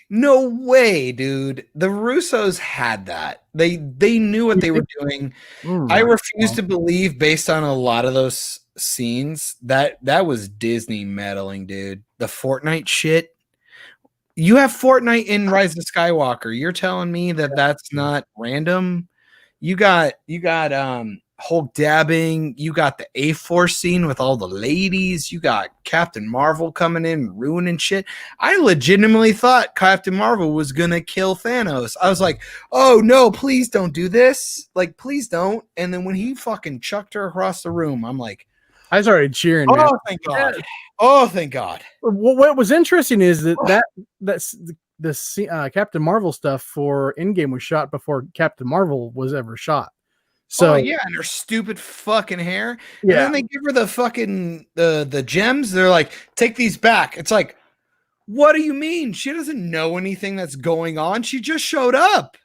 No way, dude. The Russos had that. They knew what they were doing. I refuse to believe, based on a lot of those scenes, that was Disney meddling, dude. The Fortnite shit. You have Fortnite in Rise of Skywalker. You're telling me that that's not random? You got Hulk dabbing. You got the A-Force scene with all the ladies. You got Captain Marvel coming in ruining shit. I legitimately thought Captain Marvel was gonna kill Thanos. I was like, oh no, please don't do this. Like, please don't. And then when he fucking chucked her across the room, I'm like, I started cheering. Oh, man. thank God. Oh, thank God. What was interesting is that's the Captain Marvel stuff for Endgame was shot before Captain Marvel was ever shot. So yeah, and her stupid fucking hair. Yeah. And then they give her the fucking the gems. They're like, take these back. It's like, what do you mean? She doesn't know anything that's going on. She just showed up.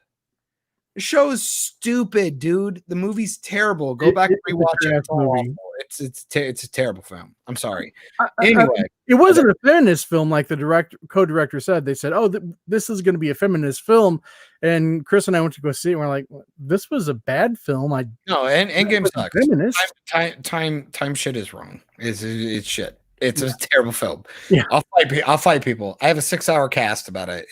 The show is stupid, dude. The movie's terrible. Go back and rewatch it. Movie. It's a terrible film. I'm sorry. Anyway, it wasn't a feminist film like the co-director said. They said, "Oh, this is going to be a feminist film," and Chris and I went to go see it. And we're like, "This was a bad film." Endgame sucks. Feminist. Time shit is wrong. It's shit. It's a terrible film. Yeah, I'll fight people. I have a 6-hour cast about it.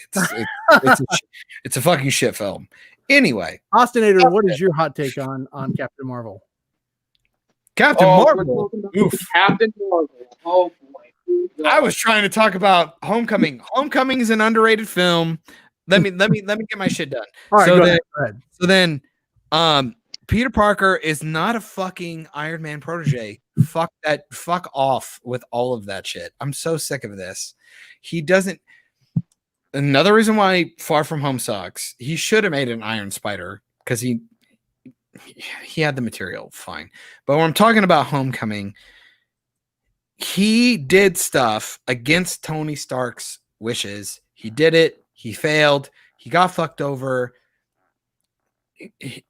It's a fucking shit film. Anyway, Austinator, what is your hot take on Captain Marvel? Captain Marvel. Oof. Captain Marvel. Oh boy. I was trying to talk about Homecoming. Homecoming is an underrated film. Let me get my shit done. All right, go ahead. Peter Parker is not a fucking Iron Man protege. Fuck that. Fuck off with all of that shit. I'm so sick of this. He doesn't. Another reason why Far From Home sucks. He should have made an Iron Spider because he had the material, fine. But when I'm talking about Homecoming, he did stuff against Tony Stark's wishes. He did it. He failed. He got fucked over.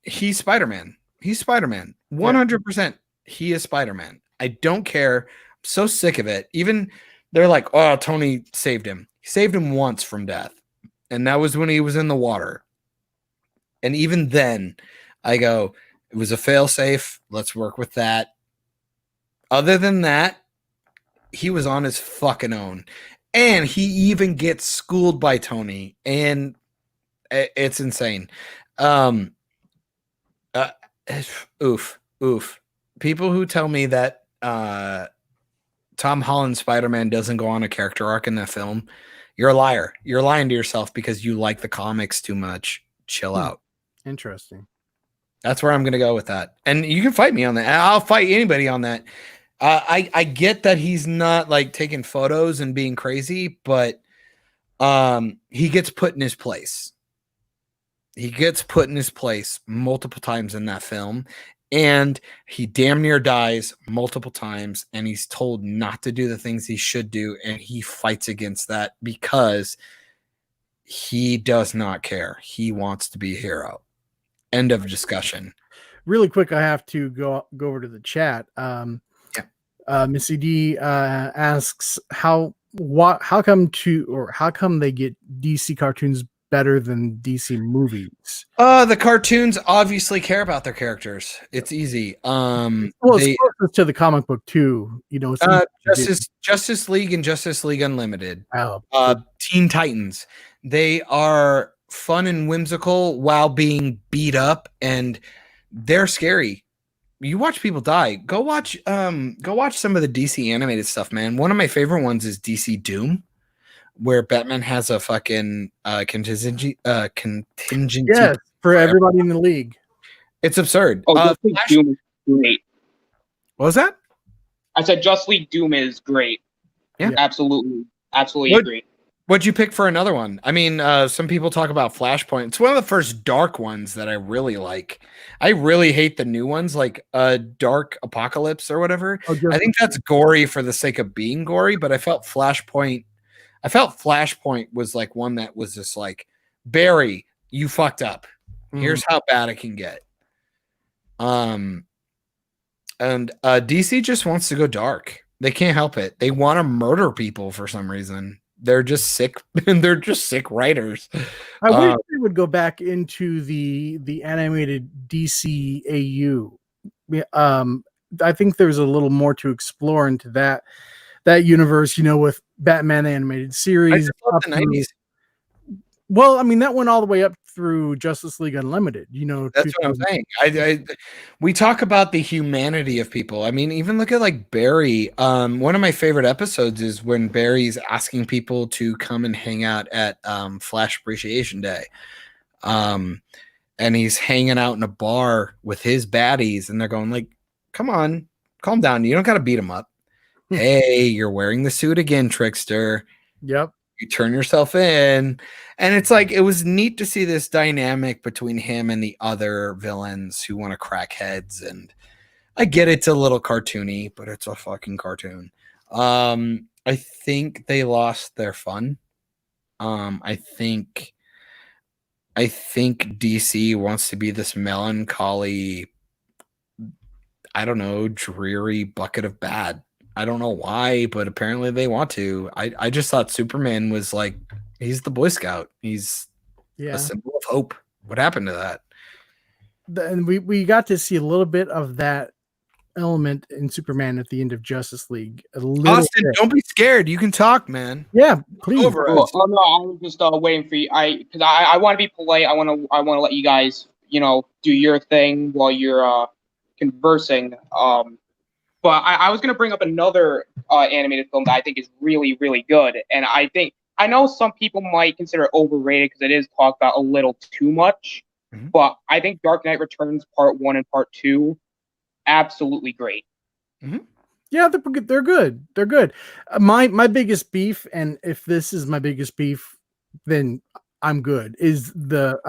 He's Spider-Man. He's Spider-Man. 100%. He is Spider-Man. I don't care. I'm so sick of it. Even they're like, oh, Tony saved him. He saved him once from death. And that was when he was in the water. And even then, I go, it was a fail-safe. Let's work with that. Other than that, he was on his fucking own. And he even gets schooled by Tony. And it's insane. Oof. People who tell me that Tom Holland's Spider-Man doesn't go on a character arc in that film, you're a liar. You're lying to yourself because you like the comics too much. Chill out. Interesting. That's where I'm going to go with that. And you can fight me on that. I'll fight anybody on that. I get that he's not like taking photos and being crazy, but he gets put in his place. He gets put in his place multiple times in that film. And he damn near dies multiple times, and he's told not to do the things he should do, and he fights against that because he does not care. He wants to be a hero. End of discussion. Really quick, I have to go over to the chat. Missy D asks how come they get DC cartoons better than DC movies? The cartoons obviously care about their characters. It's easy. It's closest to the comic book too. You know, Justice League and Justice League Unlimited. Oh. Teen Titans. They are fun and whimsical while being beat up, and they're scary. You watch people die. Go watch some of the DC animated stuff, man. One of my favorite ones is DC Doom, where Batman has a fucking contingency. Yes, for everybody in the league. It's absurd. Justice League Doom is great. What was that? I said Justice League Doom is great. Yeah, absolutely agree. What'd you pick for another one? I mean, some people talk about Flashpoint. It's one of the first dark ones that I really like. I really hate the new ones, like Dark Apocalypse or whatever. I think that's gory for the sake of being gory, but I felt Flashpoint was like one that was just like, Barry, you fucked up. Here's how bad it can get. And DC just wants to go dark. They can't help it. They want to murder people for some reason. They're just sick, and they're just sick writers. I wish they would go back into the animated DCAU. I think there's a little more to explore into that universe. You know, with Batman animated series. I just love the 90s. Well, I mean, that went all the way up through Justice League Unlimited. You know, that's what I'm saying. We talk about the humanity of people. I mean, even look at like Barry. One of my favorite episodes is when Barry's asking people to come and hang out at Flash Appreciation Day. And he's hanging out in a bar with his baddies, and they're going like, "Come on, calm down. You don't got to beat him up." Hey, you're wearing the suit again, trickster. Yep. You turn yourself in. And it's like, it was neat to see this dynamic between him and the other villains who want to crack heads. And I get it's a little cartoony, but it's a fucking cartoon. I think they lost their fun. I think DC wants to be this melancholy, I don't know, dreary bucket of bad. I don't know why, but apparently they want to. I just thought Superman was like, he's the Boy Scout. He's a symbol of hope. What happened to that? And we got to see a little bit of that element in Superman at the end of Justice League. Austin, don't be scared. You can talk, man. Yeah, please. Oh no, I was just waiting for you. Because I want to be polite. I want to let you guys, do your thing while you're conversing. But I was going to bring up another animated film that I think is really, really good. And I know some people might consider it overrated because it is talked about a little too much. Mm-hmm. But I think Dark Knight Returns Part 1 and Part 2, absolutely great. Mm-hmm. Yeah, they're good. They're good. My biggest beef, and if this is my biggest beef, then I'm good, is the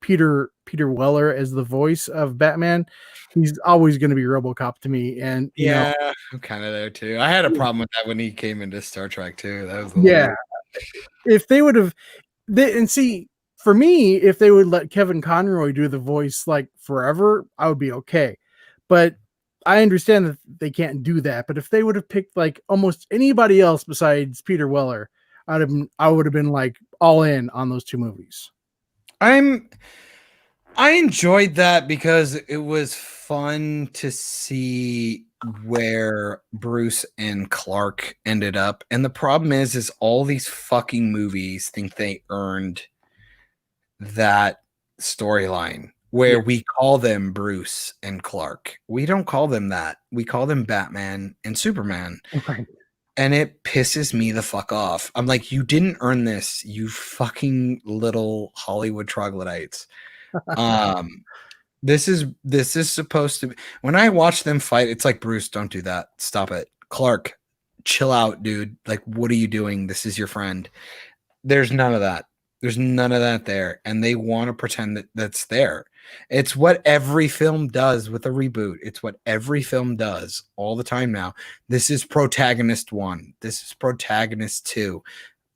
Peter Weller as the voice of Batman. He's always going to be RoboCop to me, and I'm kind of there too. I had a problem with that when he came into Star Trek too. That was If they would have, for me, if they would let Kevin Conroy do the voice like forever, I would be okay. But I understand that they can't do that. But if they would have picked like almost anybody else besides Peter Weller, I would have been like all in on those two movies. I enjoyed that because it was fun to see where Bruce and Clark ended up. And the problem is all these fucking movies think they earned that storyline where we call them Bruce and Clark. We don't call them that. We call them Batman and Superman. Right. And it pisses me the fuck off. I'm like, you didn't earn this, you fucking little Hollywood troglodytes. This is supposed to be, when I watch them fight, it's like, Bruce, don't do that. Stop it. Clark, chill out, dude. Like, what are you doing? This is your friend. There's none of that. There's none of that there, and they want to pretend that that's there. It's what every film does with a reboot. It's what every film does all the time now. This is protagonist 1. This is protagonist 2.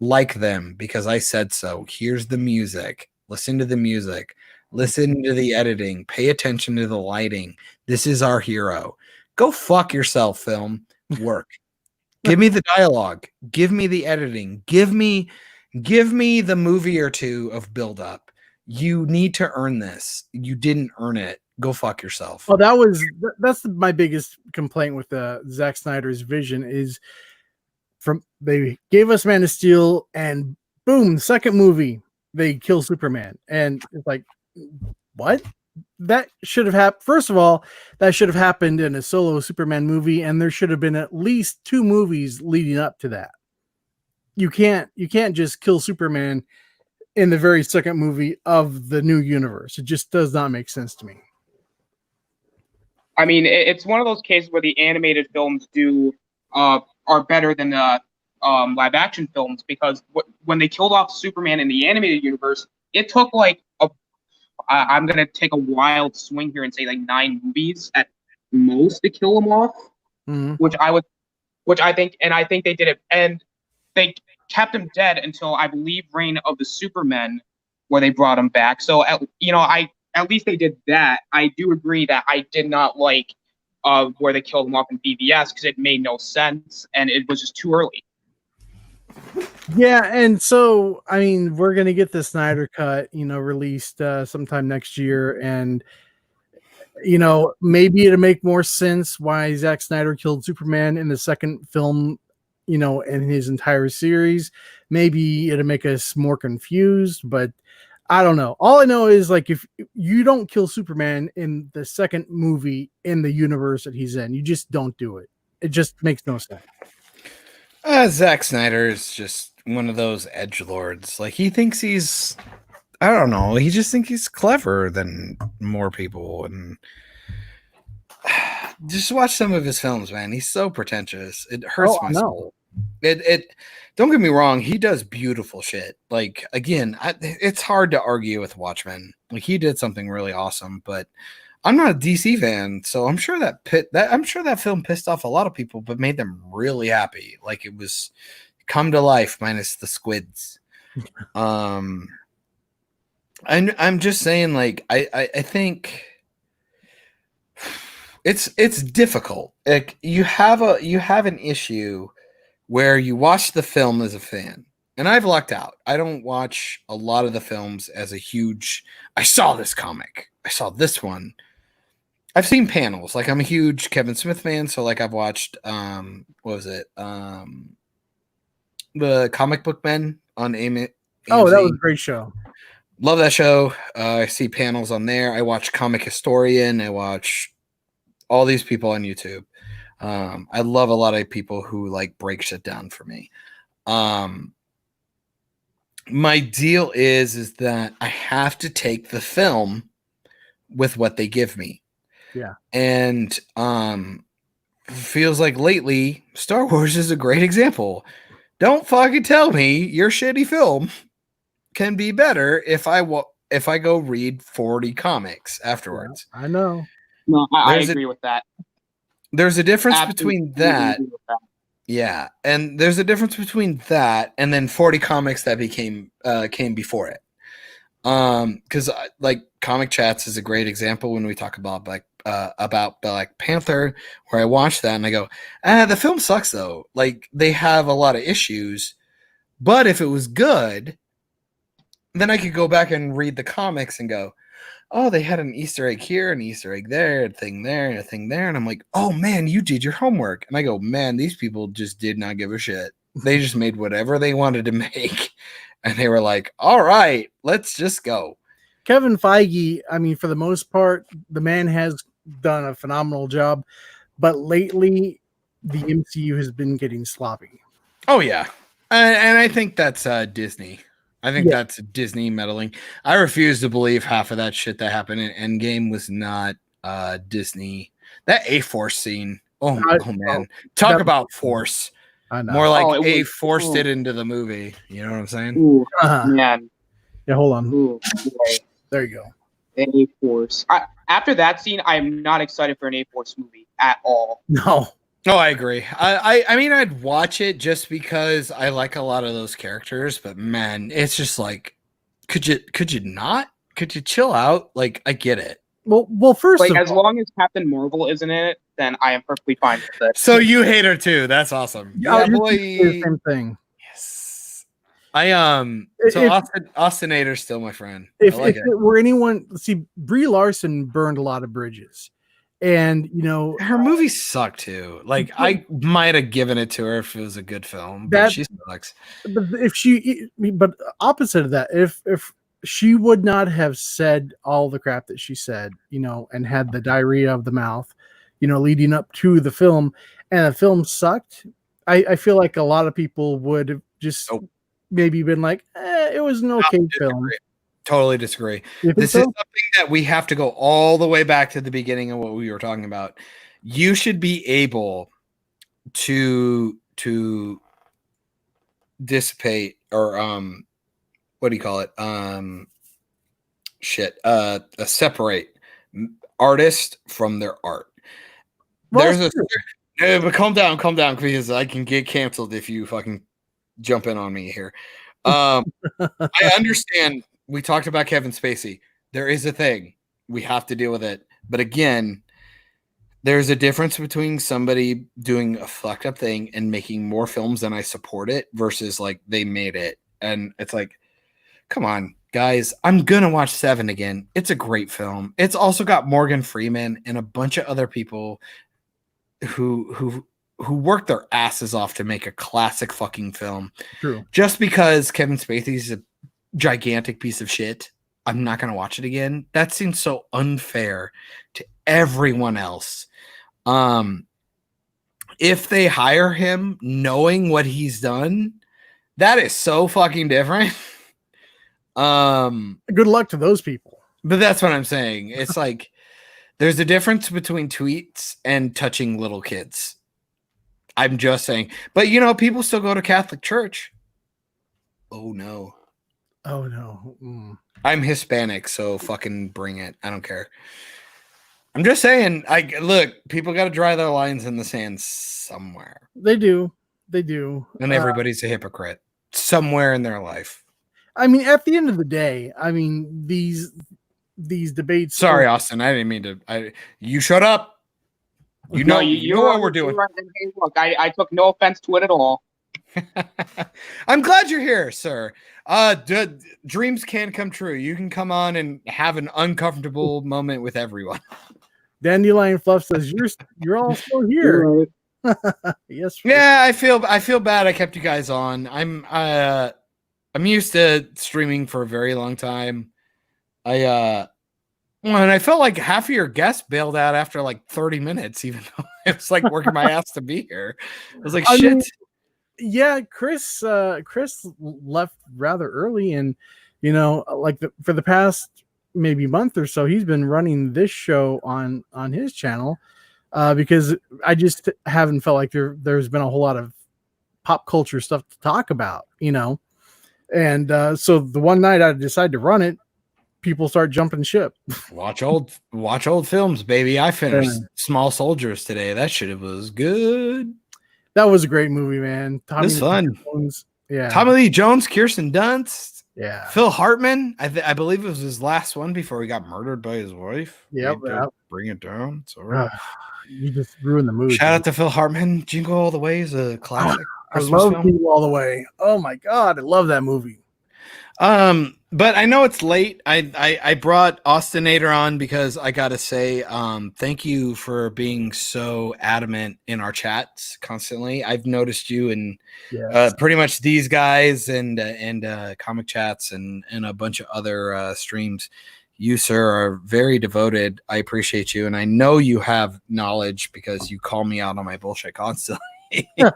Like them because I said so. Here's the music. Listen to the music. Listen to the editing. Pay attention to the lighting. This is our hero. Go fuck yourself, film. Work. Give me the dialogue. Give me the editing. Give me the movie or two of build up. You need to earn this. You didn't earn it. Go fuck yourself. Well, that's my biggest complaint with Zack Snyder's vision is they gave us Man of Steel and boom, the second movie they kill Superman, and it's like, what? That should have happened. First of all, that should have happened in a solo Superman movie, and there should have been at least 2 movies leading up to that. You can't just kill Superman in the very second movie of the new universe. It just does not make sense to me. I mean, it's one of those cases where the animated films are better than the live action films, because when they killed off Superman in the animated universe, it took like I'm gonna take a wild swing here and say like 9 movies at most to kill him off, which I think they did it, and they kept him dead until I believe Reign of the Supermen, where they brought him back. So at least they did that. I do agree that I did not like where they killed him off in BVS because it made no sense and it was just too early. Yeah, and so I mean, we're gonna get the Snyder Cut, released sometime next year, and maybe it'll make more sense why Zack Snyder killed Superman in the second film, in his entire series. Maybe it'll make us more confused, but I don't know. All I know is, like, if you don't kill Superman in the second movie in the universe that he's in, you just don't do it. It just makes no sense. Zack Snyder is just one of those edgelords. Like, he thinks he's, I don't know, he just thinks he's cleverer than more people. And just watch some of his films, man. He's so pretentious. It hurts my soul. It don't get me wrong, he does beautiful shit. Like, again, it's hard to argue with Watchmen. Like, he did something really awesome, but I'm not a DC fan, so I'm sure that film pissed off a lot of people, but made them really happy. Like, it was come to life minus the squids. I'm just saying, like, I think it's difficult. Like, you have an issue where you watch the film as a fan. And I've lucked out. I don't watch a lot of the films as a huge, I saw this comic. I saw this one. I've seen panels. Like, I'm a huge Kevin Smith fan. So, like, I've watched, what was it? The Comic Book Men on AMC. Oh, that was a great show. Love that show. I see panels on there. I watch Comic Historian. I watch all these people on YouTube. I love a lot of people who, like, break shit down for me. My deal is that I have to take the film with what they give me. Yeah. And feels like lately Star Wars is a great example. Don't fucking tell me your shitty film can be better if I go read 40 comics afterwards. Yeah, I know. No, I agree with that. There's a difference between that. Yeah, and there's a difference between that and then 40 comics that came before it. Because like Comic Chats is a great example when we talk about Black Panther, where I watched that and I go, the film sucks though. Like, they have a lot of issues, but if it was good, then I could go back and read the comics and go, oh, they had an Easter egg here, an Easter egg there, a thing there, and a thing there. And I'm like, oh, man, you did your homework. And I go, man, these people just did not give a shit. They just made whatever they wanted to make. And they were like, all right, let's just go. Kevin Feige, I mean, for the most part, the man has done a phenomenal job. But lately, the MCU has been getting sloppy. Oh, yeah. And I think that's Disney. I think that's Disney meddling. I refuse to believe half of that shit that happened in Endgame was not Disney. That A-Force scene. Oh man. Talk about force. I know. More like forced it into the movie. You know what I'm saying? Ooh, man. Yeah, hold on. Ooh, boy. There you go. A-Force. After that scene, I am not excited for an A-Force movie at all. No. No, I agree. I mean, I'd watch it just because I like a lot of those characters, but man, it's just like, could you not? Could you chill out? Like, I get it. Well, first Like, of as all, long as Captain Marvel isn't in it, then I am perfectly fine with it. So you hate her too. That's awesome. yeah, Yeah, boy. the same thing. Yes. So Austinator's still my friend. If I like it were anyone, see, Brie Larson burned a lot of bridges, and her movies suck too. Like, I might have given it to her if it was a good film, but she sucks. But opposite of that, if she would not have said all the crap that she said, and had the diarrhea of the mouth, leading up to the film, and the film sucked, I feel like a lot of people would have just maybe been like, it was an okay film. Totally disagree. This is something that we have to go all the way back to the beginning of what we were talking about. You should be able to dissipate or what do you call it? Separate artist from their art. But calm down, because I can get canceled if you fucking jump in on me here. I understand. We talked about Kevin Spacey. There is a thing. We have to deal with it. But again, there's a difference between somebody doing a fucked up thing and making more films than I support it versus like they made it. And it's like, come on, guys. I'm going to watch Seven again. It's a great film. It's also got Morgan Freeman and a bunch of other people who worked their asses off to make a classic fucking film. True. Just because Kevin Spacey's a gigantic piece of shit, I'm not going to watch it again. That seems so unfair to everyone else. If they hire him knowing what he's done, that is so fucking different. Good luck to those people. But that's what I'm saying. It's like there's a difference between tweets and touching little kids. I'm just saying. But people still go to Catholic church. Oh no. I'm Hispanic, so fucking bring it. I don't care. I'm just saying, look, people got to dry their lines in the sand somewhere. They do. And everybody's a hypocrite somewhere in their life. I mean, at the end of the day, these debates. Sorry, Austin, I didn't mean to. You shut up. You know what we're doing. Hey, look, I took no offense to it at all. I'm glad you're here, sir. Dreams can come true. You can come on and have an uncomfortable moment with everyone. Dandelion Fluff says you're all still here. Yes. Yeah, I feel bad I kept you guys on. I'm used to streaming for a very long time. And I felt like half of your guests bailed out after like 30 minutes, even though it was like working my ass to be here. I was like, shit. Yeah, Chris left rather early, and for the past maybe month or so, he's been running this show on his channel because I just haven't felt like there's been a whole lot of pop culture stuff to talk about, and so the one night I decided to run it, people start jumping ship. Watch old films, baby. I finished Small Soldiers today. That shit was good. That was a great movie, man. It was fun. Yeah. Tommy Lee Jones, Kirsten Dunst. Yeah. Phil Hartman. I believe it was his last one before he got murdered by his wife. Yep. Bring it down. It's all right. You just ruined the mood. Shout out to Phil Hartman. Jingle All the Way is a classic. I love Jingle All the Way. Oh my God. I love that movie. But I know it's late. I brought Austinator on because I gotta say, thank you for being so adamant in our chats constantly. I've noticed you in pretty much these guys and comic chats and a bunch of other streams. You, sir, are very devoted. I appreciate you, and I know you have knowledge because you call me out on my bullshit constantly. So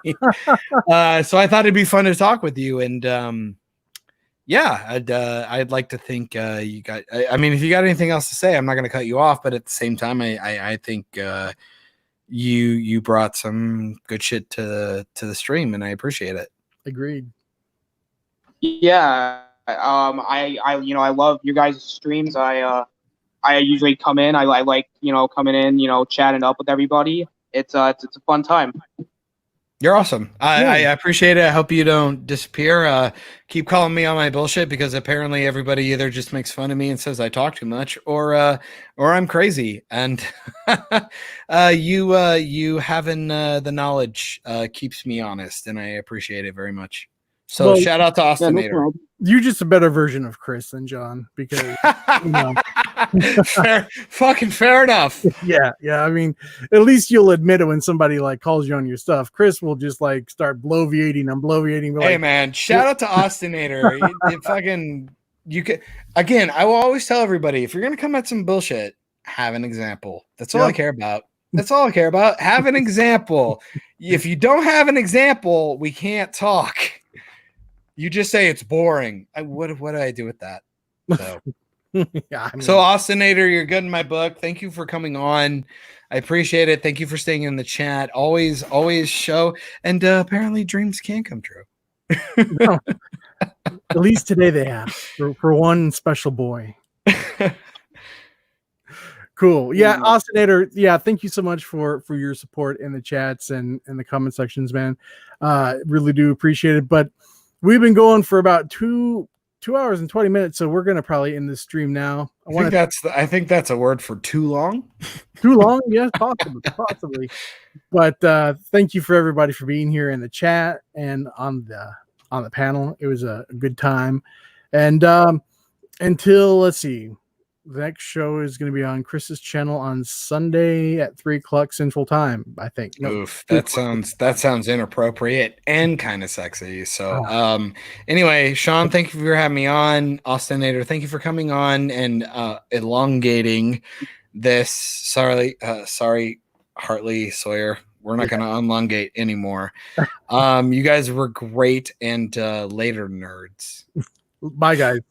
I thought it'd be fun to talk with you and. Yeah, I'd like to think you got. I mean, if you got anything else to say, I'm not going to cut you off. But at the same time, I think you brought some good shit to the stream, and I appreciate it. Agreed. Yeah, I love your guys' streams. I usually come in. I like coming in, chatting up with everybody. It's a fun time. You're awesome. I appreciate it. I hope you don't disappear. Keep calling me on my bullshit because apparently everybody either just makes fun of me and says I talk too much, or I'm crazy. And you having the knowledge keeps me honest, and I appreciate it very much. So shout out to Austinator. You're just a better version of Chris than John because fair enough. Yeah. I mean, at least you'll admit it when somebody like calls you on your stuff. Chris will just like start bloviating. I'm bloviating. Hey man, shout out to Austinator. You can again. I will always tell everybody if you're gonna come at some bullshit, have an example. That's all I care about. That's all I care about. Have an example. If you don't have an example, we can't talk. You just say it's boring. What do I do with that? So, So Austinator, you're good in my book. Thank you for coming on. I appreciate it. Thank you for staying in the chat. Always show. And apparently dreams can come true. No. At least today they have for one special boy. Cool. Yeah, Austinator. Yeah, thank you so much for your support in the chats and the comment sections, man. Really do appreciate it. But we've been going for about 2 hours and 20 minutes, so we're gonna probably end this stream now. I think that's a word for too long. Too long? Yes, possibly. But thank you for everybody for being here in the chat and on the panel. It was a good time. And until let's see. The next show is going to be on Chris's channel on Sunday at 3:00 Central Time, I think. Oof, that sounds inappropriate and kind of sexy. So, anyway, Sean, thank you for having me on. Austinator, thank you for coming on and elongating this. Sorry, Hartley, Sawyer. We're not going to elongate anymore. You guys were great and later, nerds. Bye, guys.